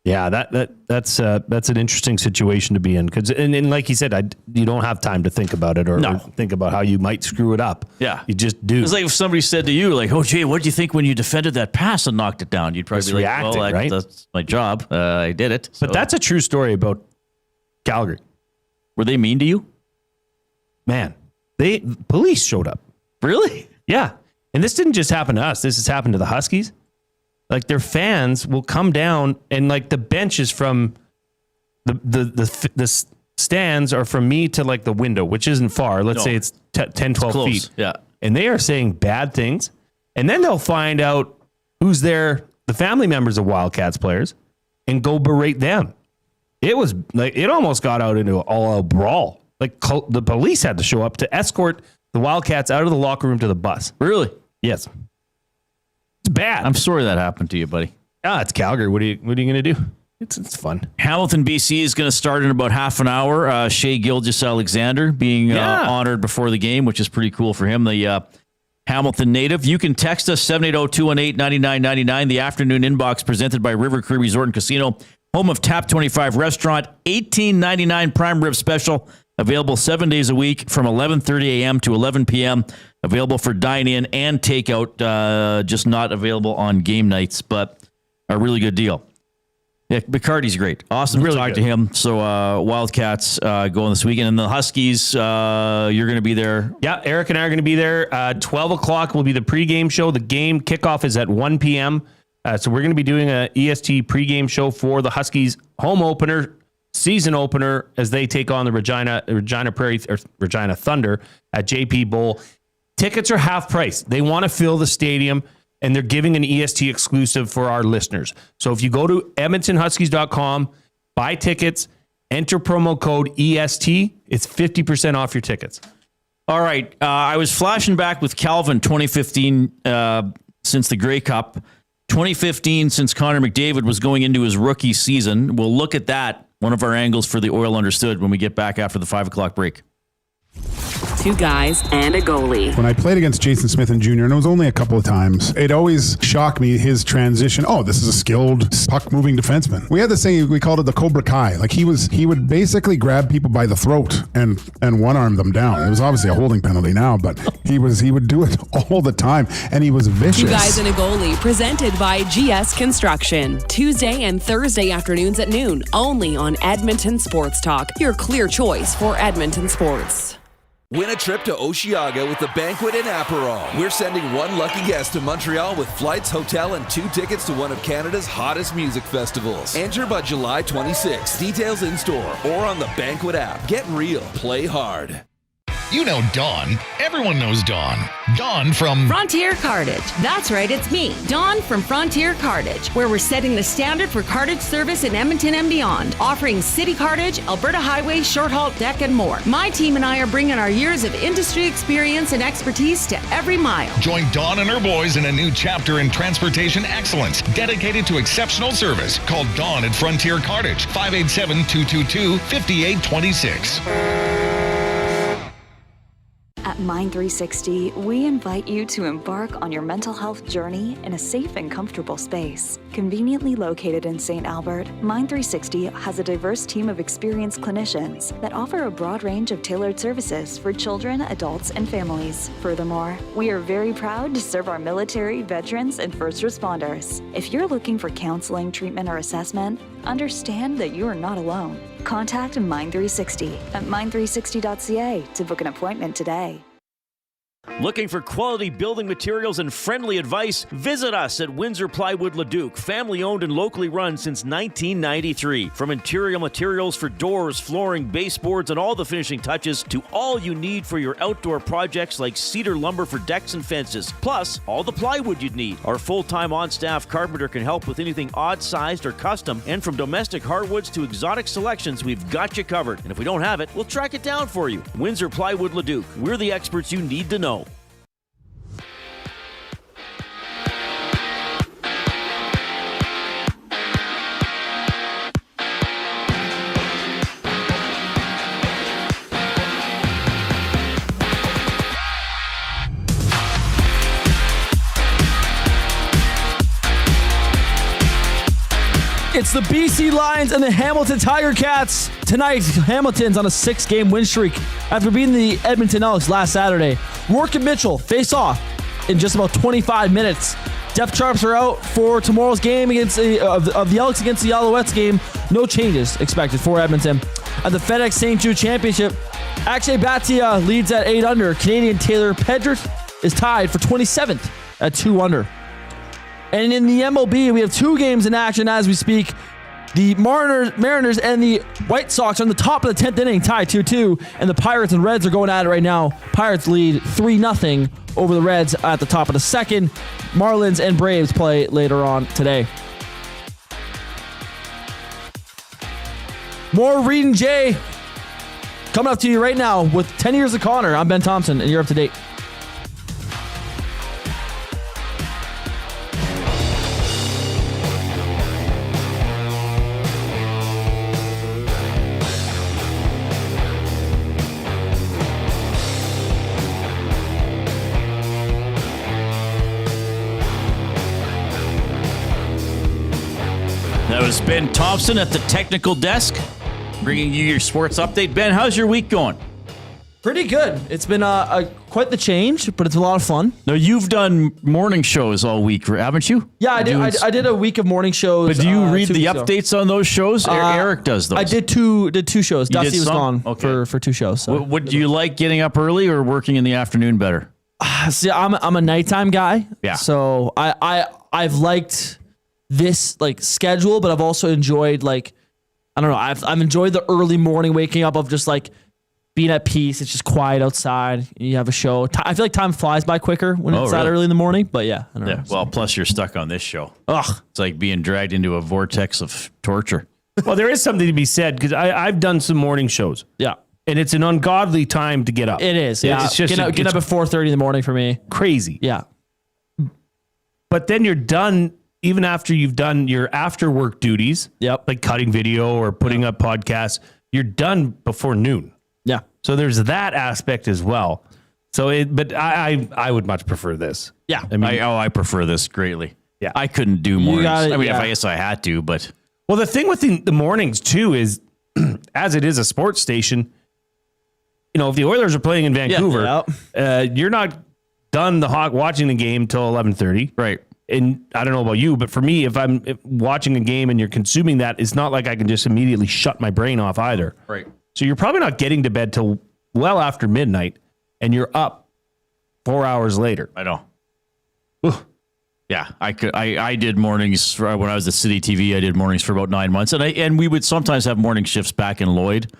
Yeah, that's an interesting situation to be in, because and like you said, you don't have time to think about it or think about how you might screw it up. Yeah, you just do. It's like if somebody said to you, like, "Oh, Jay, what did you think when you defended that pass and knocked it down?" You'd probably Just be like, reacting, "Well, right? that's my job. I did it." But that's a true story about Calgary. Were they mean to you? Man, police showed up. Really? Yeah, and this didn't just happen to us. This has happened to the Huskies. Like, their fans will come down, and like the benches from the stands are from me to like the window, which isn't far. Let's say it's 10, 12 feet. Yeah. And they are saying bad things. And then they'll find out who's there, the family members of Wildcats players, and go berate them. It was like, it almost got out into an all-out brawl. Like, the police had to show up to escort the Wildcats out of the locker room to the bus. Really? Yes. It's bad. I'm sorry that happened to you, buddy. It's Calgary. What are you going to do? It's fun. Hamilton, BC is going to start in about half an hour. Shea Gilgeous-Alexander being honored before the game, which is pretty cool for him. The Hamilton native. You can text us 780-218-9999. The afternoon inbox presented by River Cree Resort and Casino, home of Tap 25 Restaurant. $18.99 prime rib special. Available 7 days a week from 11:30 a.m. to 11 p.m. Available for dine-in and takeout, just not available on game nights, but a really good deal. Yeah, McCarty's great. Awesome really to talk good. to him. So Wildcats going this weekend. And the Huskies, you're going to be there. Yeah, Eric and I are going to be there. 12 o'clock will be the pregame show. The game kickoff is at 1 p.m. So we're going to be doing an EST pregame show for the Huskies home opener, season opener, as they take on the Regina Prairie or Regina Thunder at JP Bowl. Tickets are half price. They want to fill the stadium, and they're giving an EST exclusive for our listeners. So if you go to EdmontonHuskies.com, buy tickets, enter promo code EST, it's 50% off your tickets. All right. I was flashing back with Kelvin 2015 since the Grey Cup. 2015 since Connor McDavid was going into his rookie season. We'll look at that, one of our angles for the Oil Understood, when we get back after the 5 o'clock break. Two guys and a goalie. When I played against Jason Smith and Jr., and it was only a couple of times, it always shocked me, his transition. Oh, this is a skilled puck-moving defenseman. We had this thing, we called it the Cobra Kai. Like, he would basically grab people by the throat and one-arm them down. It was obviously a holding penalty now, but he would do it all the time, and he was vicious. Two guys and a goalie, presented by GS Construction. Tuesday and Thursday afternoons at noon, only on Edmonton Sports Talk, your clear choice for Edmonton sports. Win a trip to Osheaga with the Banquet in Aperol. We're sending one lucky guest to Montreal with flights, hotel, and 2 tickets to one of Canada's hottest music festivals. Enter by July 26th. Details in store or on the Banquet app. Get real. Play hard. You know Dawn. Everyone knows Dawn. Dawn from Frontier Cartage. That's right, it's me, Dawn from Frontier Cartage, where we're setting the standard for cartage service in Edmonton and beyond, offering city cartage, Alberta highway, short haul deck, and more. My team and I are bringing our years of industry experience and expertise to every mile. Join Dawn and her boys in a new chapter in transportation excellence, dedicated to exceptional service. Call Dawn at Frontier Cartage, 587-222-5826. At Mind 360, we invite you to embark on your mental health journey in a safe and comfortable space. Conveniently located in St. Albert, Mind 360 has a diverse team of experienced clinicians that offer a broad range of tailored services for children, adults, and families. Furthermore, we are very proud to serve our military, veterans, and first responders. If you're looking for counseling, treatment, or assessment, understand that you are not alone. Contact Mind 360 at mind360.ca to book an appointment today. Looking for quality building materials and friendly advice? Visit us at Windsor Plywood Leduc, family owned and locally run since 1993. From interior materials for doors, flooring, baseboards, and all the finishing touches to all you need for your outdoor projects like cedar lumber for decks and fences, plus all the plywood you'd need. Our full-time on-staff carpenter can help with anything odd-sized or custom, and from domestic hardwoods to exotic selections, we've got you covered. And if we don't have it, we'll track it down for you. Windsor Plywood Leduc. We're the experts you need to know. It's the BC Lions and the Hamilton Tiger Cats. Tonight, Hamilton's on a 6-game win streak after beating the Edmonton Elks last Saturday. Rourke and Mitchell face off in just about 25 minutes. Depth charts are out for tomorrow's game against of the Elks against the Alouettes game. No changes expected for Edmonton. At the FedEx St. Jude Championship, Akshay Bhatia leads at 8 under. Canadian Taylor Pedrick is tied for 27th at 2 under. And in the MLB, we have 2 games in action as we speak. The Mariners and the White Sox are on the top of the 10th inning, tied 2-2. And the Pirates and Reds are going at it right now. Pirates lead 3-0 over the Reds at the top of the second. Marlins and Braves play later on today. More Reid and Jay coming up to you right now with 10 Years of Connor. I'm Ben Thompson, and you're up to date. That was Ben Thompson at the technical desk, bringing you your sports update. Ben, how's your week going? Pretty good. It's been quite the change, but it's a lot of fun. Now, you've done morning shows all week, haven't you? Yeah, I did a week of morning shows. But do you read the updates on those shows? Eric does those. I did two shows. Dusty was gone for 2 shows. So. Would you like getting up early or working in the afternoon better? See, I'm a nighttime guy. Yeah. So I've liked this schedule, but I've also enjoyed I don't know. I've enjoyed the early morning waking up of just being at peace. It's just quiet outside. You have a show. I feel like time flies by quicker when it's that early in the morning. But yeah, I don't know. Well, plus you're stuck on this show. Ugh, it's like being dragged into a vortex of torture. Well, there is something to be said because I've done some morning shows. Yeah. And it's an ungodly time to get up. It is. Yeah. It's just get up at 4:30 in the morning for me. Crazy. Yeah. But then you're done. Even after you've done your after work duties, like cutting video or putting up podcasts, you're done before noon. Yeah. So there's that aspect as well. But I would much prefer this. Yeah. I prefer this greatly. Yeah. I couldn't do mornings. I guess I had to, but. Well, the thing with the mornings too is, as it is a sports station, if the Oilers are playing in Vancouver, you're not done watching the game till 11:30. Right. And I don't know about you, but for me, if I'm watching a game and you're consuming that, it's not like I can just immediately shut my brain off either. Right. So you're probably not getting to bed till well after midnight, and you're up 4 hours later. I know. Yeah, I did mornings when I was at City TV. I did mornings for about 9 months, and we would sometimes have morning shifts back in Lloyd,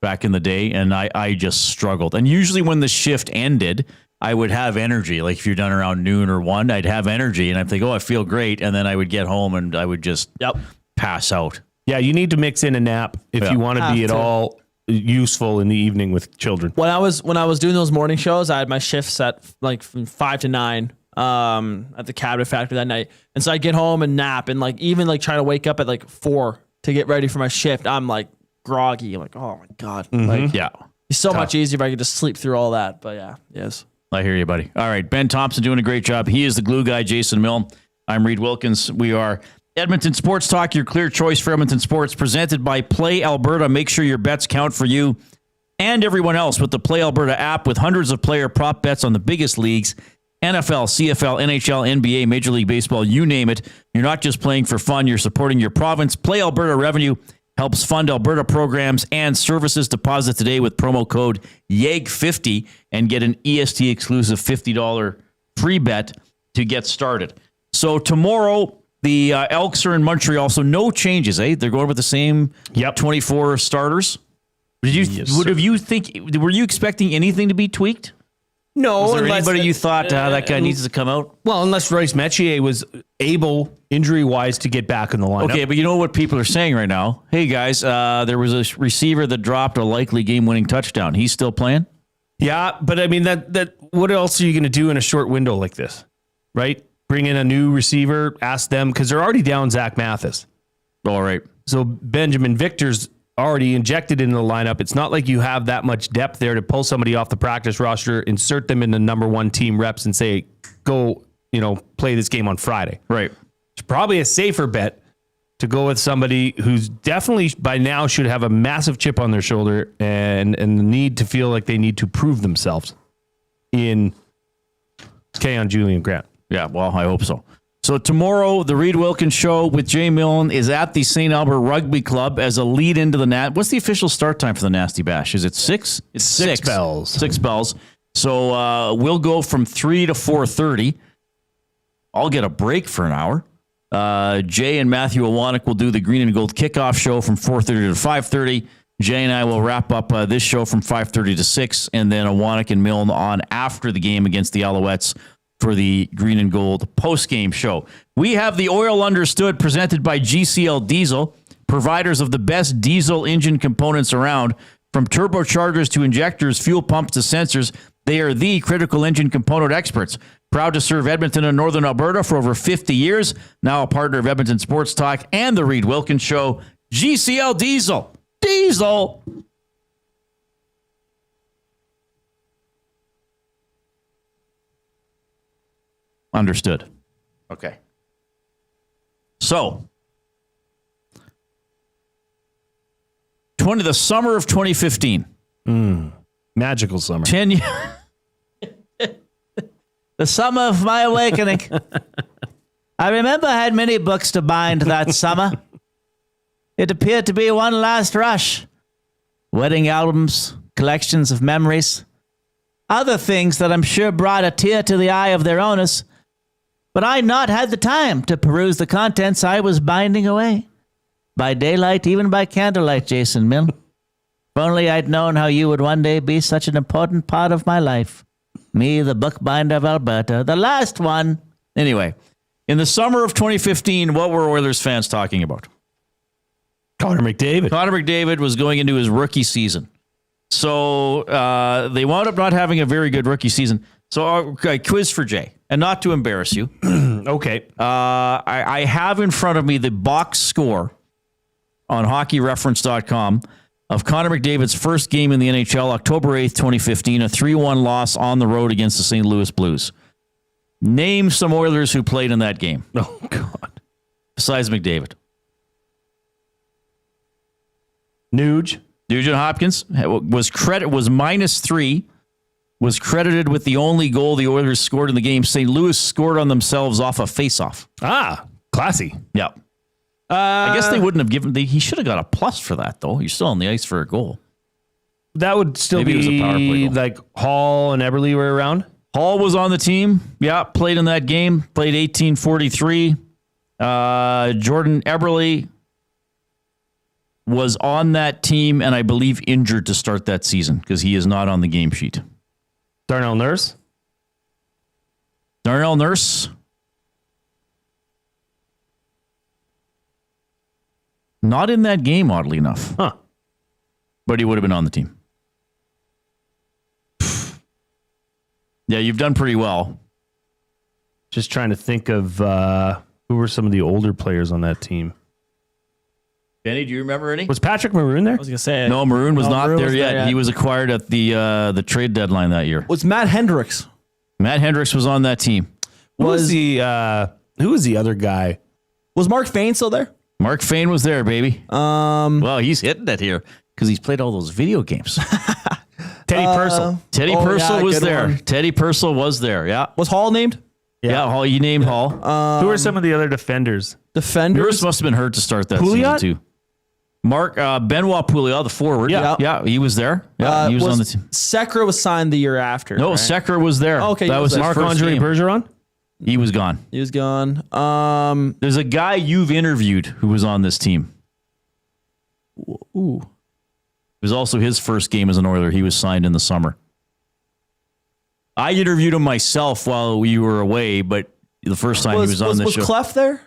back in the day, and I just struggled. And usually when the shift ended, I would have energy. Like if you're done around noon or 1, I'd have energy and I'd think, I feel great. And then I would get home and I would just pass out. Yeah, you need to mix in a nap if you want to be at all useful in the evening with children. When I was doing those morning shows, I had my shifts at from 5 to 9 at the Cabinet Factory that night. And so I'd get home and nap and even trying to wake up at 4 to get ready for my shift. I'm groggy. I'm like, oh my God. Mm-hmm. It's so much easier if I could just sleep through all that. But yeah, yes. I hear you, buddy. All right. Ben Thompson doing a great job. He is the glue guy, Jason Milne. I'm Reid Wilkins. We are Edmonton Sports Talk, your clear choice for Edmonton sports, presented by Play Alberta. Make sure your bets count for you and everyone else with the Play Alberta app with hundreds of player prop bets on the biggest leagues, NFL, CFL, NHL, NBA, Major League Baseball, you name it. You're not just playing for fun. You're supporting your province. Play Alberta revenue helps fund Alberta programs and services. Deposit today with promo code YEG50 and get an EST exclusive $50 free bet to get started. So tomorrow, the Elks are in Montreal, so no changes, eh? They're going with the same 24 starters. Were you expecting anything to be tweaked? No. Was there anybody you thought that guy needs to come out? Well, unless Royce Metier was able, injury-wise, to get back in the lineup. Okay, but you know what people are saying right now? Hey, guys, there was a receiver that dropped a likely game-winning touchdown. He's still playing? Yeah, but I mean, that what else are you going to do in a short window like this, right? Bring in a new receiver, ask them, because they're already down Zach Mathis. All right. So Benjamin Victor's already injected into the lineup. It's not like you have that much depth there to pull somebody off the practice roster, insert them in the number 1 team reps and say, go, play this game on Friday. Right. It's probably a safer bet to go with somebody who's definitely by now should have a massive chip on their shoulder and the need to feel like they need to prove themselves in Keon Julian Grant. Yeah, well, I hope so. So tomorrow, the Reid Wilkins show with Jay Milne is at the St. Albert Rugby Club as a lead into the What's the official start time for the Nasty Bash? Is it 6? It's 6 bells. 6 bells. So we'll go from 3 to 4:30. I'll get a break for an hour. Jay and Matthew Iwanek will do the Green and Gold kickoff show from 4:30 to 5:30. Jay and I will wrap up this show from 5:30 to 6, and then Iwanek and Milne on after the game against the Alouettes for the Green and Gold post-game show. We have the Oil Understood presented by GCL Diesel, providers of the best diesel engine components around. From turbochargers to injectors, fuel pumps to sensors, they are the critical engine component experts. Proud to serve Edmonton and Northern Alberta for over 50 years. Now a partner of Edmonton Sports Talk and the Reid Wilkins Show. GCL Diesel. Diesel. Understood. Okay. So, the summer of 2015. Magical summer. 10 years. The summer of my awakening. I remember I had many books to bind that summer. It appeared to be one last rush. Wedding albums, collections of memories, other things that I'm sure brought a tear to the eye of their owners. But I not had the time to peruse the contents I was binding away. By daylight, even by candlelight, Jason Milne. If only I'd known how you would one day be such an important part of my life. Me, the bookbinder of Alberta, the last one. Anyway, in the summer of 2015, what were Oilers fans talking about? Connor McDavid. Connor McDavid was going into his rookie season. So they wound up not having a very good rookie season. So quiz for Jay. And not to embarrass you. Okay. I have in front of me the box score on hockeyreference.com of Connor McDavid's first game in the NHL, October 8th, 2015, a 3-1 loss on the road against the St. Louis Blues. Name some Oilers who played in that game. Oh, God. Besides McDavid. Nuge. Nugent Hopkins was -3. Was credited with the only goal the Oilers scored in the game. St. Louis scored on themselves off a faceoff. Ah, classy. Yeah. I guess they wouldn't have given. He should have got a plus for that, though. You're still on the ice for a goal. That would still Maybe it was a power play goal. Like Hall and Eberle were around. Hall was on the team. Yeah, played in that game. Played 1843. Jordan Eberle was on that team and I believe injured to start that season because he is not on the game sheet. Darnell Nurse. Darnell Nurse. Not in that game, oddly enough. Huh. But he would have been on the team. Yeah, you've done pretty well. Just trying to think of who were some of the older players on that team. Benny, do you remember any? Was Patrick Maroon there? I was going to say. No, Maroon was not there yet. He was acquired at the trade deadline that year. Was Matt Hendricks? Matt Hendricks was on that team. Who was the other guy? Was Mark Fane still there? Mark Fane was there, baby. Well, he's hitting it here because he's played all those video games. Teddy Purcell. Teddy Purcell was there. One. Teddy Purcell was there. Yeah. Was Hall named? Yeah, Hall. You named Hall. Who are some of the other defenders? Nurse must have been hurt to start that season too. Mark Benoit Pouliot, the forward. Yeah, he was there. Yeah, he was on the team. Sekera was signed the year after. No, right? Sekera was there. Oh, okay, that was Marc-Andre Bergeron. He was gone. He was gone. There's a guy you've interviewed who was on this team. Ooh. It was also his first game as an Oiler. He was signed in the summer. I interviewed him myself while we were away, but the first time he was on the show. Was Clef there?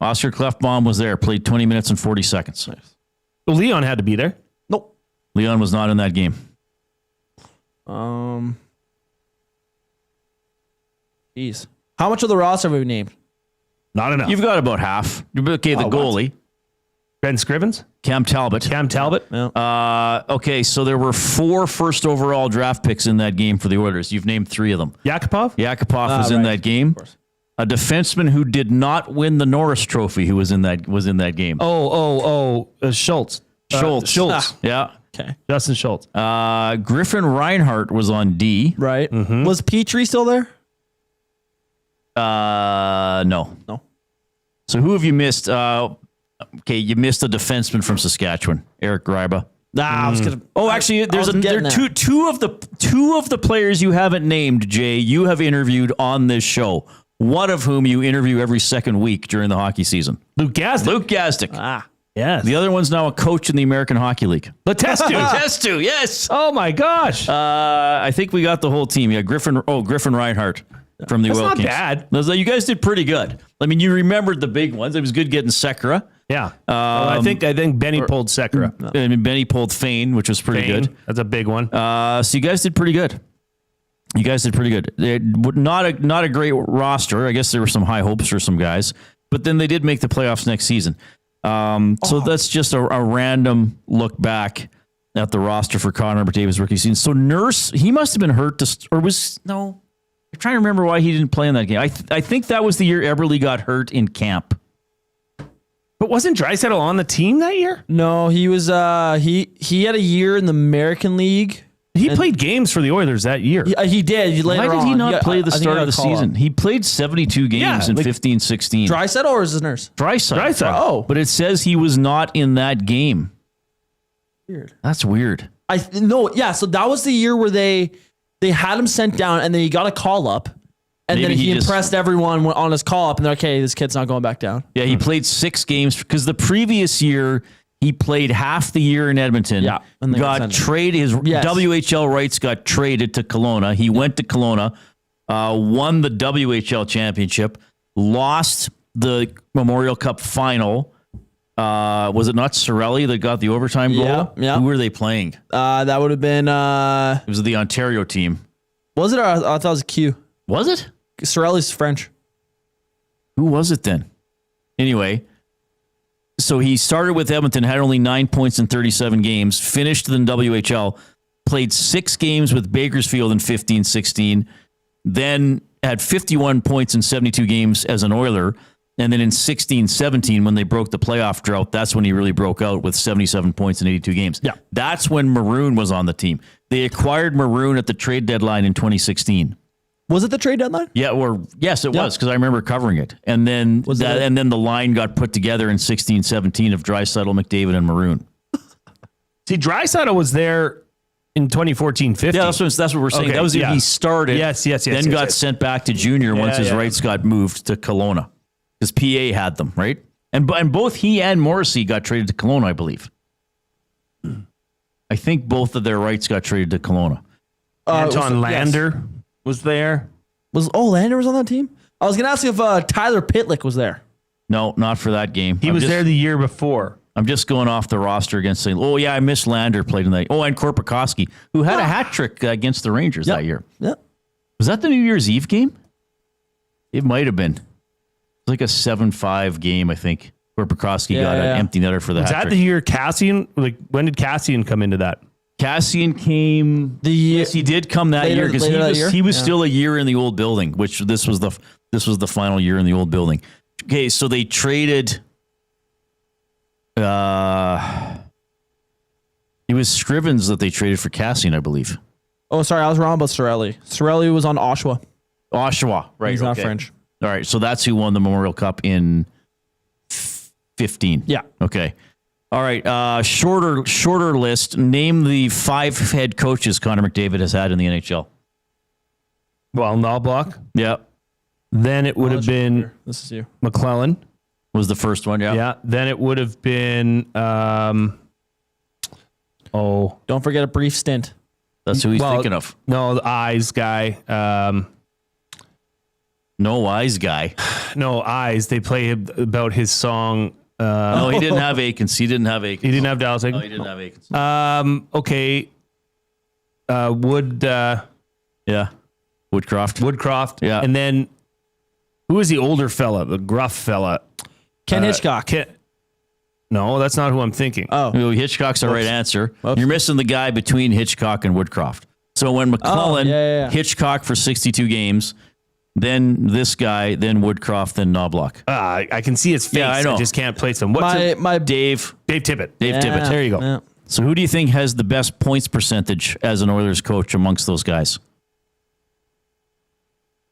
Oscar Klefbom was there, played 20 minutes and 40 seconds. Nice. Well, Leon had to be there. Nope. Leon was not in that game. Jeez. How much of the roster have we named? Not enough. You've got about half. Okay, the goalie. What? Ben Scrivens? Cam Talbot. Yeah. Okay, so there were 4 first overall draft picks in that game for the Oilers. You've named 3 of them. Yakupov? Yakupov was in that game. A defenseman who did not win the Norris Trophy who was in that game. Schultz. Schultz. Yeah. Okay. Justin Schultz. Griffin Reinhart was on D. Right. Was Petrie still there? No. So who have you missed? Okay, you missed a defenseman from Saskatchewan, Eric Greiba. I was gonna. Oh, actually, there are two of the players you haven't named, Jay. You have interviewed on this show. One of whom you interview every second week during the hockey season. Luke Gastic. Yes. The other one's now a coach in the American Hockey League. Letestu, yes. Oh my gosh. I think we got the whole team. Yeah, Griffin Reinhart from the Wilkins. Not bad. You guys did pretty good. I mean, you remembered the big ones. It was good getting Sekera. Yeah. I think Benny pulled Sekera. I mean, Benny pulled Fane, which was pretty good. That's a big one. So you guys did pretty good. Not a great roster. I guess there were some high hopes for some guys, but then they did make the playoffs next season. So that's just a random look back at the roster for Connor McDavid's rookie season. So Nurse, he must have been hurt I'm trying to remember why he didn't play in that game. I think that was the year Eberle got hurt in camp. But wasn't Draisaitl on the team that year? No, he was. He had a year in the American League. He played games for the Oilers that year. He did. Why did he not play the start of the season? He played 72 games in 15-16. Draisaitl or is his Nurse? Draisaitl. Oh. But it says he was not in that game. Weird. That's weird. So that was the year where they had him sent down and then he got a call up. And Maybe then he just impressed everyone on his call up and they're like, hey, this kid's not going back down. Yeah, he played 6 games because the previous year he played half the year in Edmonton. Yeah. And got traded. His WHL rights got traded to Kelowna. He went to Kelowna, won the WHL championship, lost the Memorial Cup final. Was it not Sorelli that got the overtime goal? Yeah. Who were they playing? That would have been... it was the Ontario team. Was it? Or I thought it was Q. Was it? Sorelli's French. Who was it then? Anyway, so he started with Edmonton, had only 9 points in 37 games, finished in WHL, played 6 games with Bakersfield in 15-16, then had 51 points in 72 games as an Oiler, and then in 16-17, when they broke the playoff drought, that's when he really broke out with 77 points in 82 games. Yeah. That's when Maroon was on the team. They acquired Maroon at the trade deadline in 2016. Was it the trade deadline? Yeah, yes, it was because I remember covering it. And then then the line got put together in 16-17 of Draisaitl, McDavid, and Maroon. See, Draisaitl was there in 2014-15. Yeah, that's what we're saying. Okay, that was he started. Yes. Then got sent back to junior once his rights got moved to Kelowna because PA had them, right? And both he and Morrissey got traded to Kelowna, I believe. I think both of their rights got traded to Kelowna. Anton Lander was there. Lander was on that team? I was going to ask you if Tyler Pitlick was there. No, not for that game. He was there the year before. I'm just going off the roster against St. Oh, yeah, I missed Lander played in that. Oh, and Korpikoski, who had a hat trick against the Rangers that year. Yeah. Was that the New Year's Eve game? It might have been. It was like a 7-5 game, I think. Korpikoski got an empty netter for the hat trick. Was that the year Cassian? When did Cassian come into that? Cassian came. Yes, he did come that year because he was still a year in the old building, which this was the final year in the old building. Okay, so they traded. It was Scrivens that they traded for Cassian, I believe. Oh, sorry, I was wrong about Sorelli. Sorelli was on Oshawa. Oshawa, right? He's not French. All right, so that's who won the Memorial Cup in 15. Yeah. Okay. All right. Shorter list. Name the 5 head coaches Connor McDavid has had in the NHL. Well, Knobloch. Yeah. Then it would have been. This is you. McClellan was the first one. Yeah. Yeah. Then it would have been. Don't forget a brief stint. That's who he's thinking of. No, the Eyes guy. No Eyes guy. No Eyes. They play about his song. No, he didn't have Aikens. He didn't have Aikens. He didn't have Dallas Aikens? No, he didn't have Aikens. Okay. Yeah. Woodcroft. Yeah. And then, who is the older fella, the gruff fella? Ken Hitchcock. No, that's not who I'm thinking. Oh, Hitchcock's the right answer. You're missing the guy between Hitchcock and Woodcroft. So when McClellan, Hitchcock for 62 games, then this guy, then Woodcroft, then Knobloch. I can see his face. Yeah, I know. I just can't place him. Dave Tippett. Dave Tippett. There you go. Yeah. So who do you think has the best points percentage as an Oilers coach amongst those guys?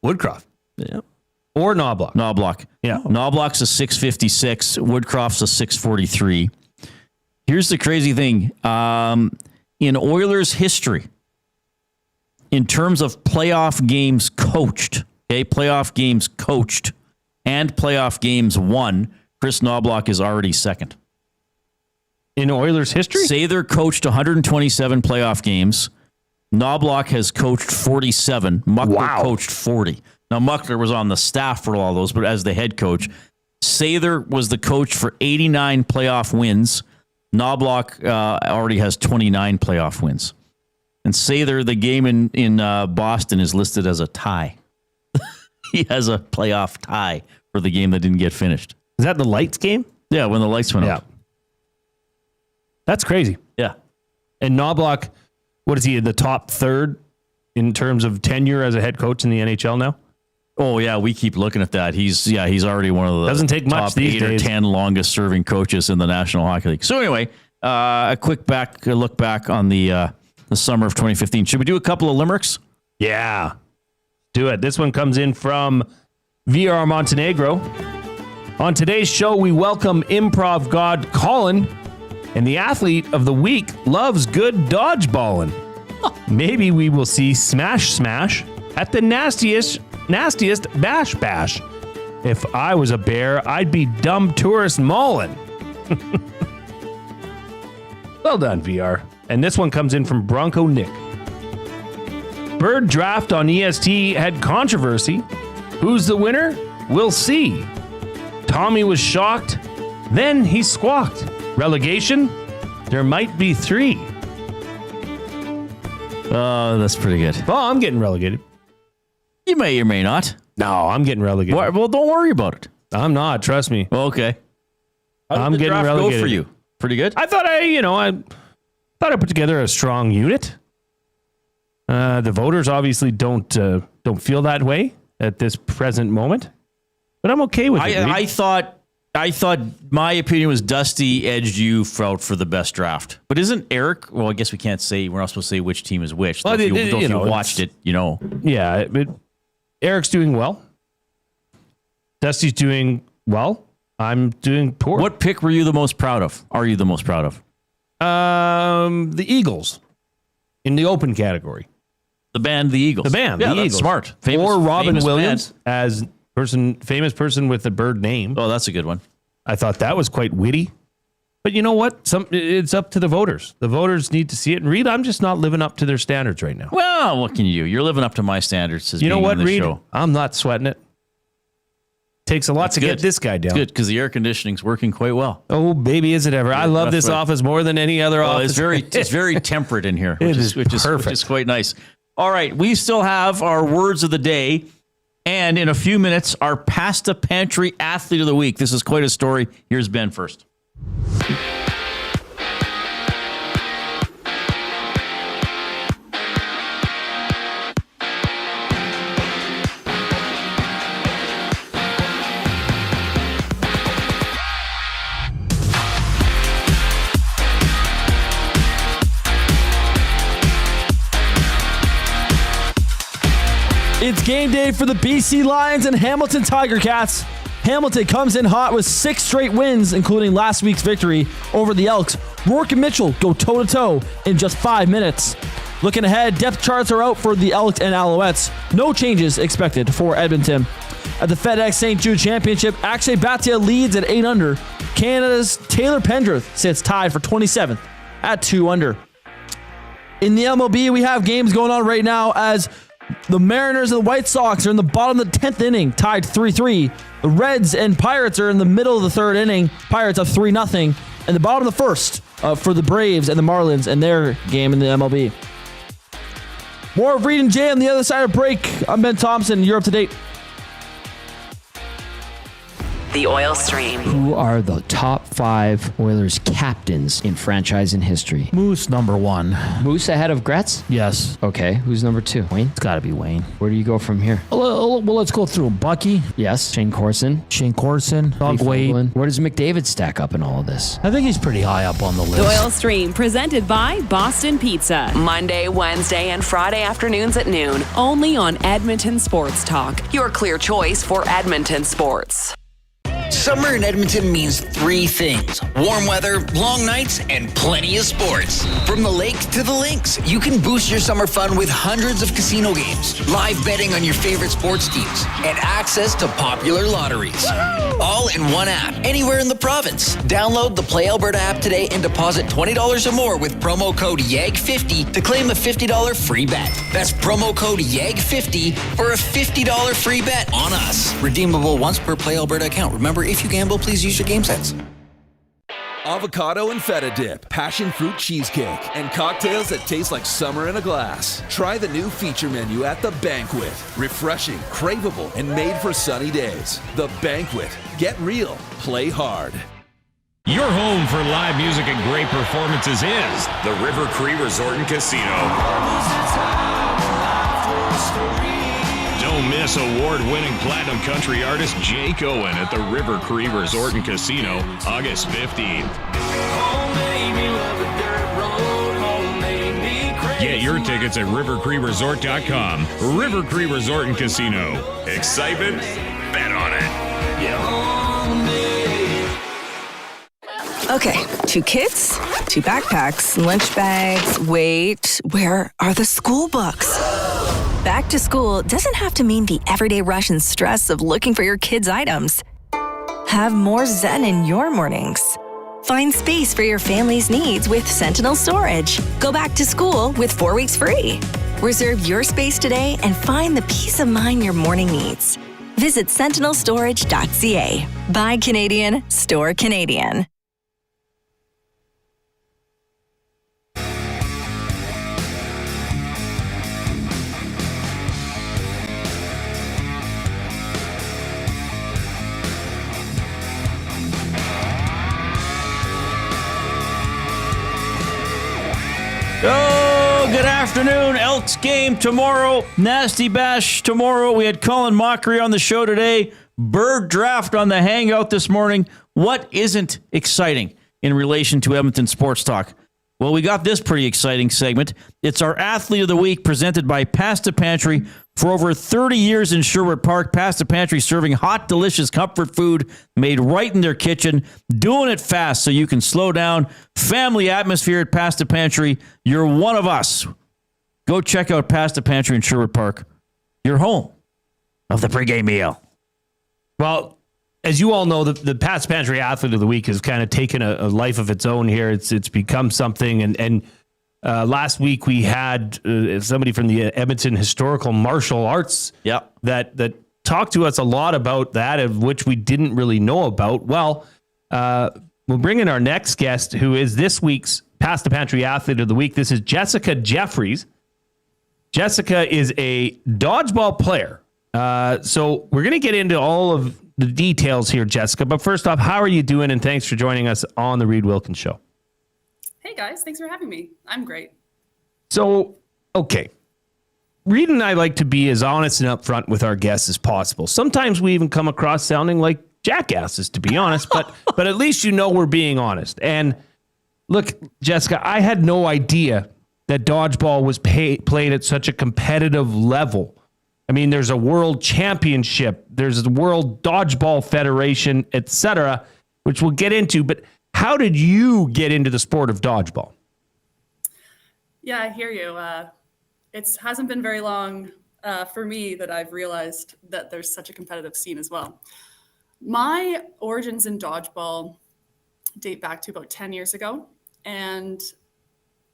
Woodcroft. Yeah. Or Knobloch. Knobloch. Yeah. Knobloch's a 656. Woodcroft's a 643. Here's the crazy thing. In Oilers history, in terms of playoff games coached, and playoff games won, Chris Knobloch is already second. In Oilers history? Sather coached 127 playoff games. Knobloch has coached 47. Muckler coached 40. Now, Muckler was on the staff for all those, but as the head coach, Sather was the coach for 89 playoff wins. Knobloch already has 29 playoff wins. And Sather, the game in Boston is listed as a tie. He has a playoff tie for the game that didn't get finished. Is that the Lights game? Yeah, when the lights went out. That's crazy. Yeah. And Knobloch, what is he, in the top third in terms of tenure as a head coach in the NHL now? Oh, yeah, we keep looking at that. He's already one of the Doesn't take much top these 8 days. or 10 longest serving coaches in the National Hockey League. So anyway, a quick look back on the summer of 2015. Should we do a couple of limericks? Yeah. Do it. This one comes in from VR Montenegro. On today's show, we welcome improv god Colin, and the athlete of the week loves good dodgeballing. Maybe we will see Smash Smash at the nastiest Bash Bash. If I was a bear, I'd be dumb tourist mauling. Well done, VR. And this one comes in from Bronco Nick. Bird draft on EST had controversy. Who's the winner? We'll see. Tommy was shocked. Then he squawked. Relegation? There might be 3. Oh, that's pretty good. Well, I'm getting relegated. You may or may not. No, I'm getting relegated. Well, don't worry about it. I'm not. Trust me. Okay. How did I'm the getting draft relegated. go for you? Pretty good? I thought I put together a strong unit. The voters obviously don't feel that way at this present moment, but I'm okay with it. I thought my opinion was Dusty edged you out for the best draft. But isn't Eric? Well, I guess we can't say. We're not supposed to say which team is which. Well, if you watched it, you know. Yeah, Eric's doing well. Dusty's doing well. I'm doing poor. What pick were you the most proud of? Are you the most proud of? The Eagles in the open category. The band, the Eagles. The band, yeah, the that's Eagles. smart. Or Robin famous Williams band. as famous person with the bird name. Oh, that's a good one. I thought that was quite witty. But you know what? It's up to the voters. The voters need to see it. And Reid, I'm just not living up to their standards right now. Well, what can you do? You're living up to my standards. As You know being what, on this Reid? show. I'm not sweating it. Takes a lot to get this guy down. It's good because the air conditioning's working quite well. Oh, baby, is it ever? I love this office more than any other office. It's very temperate in here, It which is is perfect. which is quite nice. All right, we still have our words of the day, and in a few minutes, our Pasta Pantry Athlete of the Week. This is quite a story. Here's Ben first. It's game day for the BC Lions and Hamilton Tiger Cats. Hamilton comes in hot with 6 straight wins, including last week's victory over the Elks. Rourke and Mitchell go toe-to-toe in just 5 minutes. Looking ahead, depth charts are out for the Elks and Alouettes. No changes expected for Edmonton. At the FedEx St. Jude Championship, Akshay Bhatia leads at 8 under. Canada's Taylor Pendrith sits tied for 27th at 2 under. In the MLB, we have games going on right now as the Mariners and the White Sox are in the bottom of the 10th inning, tied 3-3. The Reds and Pirates are in the middle of the 3rd inning. Pirates up 3-0. And the bottom of the 1st for the Braves and the Marlins and their game in the MLB. More of Reid and Jay on the other side of break. I'm Ben Thompson. You're up to date. The Oil Stream. Who are the top 5 Oilers captains in franchise history? Moose number 1. Moose ahead of Gretz? Yes. Okay, who's number 2? Wayne? It's got to be Wayne. Where do you go from here? Well, let's go through Bucky. Yes. Shane Corson. Doug Wade. Where does McDavid stack up in all of this? I think he's pretty high up on the list. The Oil Stream, presented by Boston Pizza. Monday, Wednesday, and Friday afternoons at noon. Only on Edmonton Sports Talk. Your clear choice for Edmonton sports. Summer in Edmonton means 3 things: warm weather, long nights, and plenty of sports. From the lake to the links, you can boost your summer fun with hundreds of casino games, live betting on your favorite sports teams, and access to popular lotteries. All in one app, anywhere in the province. Download the Play Alberta app today and deposit $20 or more with promo code YEG50 to claim a $50 free bet. That's promo code YEG50 for a $50 free bet on us. Redeemable once per Play Alberta account. Remember, if you gamble, please use your game sense. Avocado and feta dip, passion fruit cheesecake, and cocktails that taste like summer in a glass. Try the new feature menu at The Banquet. Refreshing, craveable, and made for sunny days. The Banquet. Get real. Play hard. Your home for live music and great performances is the River Cree Resort and Casino. Don't miss award-winning platinum country artist Jake Owen at the River Cree Resort and Casino, August 15th. Get your tickets at rivercreeresort.com. River Cree Resort and Casino. Excitement? Bet on it. Okay, 2 kids, 2 backpacks, lunch bags. Wait, where are the school books? Back to school doesn't have to mean the everyday rush and stress of looking for your kids' items. Have more zen in your mornings. Find space for your family's needs with Sentinel Storage. Go back to school with 4 weeks free. Reserve your space today and find the peace of mind your morning needs. Visit sentinelstorage.ca. Buy Canadian, store Canadian. Oh, good afternoon. Elks game tomorrow. Nasty Bash tomorrow. We had Colin Mochrie on the show today. Bird draft on the hangout this morning. What isn't exciting in relation to Edmonton Sports Talk? Well, we got this pretty exciting segment. It's our Athlete of the Week presented by Pasta Pantry. For over 30 years in Sherwood Park, Pasta Pantry serving hot, delicious comfort food made right in their kitchen, doing it fast so you can slow down. Family atmosphere at Pasta Pantry. You're one of us. Go check out Pasta Pantry in Sherwood Park. Your home of the pregame meal. Well, as you all know, the Pasta Pantry Athlete of the Week has kind of taken a life of its own here. It's become something. And last week we had somebody from the Edmonton Historical Martial Arts that talked to us a lot about that, of which we didn't really know about. Well, we'll bring in our next guest, who is this week's Pasta Pantry Athlete of the Week. This is Jessica Jeffries. Jessica is a dodgeball player. So we're going to get into all of the details here, Jessica. But first off, how are you doing? And thanks for joining us on the Reid Wilkins Show. Hey guys, thanks for having me. I'm great. So, okay. Reid and I like to be as honest and upfront with our guests as possible. Sometimes we even come across sounding like jackasses, to be honest, but at least you know we're being honest. And look, Jessica, I had no idea that dodgeball was played at such a competitive level. I mean, there's a world championship, there's the World Dodgeball Federation, etc., which we'll get into. But how did you get into the sport of dodgeball? Yeah, I hear you. It hasn't been very long for me that I've realized that there's such a competitive scene as well. My origins in dodgeball date back to about 10 years ago. And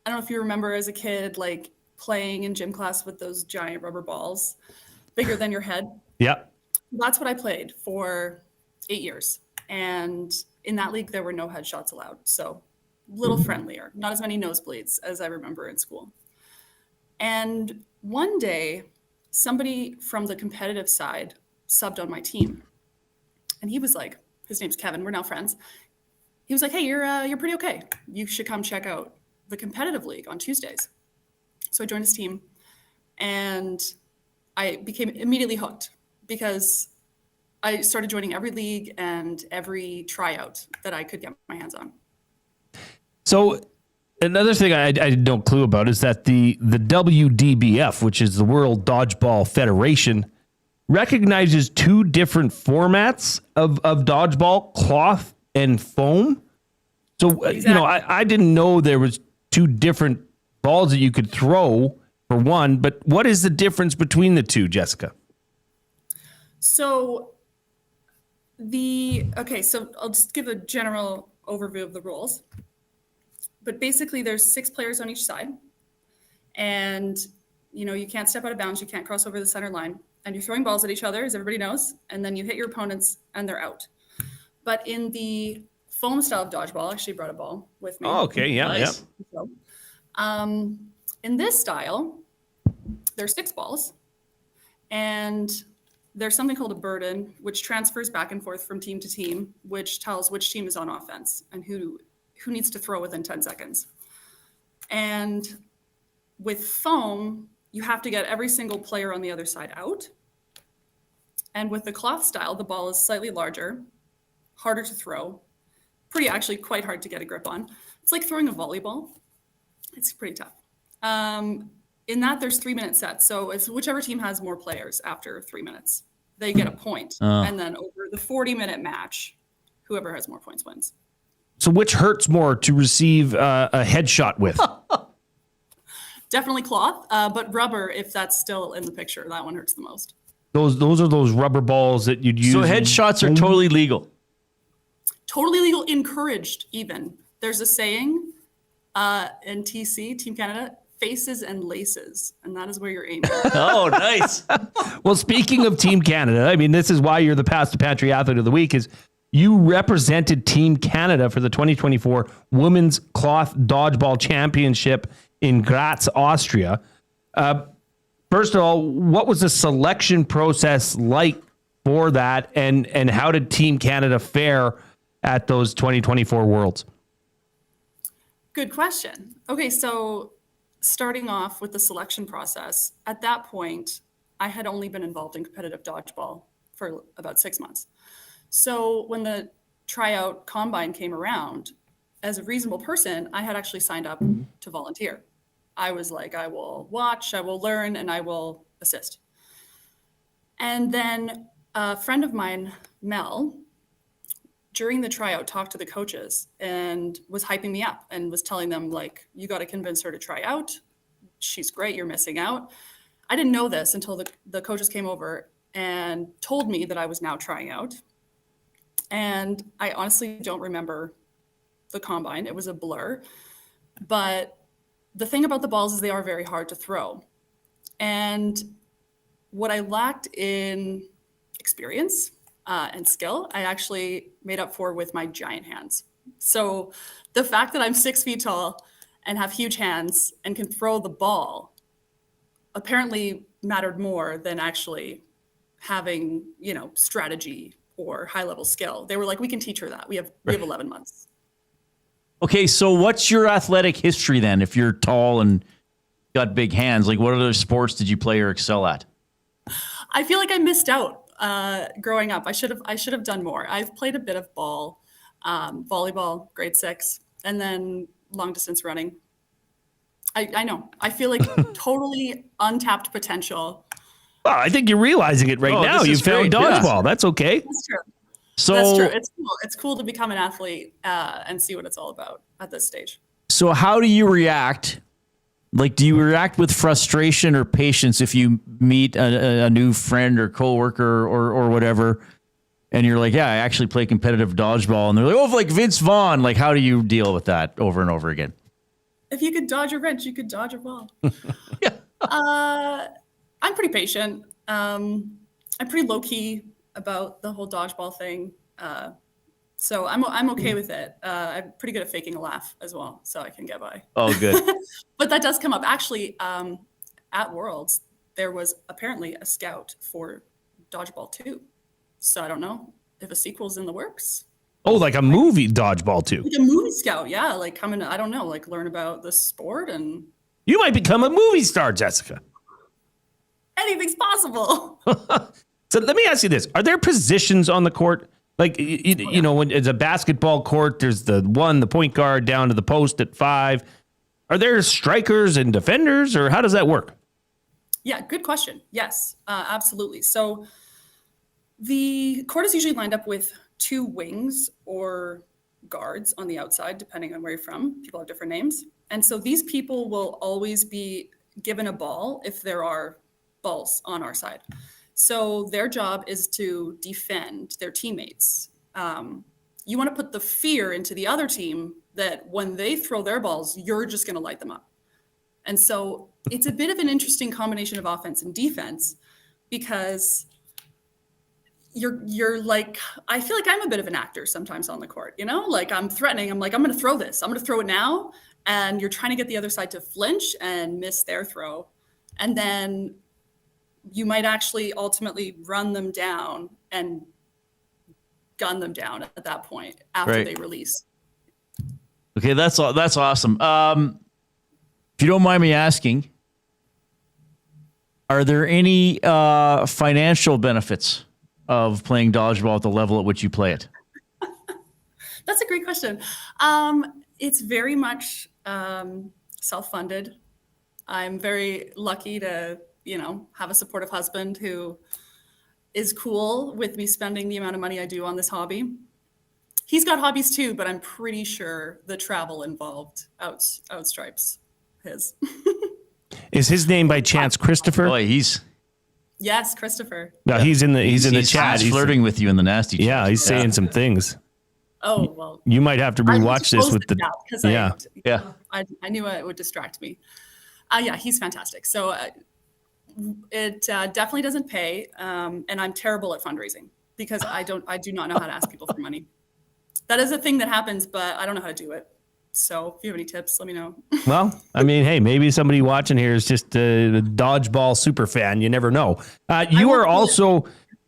I don't know if you remember as a kid, like playing in gym class with those giant rubber balls bigger than your head. Yeah. That's what I played for 8 years. And in that league, there were no headshots allowed. So a little friendlier, not as many nosebleeds as I remember in school. And one day, somebody from the competitive side subbed on my team. And he was like, his name's Kevin. We're now friends. He was like, hey, you're pretty okay. You should come check out the competitive league on Tuesdays. So I joined his team, and I became immediately hooked because I started joining every league and every tryout that I could get my hands on. So another thing I had no clue about is that the WDBF, which is the World Dodgeball Federation, recognizes two different formats of dodgeball, cloth and foam. So, Exactly. I didn't know there was two different balls that you could throw for one, but what is the difference between the two, Jessica? So so I'll just give a general overview of the rules. But basically there's 6 players on each side, and you can't step out of bounds, you can't cross over the center line, and you're throwing balls at each other, as everybody knows, and then you hit your opponents and they're out. But in the foam style of dodgeball, I actually brought a ball with me. Oh, okay, yeah, Nice. In this style, there's 6 balls, and there's something called a burden, which transfers back and forth from team to team, which tells which team is on offense and who needs to throw within 10 seconds. And with foam, you have to get every single player on the other side out. And with the cloth style, the ball is slightly larger, harder to throw, actually quite hard to get a grip on. It's like throwing a volleyball. It's pretty tough. In that, there's 3-minute sets. So it's whichever team has more players after 3 minutes, they get a point. And then over the 40-minute match, whoever has more points wins. So which hurts more to receive a headshot with? Definitely cloth, but rubber, if that's still in the picture, that one hurts the most. Those are those rubber balls that you'd use. So headshots are totally legal. Totally legal, encouraged even. There's a saying in TC, Team Canada, faces and laces, and that is where you're aiming. Oh, nice. Well, speaking of Team Canada, I mean, this is why you're the Past the Pantry Athlete of the Week, is you represented Team Canada for the 2024 Women's Cloth Dodgeball Championship in Graz, Austria. First of all, what was the selection process like for that, and how did Team Canada fare at those 2024 Worlds? Good question. Okay, so starting off with the selection process, at that point, I had only been involved in competitive dodgeball for about 6 months. So when the tryout combine came around, as a reasonable person, I had actually signed up to volunteer. I was like, I will watch, I will learn, and I will assist. And then a friend of mine, Mel, during the tryout, talked to the coaches and was hyping me up and was telling them, like, you got to convince her to try out. She's great, you're missing out. I didn't know this until the coaches came over and told me that I was now trying out. And I honestly don't remember the combine. It was a blur. But the thing about the balls is they are very hard to throw. And what I lacked in experience and skill, I actually made up for with my giant hands. So the fact that I'm 6 feet tall and have huge hands and can throw the ball apparently mattered more than actually having, strategy or high level skill. They were like, we can teach her that. We have 11 months. Okay, so what's your athletic history then? If you're tall and got big hands, like what other sports did you play or excel at? I feel like I missed out growing up. I should have done more. I've played a bit of ball, volleyball, grade 6, and then long distance running. I know. I feel like totally untapped potential. Well, I think you're realizing it now. You found dodgeball. Yeah. That's okay. That's true. So that's true. It's cool. It's cool to become an athlete and see what it's all about at this stage. So how do you react? Like, do you react with frustration or patience if you meet a new friend or coworker or whatever, and you're like, yeah, I actually play competitive dodgeball, and they're like, oh, like Vince Vaughn. Like, how do you deal with that over and over again? If you could dodge a wrench, you could dodge a ball. Yeah. I'm pretty patient. I'm pretty low key about the whole dodgeball thing. So I'm okay with it. I'm pretty good at faking a laugh as well, so I can get by. Oh, good. But that does come up. Actually, at Worlds, there was apparently a scout for dodgeball too. So I don't know. if a sequel's in the works. Oh, like a movie dodgeball too. Like a movie scout, yeah. Like come in, I don't know, like learn about the sport and You might become a movie star, Jessica. anything's possible. So let me ask you this. Are there positions on the court? Like, you know, when it's a basketball court, there's the point guard down to the post at 5. Are there strikers and defenders, or how does that work? Yeah, good question. Yes, absolutely. So the court is usually lined up with 2 wings or guards on the outside, depending on where you're from. People have different names. And so these people will always be given a ball if there are balls on our side. So their job is to defend their teammates. You want to put the fear into the other team that when they throw their balls, you're just going to light them up. And so it's a bit of an interesting combination of offense and defense because you're like, I feel like I'm a bit of an actor sometimes on the court, you know, like I'm threatening. I'm like, I'm going to throw this. I'm going to throw it now. And you're trying to get the other side to flinch and miss their throw. And then you might actually ultimately run them down and gun them down at that point after they release. Okay, that's awesome. If you don't mind me asking, are there any financial benefits of playing dodgeball at the level at which you play it? That's a great question. It's very much self-funded. I'm very lucky to, have a supportive husband who is cool with me spending the amount of money I do on this hobby. He's got hobbies too, but I'm pretty sure the travel involved outstripes his. Is his name by chance Christopher? Boy, Yes, Christopher. No, he's in the chat. He's flirting with you in the nasty chat. Yeah, he's saying some things. Oh, well. You might have to rewatch this with the. I knew it would distract me. Yeah, he's fantastic. So it definitely doesn't pay. And I'm terrible at fundraising because I do not know how to ask people for money. That is a thing that happens, but I don't know how to do it. So if you have any tips, let me know. Well, I mean, hey, maybe somebody watching here is just a dodgeball super fan. You never know. You are also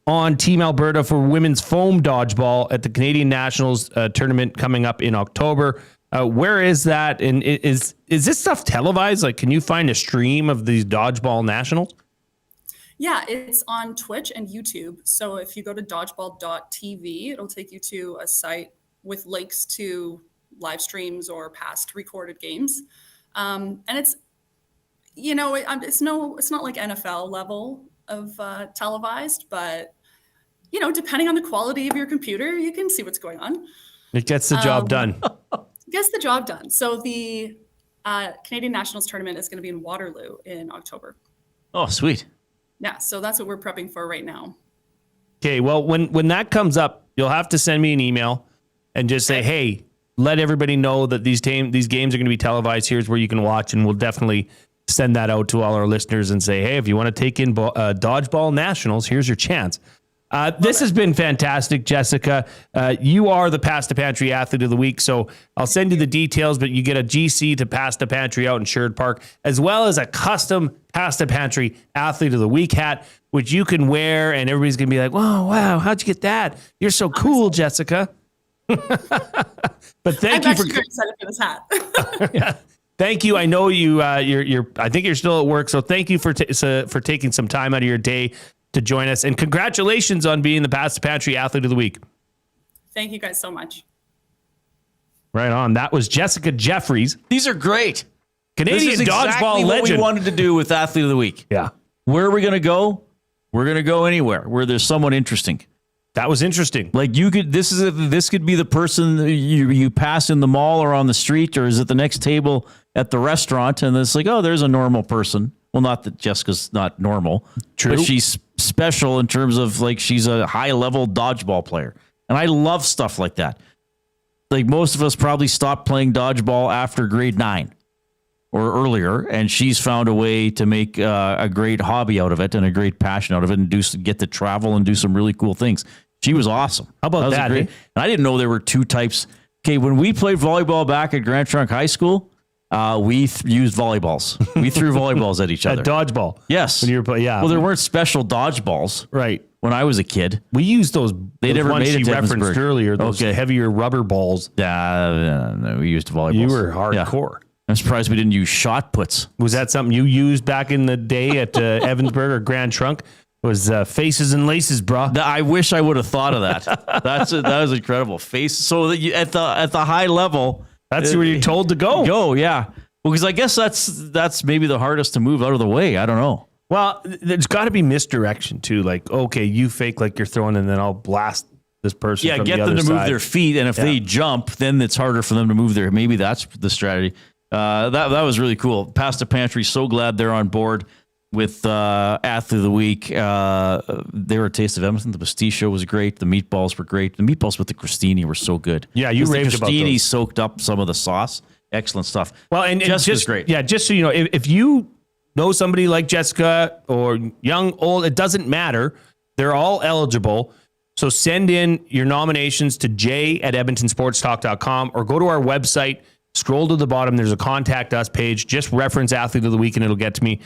on Team Alberta for women's foam dodgeball at the Canadian Nationals tournament coming up in October. Where is that? And is this stuff televised? Like, can you find a stream of these dodgeball nationals? Yeah, it's on Twitch and YouTube. So if you go to dodgeball.tv, it'll take you to a site with links to live streams or past recorded games. And it's, it's not like NFL level of televised, but, depending on the quality of your computer, you can see what's going on. It gets the job done. Gets the job done. So the Canadian Nationals tournament is going to be in Waterloo in October. Oh, sweet. Yeah, so that's what we're prepping for right now. Okay, well, when that comes up, you'll have to send me an email and just say, hey, let everybody know that these games are going to be televised. Here's where you can watch, and we'll definitely send that out to all our listeners and say, hey, if you want to take in Dodgeball Nationals, here's your chance. This has been fantastic, Jessica. You are the Pass the Pantry Athlete of the Week, so I'll send you the details, but you get a GC to Pass the Pantry out in Sherwood Park, as well as a custom Pass the Pantry Athlete of the Week hat, which you can wear, and everybody's going to be like, whoa, wow, how'd you get that? You're so cool, Jessica. But thank you for very excited for this hat. Yeah. Thank you. I know you. I think you're still at work, so thank you for taking some time out of your day to join us, and congratulations on being the Pass the Pantry Athlete of the Week. Thank you guys so much. Right on. That was Jessica Jeffries. These are great. Canadian this is dodgeball exactly legend. What we wanted to do with Athlete of the Week. Yeah. Where are we going to go? We're going to go anywhere where there's someone interesting. That was interesting. Like this could be the person you pass in the mall or on the street, or is it the next table at the restaurant? And it's like, oh, there's a normal person. Well, not that Jessica's not normal. True. But she's special in terms of like she's a high level dodgeball player. And I love stuff like that. Like most of us probably stopped playing dodgeball after grade 9 or earlier. And she's found a way to make a great hobby out of it and a great passion out of it and get to travel and do some really cool things. She was awesome. How about that? And I didn't know there were 2 types. Okay, when we played volleyball back at Grand Trunk High School, We used volleyballs. We threw volleyballs at each other. A dodgeball. Yes. When you were, yeah. Well, there weren't special dodgeballs. Right. When I was a kid. We used those. They never ones made it you to referenced Evansburg. earlier. Those heavier rubber balls. No, we used volleyballs. You were hardcore. Yeah. I'm surprised we didn't use shot puts. Was that something you used back in the day at Evansburg or Grand Trunk? Was faces and laces, bro. I wish I would have thought of that. That was incredible. Face. So that you, at the high level, that's where you're told to go. Go, yeah. Well, because I guess that's maybe the hardest to move out of the way. I don't know. Well, there's got to be misdirection too. Like, okay, you fake like you're throwing, and then I'll blast this person. Yeah, from get the them other to move side. their feet, and if they jump, then it's harder for them to move their. Maybe that's the strategy. That was really cool. Pasta Pantry, so glad they're on board with Athlete of the Week. They were a taste of Edmonton. The pasticcio was great. The meatballs were great. The meatballs with the crostini were so good. Yeah, you raved about crostini those. soaked up some of the sauce. Excellent stuff. Well, and Jessica's just great. Yeah, just so you know, if you know somebody like Jessica or young, old, it doesn't matter. They're all eligible. So send in your nominations to jay@edmontonsportstalk.com or go to our website. Scroll to the bottom. There's a contact us page. Just reference Athlete of the Week and it'll get to me.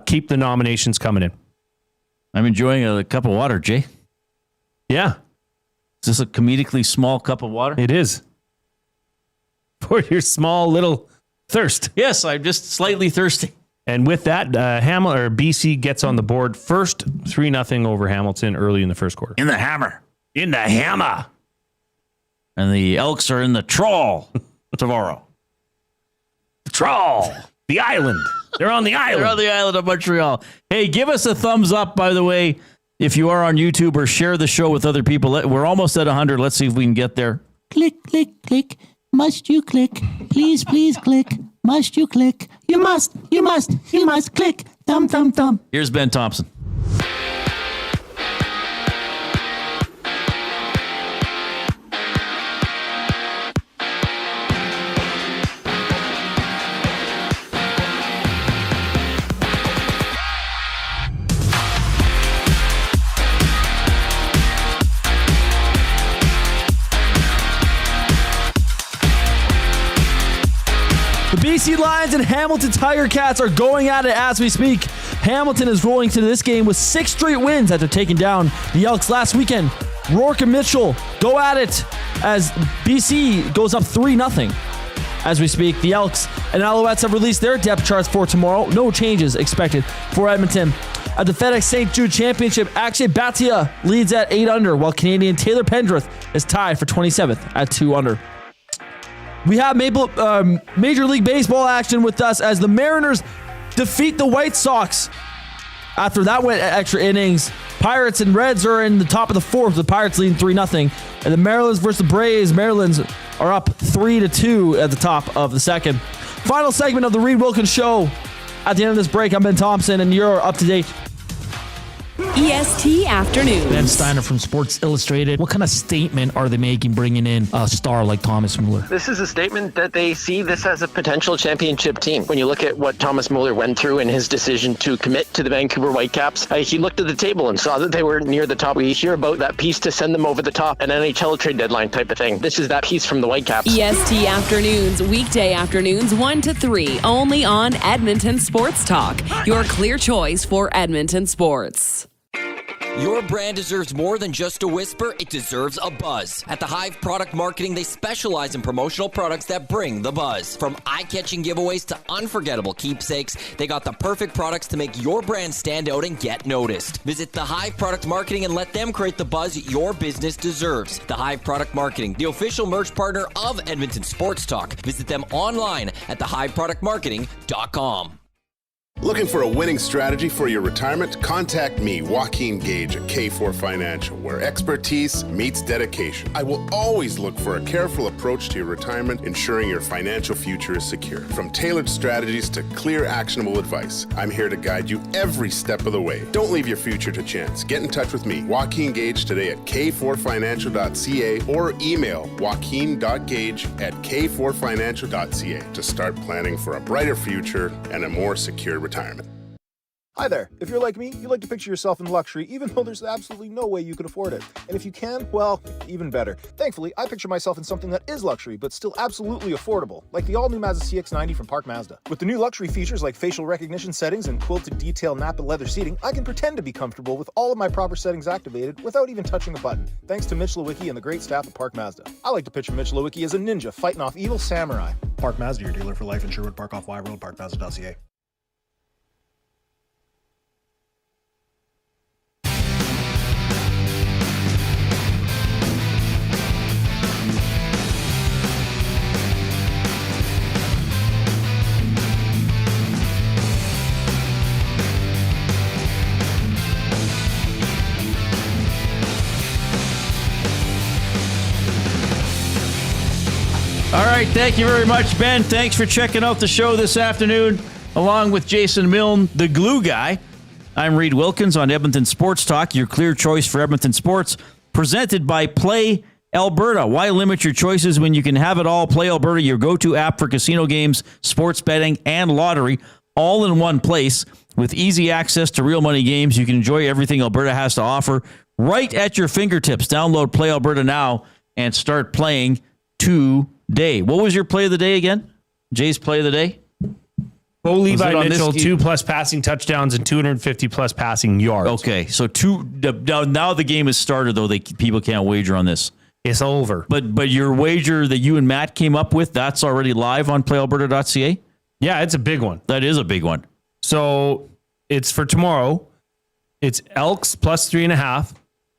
Keep the nominations coming in. I'm enjoying a cup of water, Jay. Yeah. Is this a comedically small cup of water? It is. For your small little thirst. Yes, I'm just slightly thirsty. And with that, BC gets on the board first, 3-0 over Hamilton early in the first quarter. In the hammer. In the hammer. And the Elks are in the trawl tomorrow. The trawl. The island. They're on the island. They're on the island of Montreal. Hey, give us a thumbs up, by the way, if you are on YouTube, or share the show with other people. We're almost at 100. Let's see if we can get there. Click, click, click. Must you click? Please, please click. Must you click? You must click. Thumb, thumb, thumb. Here's Ben Thompson. The BC Lions and Hamilton Tiger Cats are going at it as we speak. Hamilton is rolling to this game with 6 straight wins after taking down the Elks last weekend. Rourke and Mitchell go at it as BC goes up 3-0. As we speak, the Elks and Alouettes have released their depth charts for tomorrow. No changes expected for Edmonton. At the FedEx St. Jude Championship, Akshay Bhatia leads at 8 under, while Canadian Taylor Pendrith is tied for 27th at 2 under. We have Major League Baseball action with us as the Mariners defeat the White Sox. After that went extra innings, Pirates and Reds are in the top of the fourth. The Pirates leading 3-0. And the Marylands versus the Braves. Marylands are up 3-2 at the top of the second. Final segment of the Reid Wilkins Show. At the end of this break, I'm Ben Thompson, and you're up to date. EST Afternoons. Ben Steiner from Sports Illustrated. What kind of statement are they making bringing in a star like Thomas Muller? This is a statement that they see this as a potential championship team. When you look at what Thomas Muller went through in his decision to commit to the Vancouver Whitecaps, he looked at the table and saw that they were near the top. We hear about that piece to send them over the top, an NHL trade deadline type of thing. This is that piece from the Whitecaps. EST Afternoons, weekday afternoons 1 to 3, only on Edmonton Sports Talk. Your clear choice for Edmonton sports. Your brand deserves more than just a whisper, it deserves a buzz. At the Hive Product Marketing, they specialize in promotional products that bring the buzz. From eye-catching giveaways to unforgettable keepsakes, they got the perfect products to make your brand stand out and get noticed. Visit the Hive Product Marketing and let them create the buzz your business deserves. The Hive Product Marketing, the official merch partner of Edmonton Sports Talk. Visit them online at thehiveproductmarketing.com. Looking for a winning strategy for your retirement? Contact me, Joaquin Gage at K4 Financial, where expertise meets dedication. I will always look for a careful approach to your retirement, ensuring your financial future is secure. From tailored strategies to clear, actionable advice, I'm here to guide you every step of the way. Don't leave your future to chance. Get in touch with me, Joaquin Gage, today at k4financial.ca or email joaquin.gage@k4financial.ca to start planning for a brighter future and a more secure retirement. Hi there. If you're like me, you like to picture yourself in luxury, even though there's absolutely no way you could afford it. And if you can, well, even better. Thankfully, I picture myself in something that is luxury, but still absolutely affordable, like the all-new Mazda CX-90 from Park Mazda. With the new luxury features like facial recognition settings and quilted detail Napa leather seating, I can pretend to be comfortable with all of my proper settings activated without even touching a button, thanks to Mitch Lewicki and the great staff at Park Mazda. I like to picture Mitch Lewicki as a ninja fighting off evil samurai. Park Mazda, your dealer for life in Sherwood Park off Y Road, parkmazda.ca. All right, thank you very much, Ben. Thanks for checking out the show this afternoon, along with Jason Milne, the glue guy. I'm Reid Wilkins on Edmonton Sports Talk, your clear choice for Edmonton sports, presented by Play Alberta. Why limit your choices when you can have it all? Play Alberta, your go-to app for casino games, sports betting, and lottery, all in one place. With easy access to real money games, you can enjoy everything Alberta has to offer right at your fingertips. Download Play Alberta now and start playing today. What was your play of the day again? Jay's play of the day? Bo Levi Mitchell, 2+ passing touchdowns and 250+ passing yards. Okay, so now the game has started, though. People can't wager on this. It's over. But your wager that you and Matt came up with, that's already live on playalberta.ca? Yeah, it's a big one. That is a big one. So it's for tomorrow. It's Elks +3.5,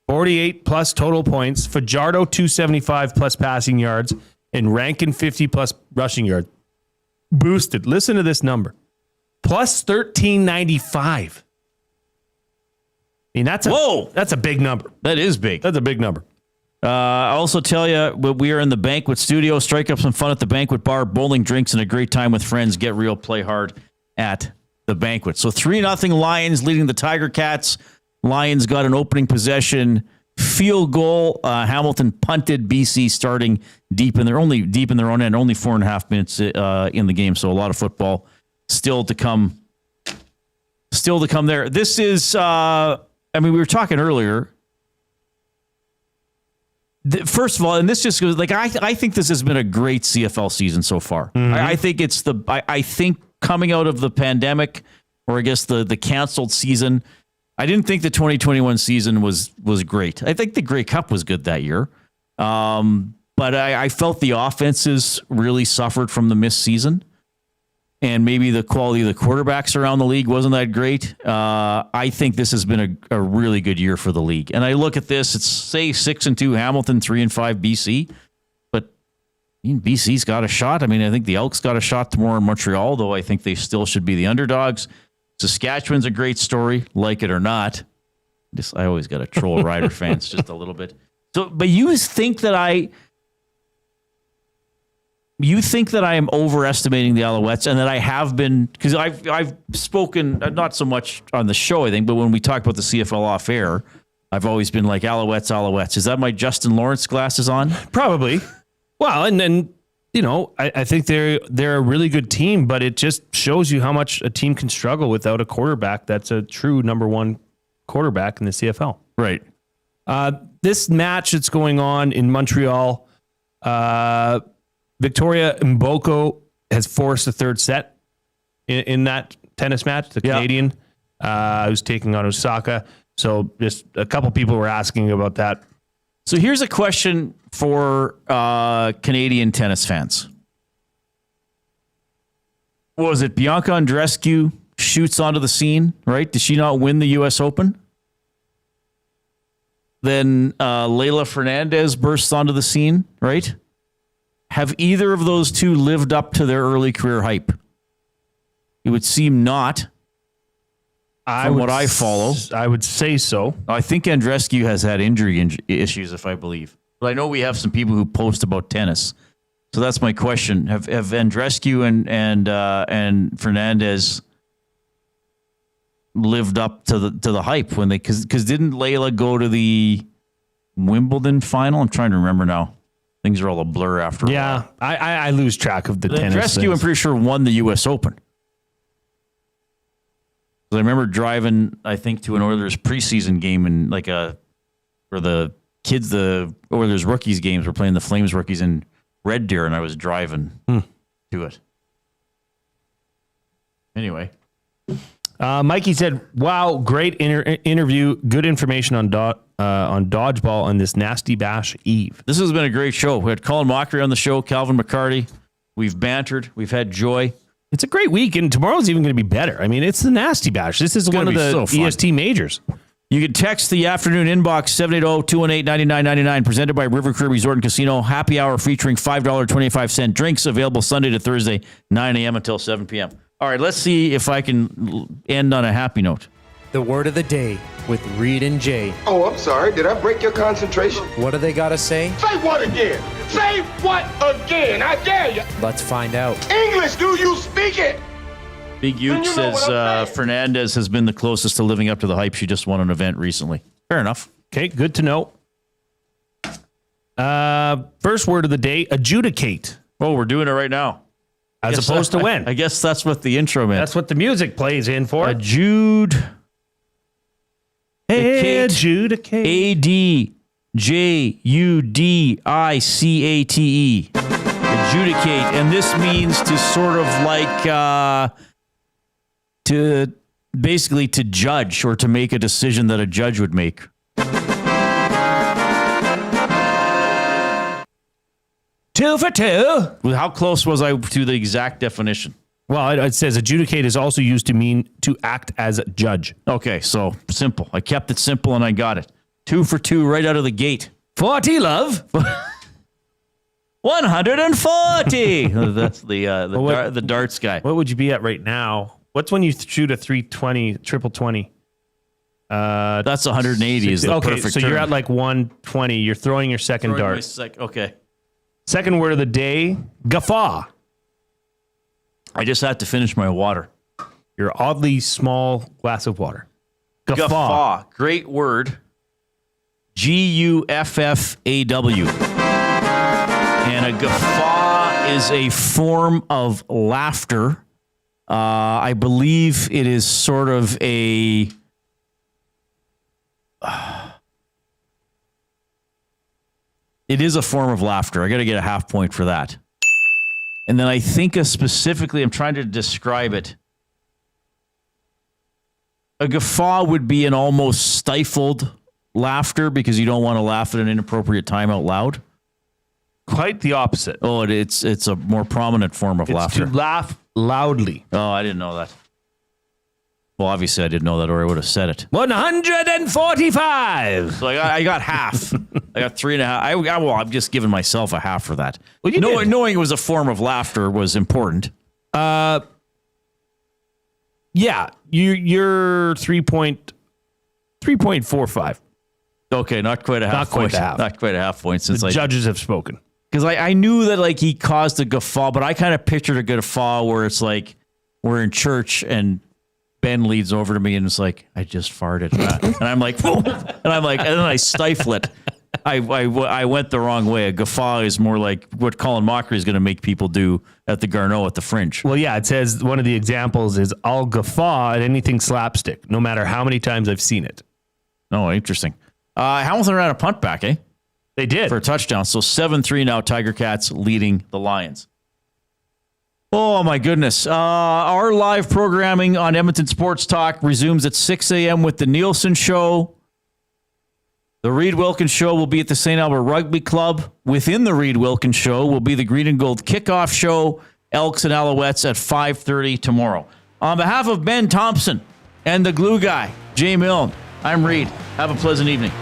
48+ total points, Fajardo 275+ passing yards, and Rankin 50+ rushing yards. Boosted. Listen to this number. +1395. I mean, that's a big number. That is big. That's a big number. I'll also tell you, we are in the banquet studio. Strike up some fun at the banquet bar, bowling, drinks, and a great time with friends. Get real, play hard at the banquet. So 3-0 Lions leading the Tiger Cats. Lions got an opening possession field goal. Hamilton punted. BC starting deep in their own end. Only 4.5 minutes in the game, so a lot of football still to come. There. This is. We were talking earlier. First of all, and this just goes like I think this has been a great CFL season so far. Mm-hmm. I think it's I think coming out of the pandemic, or I guess the canceled season. I didn't think the 2021 season was great. I think the Grey Cup was good that year. But I felt the offenses really suffered from the missed season. And maybe the quality of the quarterbacks around the league wasn't that great. I think this has been a really good year for the league. And I look at this, it's say 6-2 Hamilton, 3-5 BC. But BC's got a shot. I mean, I think the Elks got a shot tomorrow in Montreal, though I think they still should be the underdogs. Saskatchewan's a great story, like it or not. I always got to troll Rider fans just a little bit. So, but you think that I am overestimating the Alouettes, and that I have been, because I've spoken not so much on the show, I think, but when we talk about the CFL off air, I've always been like Alouettes. Is that my Justin Lawrence glasses on? Probably. Well, and then. I think they're a really good team, but it just shows you how much a team can struggle without a quarterback that's a true number one quarterback in the CFL. Right. This match that's going on in Montreal, Victoria Mboko has forced the third set in that tennis match, the Canadian, who's taking on Osaka. So just a couple people were asking about that. So here's a question for Canadian tennis fans. Was it Bianca Andreescu shoots onto the scene, right? Did she not win the U.S. Open? Then Leylah Fernandez bursts onto the scene, right? Have either of those two lived up to their early career hype? It would seem not. From what I follow, I would say so. I think Andreescu has had injury issues, if I believe. But I know we have some people who post about tennis, so that's my question: Have Andreescu and Fernandez lived up to the hype when they? Because didn't Leylah go to the Wimbledon final? I'm trying to remember now. Things are all a blur after. Yeah, a while. I lose track of the tennis. Andreescu, I'm pretty sure, won the U.S. Open. I remember driving, I think, to an Oilers preseason game and where the kids, the Oilers rookies games were playing the Flames rookies in Red Deer, and I was driving to it. Anyway. Mikey said, wow, great interview. Good information on dodgeball on this nasty bash eve. This has been a great show. We had Colin Mochrie on the show, Kelvin McCarti. We've bantered. We've had joy. It's a great week, and tomorrow's even going to be better. I mean, it's the nasty bash. This is one of the EST majors. You can text the afternoon inbox 780-218-9999, presented by River Cree Resort and Casino. Happy hour featuring $5.25 drinks, available Sunday to Thursday, 9 a.m. until 7 p.m. All right, let's see if I can end on a happy note. The word of the day with Reid and Jay. Oh, I'm sorry. Did I break your concentration? What do they got to say? Say what again? Say what again? I dare you. Let's find out. English, do you speak it? Big Uke says Fernandez has been the closest to living up to the hype. She just won an event recently. Fair enough. Okay, good to know. First word of the day, adjudicate. Oh, we're doing it right now. As opposed to when? I guess that's what the intro meant. That's what the music plays in for. Adjudicate. Adjudicate. ADJUDICATE. Adjudicate. And this means to sort of like to basically to judge or to make a decision that a judge would make. Two for two. Well, how close was I to the exact definition? Well, it says adjudicate is also used to mean to act as a judge. Okay, so simple. I kept it simple and I got it. 2 for 2 right out of the gate. 40, love. 140. That's the darts guy. What would you be at right now? What's when you shoot a 320, triple 20? That's 180 is the perfect so term. you're at like 120. You're throwing your second dart. Okay. Second word of the day, guffaw. I just had to finish my water. Your oddly small glass of water. Guffaw. Great word. Guffaw. And a guffaw is a form of laughter. I believe it is sort of a... It is a form of laughter. I got to get a half point for that. And then I think specifically, I'm trying to describe it. A guffaw would be an almost stifled laughter because you don't want to laugh at an inappropriate time out loud. Quite the opposite. Oh, it's a more prominent form of laughter. It's to laugh loudly. Oh, I didn't know that. Well, obviously I didn't know that, or I would have said it. 145. So I got half. I got 3.5. I'm just giving myself a half for that. Well, knowing it was a form of laughter was important. Yeah, you're 3.45. Okay, not quite a half. Not quite a half point. Since the judges have spoken. Because I knew that like he caused a guffaw, but I kind of pictured a guffaw where it's like we're in church and Ben leads over to me and it's like, I just farted. And I'm like, whoa. And then I stifle it. I went the wrong way. A guffaw is more like what Colin Mochrie is going to make people do at the Garneau at the Fringe. Well, yeah, it says one of the examples is I'll guffaw at anything slapstick, no matter how many times I've seen it. Oh, interesting. Hamilton ran a punt back, eh? They did. For a touchdown. So 7-3 now, Tiger Cats leading the Lions. Oh, my goodness. Our live programming on Edmonton Sports Talk resumes at 6 a.m. with the Nielsen Show. The Reid Wilkins Show will be at the St. Albert Rugby Club. Within the Reid Wilkins Show will be the Green and Gold Kickoff Show, Elks and Alouettes at 5:30 tomorrow. On behalf of Ben Thompson and the glue guy, Jay Milne, I'm Reid. Have a pleasant evening.